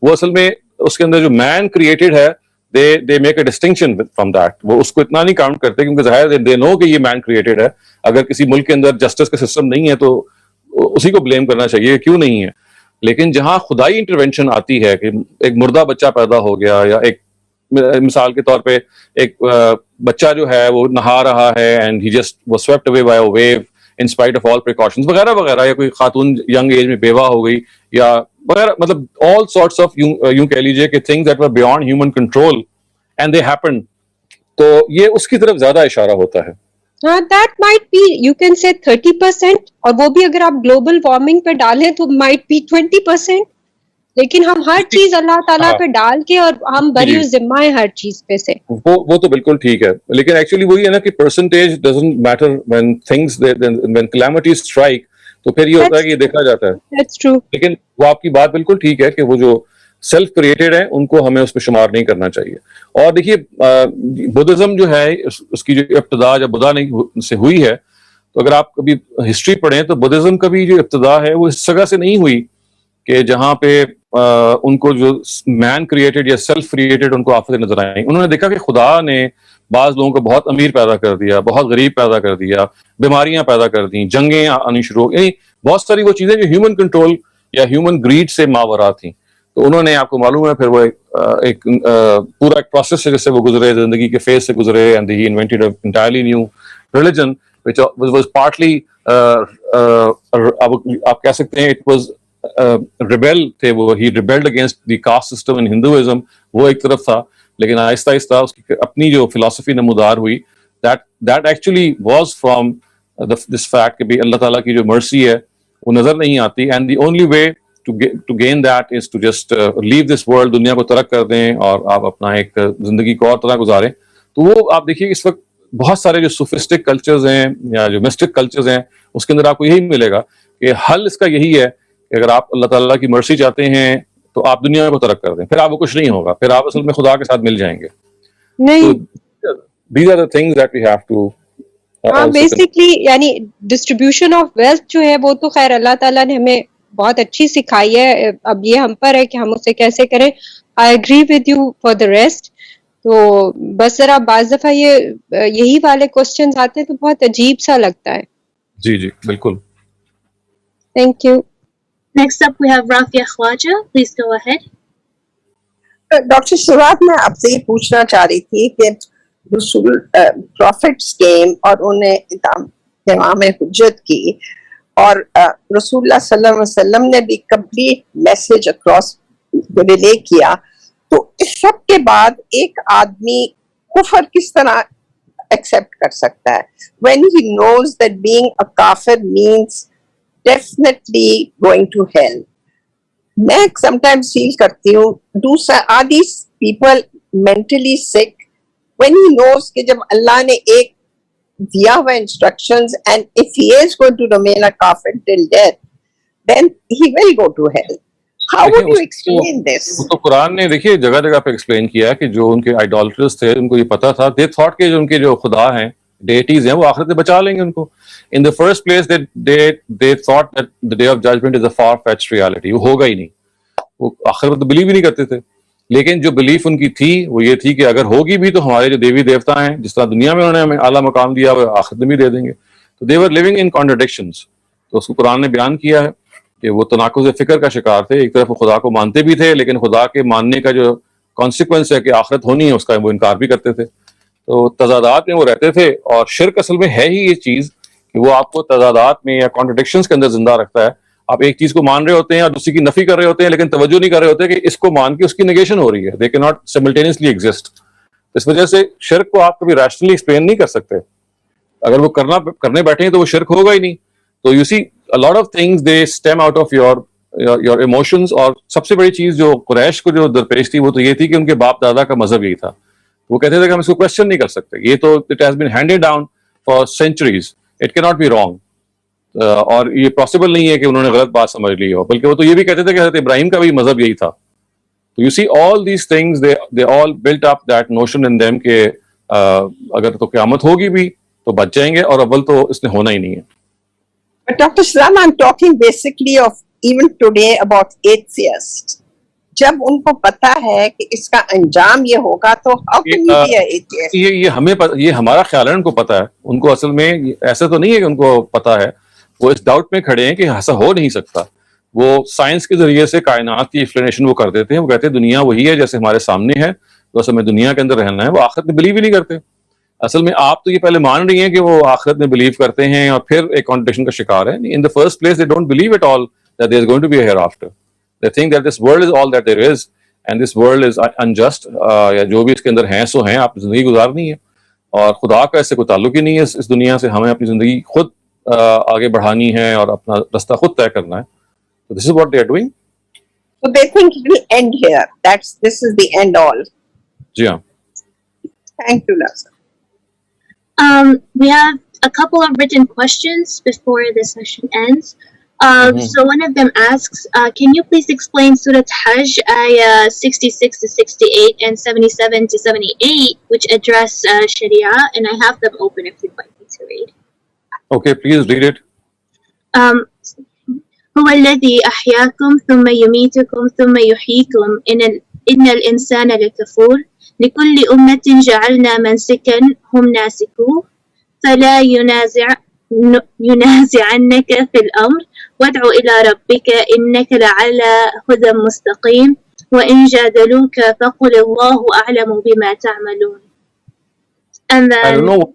وہ اصل میں اس کے اندر جو مین کریٹڈ ہے they make a distinction from that. وہ اس کو اتنا نہیں کاؤنٹ کرتے کیونکہ ظاہر they know کہ یہ مین کریٹڈ ہے. اگر کسی ملک کے اندر جسٹس کا سسٹم نہیں ہے تو اسی کو بلیم کرنا چاہیے, کیوں نہیں ہے. لیکن جہاں خدائی انٹروینشن آتی ہے کہ ایک مردہ بچہ پیدا ہو گیا, یا ایک مثال کے طور پہ ایک بچہ جو ہے وہ نہا رہا ہے and he just was swept away by a wave in spite of all precautions وغیرہ وغیرہ, یا کوئی خاتون ینگ ایج میں بیوہ ہو گئی یا وغیرہ, مطلب all sorts of یوں کہہ لیجیے کہ things that were beyond human control and they happened. تو یہ اس کی طرف زیادہ اشارہ ہوتا ہے. That might be you can say 30%, اور وہ بھی اگر آپ گلوبل وارمنگ پہ ڈالیں تو might be 20%. لیکن ہم ہر چیز اللہ تعالیٰ پہ ڈال کے اور ہم بری ذمہ ہیں ہر چیز پہ سے. وہ تو بالکل ٹھیک ہے, لیکن ایکچولی وہی ہے نا کہ percentage doesn't matter when things when calamities strike, تو پھر یہ ہوتا ہے کہ یہ دیکھا جاتا ہے. That's true. لیکن وہ آپ کی بات بالکل ٹھیک ہے کہ وہ جو سیلف کریٹڈ ہیں ان کو ہمیں اس پہ شمار نہیں کرنا چاہیے. اور دیکھیے بدھزم جو ہے اس کی جو ابتدا جب بدھا سے ہوئی ہے, تو اگر آپ کبھی ہسٹری پڑھیں تو بدھزم کا بھی جو ابتدا ہے وہ اس جگہ سے نہیں ہوئی کہ جہاں پہ ان کو جو مین کریٹڈ یا سیلف کریٹڈ ان کو آفتیں نظر آئیں. انہوں نے دیکھا کہ خدا نے بعض لوگوں کو بہت امیر پیدا کر دیا, بہت غریب پیدا کر دیا, بیماریاں پیدا کر دیں, جنگیں آنی شروع, یعنی بہت ساری وہ چیزیں جو ہیومن کنٹرول یا ہیومن گریڈ سے ماورا تھیں. تو انہوں نے, آپ کو معلوم ہے, پھر وہ ایک پورا ایک پروسیس سے جس سے وہ گزرے, زندگی کے فیز سے گزرے, and he invented an entirely new religion which was partly آپ کہہ سکتے ہیں it was ریبیل تھے وہ, he rebelled against the caste system in Hinduism, وہ ایک طرف تھا. لیکن آہستہ آہستہ اس کی اپنی جو فلسفی نمودار ہوئی, that actually was from this fact کہ بھی اللہ تعالیٰ کی جو مرسی ہے وہ نظر نہیں آتی, and the only way to gain that is to just leave this world, دنیا کو ترک کر دیں اور آپ اپنا ایک زندگی کو اور طرح گزاریں. تو وہ آپ دیکھیے اس وقت بہت سارے جو سوفسٹک کلچرز ہیں یا جو مسٹک کلچرز ہیں اس کے اندر آپ کو یہی ملے گا کہ حل اس کا یہی ہے کہ اگر آپ اللہ تعالیٰ کی مرسی چاہتے ہیں تو آپ دنیا کو ترک کر دیں, پھر آپ کو کچھ نہیں ہوگا, پھر آپ اصل میں خدا کے ساتھ مل جائیں گے. نہیں, these are the things that we have to basically یعنی ڈسٹریبیوشن آف ویلتھ جو ہے وہ تو خیر اللہ تعالیٰ نے ہمیں بہت اچھی سکھائی ہے, اب یہ ہم پر ہے کہ ہم اسے کیسے کریں. I agree with you for the rest. تو بس ذرا بعض دفعہ یہی والے کوسچنز آتے ہیں تو بہت عجیب سا لگتا ہے. جی جی بالکل. Thank you. Next up we have Rafia Khwaja. Please go ahead. Doctor Shahzad, میں آپ سے یہ پوچھنا چاہ رہی تھی کہ رسول پروفٹس کیم اور انہیں تمام حجت کی, اور رسول اللہ صلی اللہ علیہ وسلم نے بھی کمپلیٹ میسج اکراس ریلے کیا. تو اس سب کے بعد ایک آدمی کفر کس طرح ایکسپٹ کر سکتا ہے when he knows that being a kafir means definitely going to hell. میں sometimes feel کرتی ہوں are these people mentally sick when he knows کہ جب اللہ نے ایک دیا ہوا instructions and if he is going to remain a kafir till death then he will go to hell. How would you explain this? تو قرآن نے دیکھیے جگہ جگہ پہ ایکسپلین کیا کہ جو ان کے آئیڈولٹرز تھے ان کو یہ پتا تھا they thought کہ جو ان کے جو خدا ہیں ڈیٹیز ہیں وہ آخرت میں بچا لیں گے ان کو. In the first place they thought that the day of judgment is a far-fetched reality. وہ ہوگا ہی نہیں, وہ آخرت میں تو بلیو ہی نہیں کرتے تھے. لیکن جو بلیف ان کی تھی وہ یہ تھی کہ اگر ہوگی بھی تو ہمارے جو دیوی دیوتا ہیں جس طرح دنیا میں انہوں نے ہمیں اعلیٰ مقام دیا وہ آخرت میں بھی دے دیں گے. تو they were living in contradictions. تو اس کو قرآن نے بیان کیا ہے کہ وہ تناقض فکر کا شکار تھے. ایک طرف وہ خدا کو مانتے بھی تھے لیکن خدا کے ماننے کا جو کانسیکوینس ہے کہ آخرت ہونی ہے اس کا وہ انکار بھی کرتے تھے. تو تضادات میں وہ رہتے تھے اور شرک اصل میں ہے ہی یہ چیز کہ وہ آپ کو تضادات میں یا کانٹرڈکشنز کے اندر زندہ رکھتا ہے. آپ ایک چیز کو مان رہے ہوتے ہیں اور دوسری کی نفی کر رہے ہوتے ہیں لیکن توجہ نہیں کر رہے ہوتے کہ اس کو مان کے اس کی نیگیشن ہو رہی ہے. They can not simultaneously exist. اس وجہ سے شرک کو آپ کبھی ریشنلی ایکسپلین نہیں کر سکتے. اگر وہ کرنے بیٹھے ہیں تو وہ شرک ہوگا ہی نہیں. تو you see a lot of things they stem out of your emotions. اور سب سے بڑی چیز جو قریش کو جو درپیش تھی وہ تو یہ تھی کہ ان کے باپ دادا کا مذہب یہی تھا. وہ کہتے تھے کہ ہم اس کو کوشچن نہیں کر سکتے, یہ تو it has been handed down for centuries, it cannot be wrong. اور یہ پاسبل نہیں ہے کہ انہوں نے غلط بات سمجھ لی ہو, بلکہ وہ تو یہ بھی کہتے تھے کہ حضرت ابراہیم کا بھی مذہب یہی تھا. تو you see all these things they all built up that notion in them کہ اگر تو قیامت ہوگی بھی تو بچ جائیں گے اور اول تو اس نے ہونا ہی نہیں ہے. But Dr. Saleem, I'm talking basically of even today about atheists. جب ان کو پتا ہے کہ اس کا انجام یہ ہوگا تو how can you be an atheist? یہ ہمارا خیال ہے ان کو پتا ہے. ان کو اصل میں ایسا تو نہیں ہے کہ ان کو پتا ہے, وہ اس ڈاؤٹ میں کھڑے ہیں کہ ایسا ہو نہیں سکتا. وہ سائنس کے ذریعے سے کائنات کی ایکسپلینیشن وہ کر دیتے ہیں. وہ کہتے ہیں دنیا وہی ہے جیسے ہمارے سامنے ہے, تو اصل میں دنیا کے اندر رہنا ہے. وہ آخرت میں بلیو ہی نہیں کرتے. اصل میں آپ تو یہ پہلے مان رہی ہیں کہ وہ آخرت میں بلیو کرتے ہیں اور پھر ایک کانٹرڈکشن کا شکار ہیں. ان the first place they don't believe at all that there is going to be a hereafter. They think that this world is all that there is and this world is unjust. یا جو بھی اس کے اندر ہیں سو ہیں, آپ زندگی گزارنی ہے اور خدا کا اس سے کوئی تعلق ہی نہیں ہے. اس دنیا سے ہمیں اپنی زندگی خود آگے بڑھانی ہے اور اپنا رستہ خود طے کرنا ہے. So this is what they are doing. So they think it will end here. This is the end all. جی ہاں. Thank you, Lasa. We have a couple of written questions before the session ends. So one of them asks, can you please explain Surah Hajj, ayah 66 to 68 and 77 to 78, which address Sharia? And I have them open if you'd like me to read. Okay, please read it. هو الذي أحياكم ثم يميتكم ثم يحييكم إن الإنسان لكفور لكل أمة جعلنا منسكا هم ناسكوه فلا ينازعنك في الأمر وادع إلى ربك إنك لعلى هدى مستقيم وإن جادلوك فقل الله أعلم بما تعملون. And then, I don't know.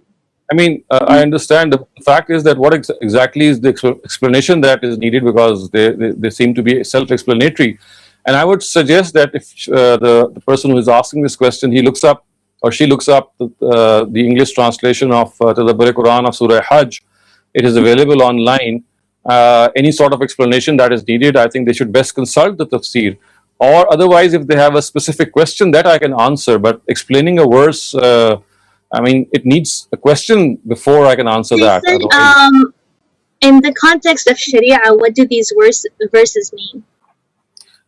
I mean, I understand. The fact is that what exactly is the explanation that is needed, because they seem to be self-explanatory. And I would suggest that if the person who is asking this question, he looks up or she looks up the English translation of the Qur'an of Surah Hajj. It is available online. Any sort of explanation that is needed, I think they should best consult the tafsir. Or otherwise, if they have a specific question that I can answer, but explaining a verse, I mean, it needs a question before I can answer that. Said, in the context of Sharia, what do these verses mean?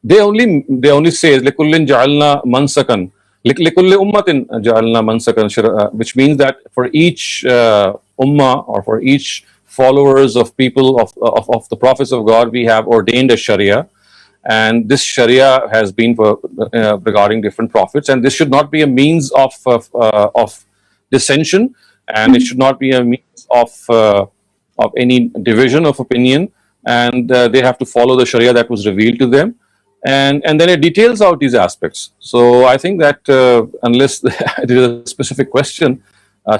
They only say لِكُلٍّ جَعَلْنَا مَنْسَكًا لِكُلِّ أُمَّةٍ جَعَلْنَا مَنْسَكًا, which means that for each ummah or for each followers of people of the prophets of God, we have ordained a Sharia, and this Sharia has been for regarding different prophets, and this should not be a means of dissension, and it should not be a means of any division of opinion, and they have to follow the Sharia that was revealed to them, and then it details out these aspects. So I think that unless it is a specific question,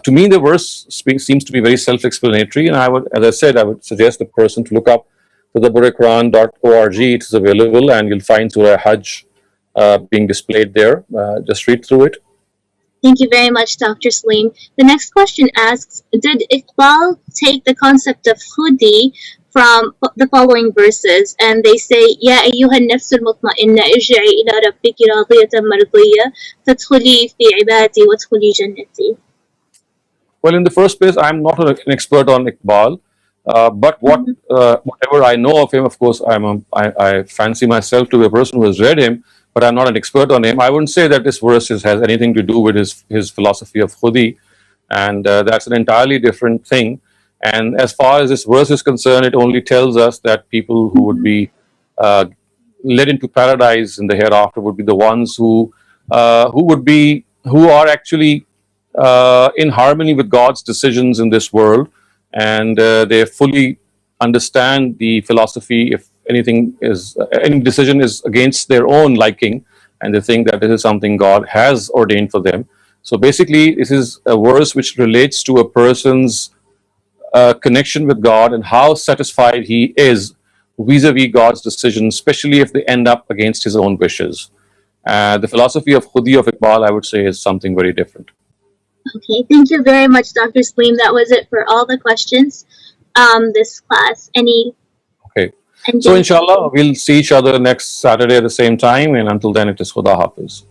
to me the verse seems to be very self-explanatory, and I would, as I said, I would suggest the person to look up tadabburquran.org. It is available, and you'll find Surah Hajj being displayed there. Just read through it. Thank you very much, Dr. Saleem. The next question asks, did Iqbal take the concept of khudi from the following verses? And they say, Ya ayyuhan nafsul mutma'inna irji'i ila rabbiki radiyatan mardiyya fadkhuli fi ibadi wadkhuli jannati. Well, in the first place, I'm not an expert on Iqbal, but whatever I know of him, of course, I fancy myself to be a person who has read him, but I'm not an expert on him. I wouldn't say that this verse has anything to do with his philosophy of khudi, and that's an entirely different thing. And as far as this verse is concerned, it only tells us that people who would be led into paradise in the hereafter would be the ones who are actually in harmony with God's decisions in this world, and they fully understand the philosophy. If any decision is against their own liking, and they think that this is something God has ordained for them. So basically, this is a verse which relates to a person's connection with God and how satisfied he is vis-a-vis God's decisions, especially if they end up against his own wishes. The philosophy of khudi of Iqbal, I would say, is something very different. Okay, thank you very much, Dr. Saleem. That was it for all the questions this class. Okay. So inshallah, we'll see each other next Saturday at the same time, and until then, it is Khuda Hafiz.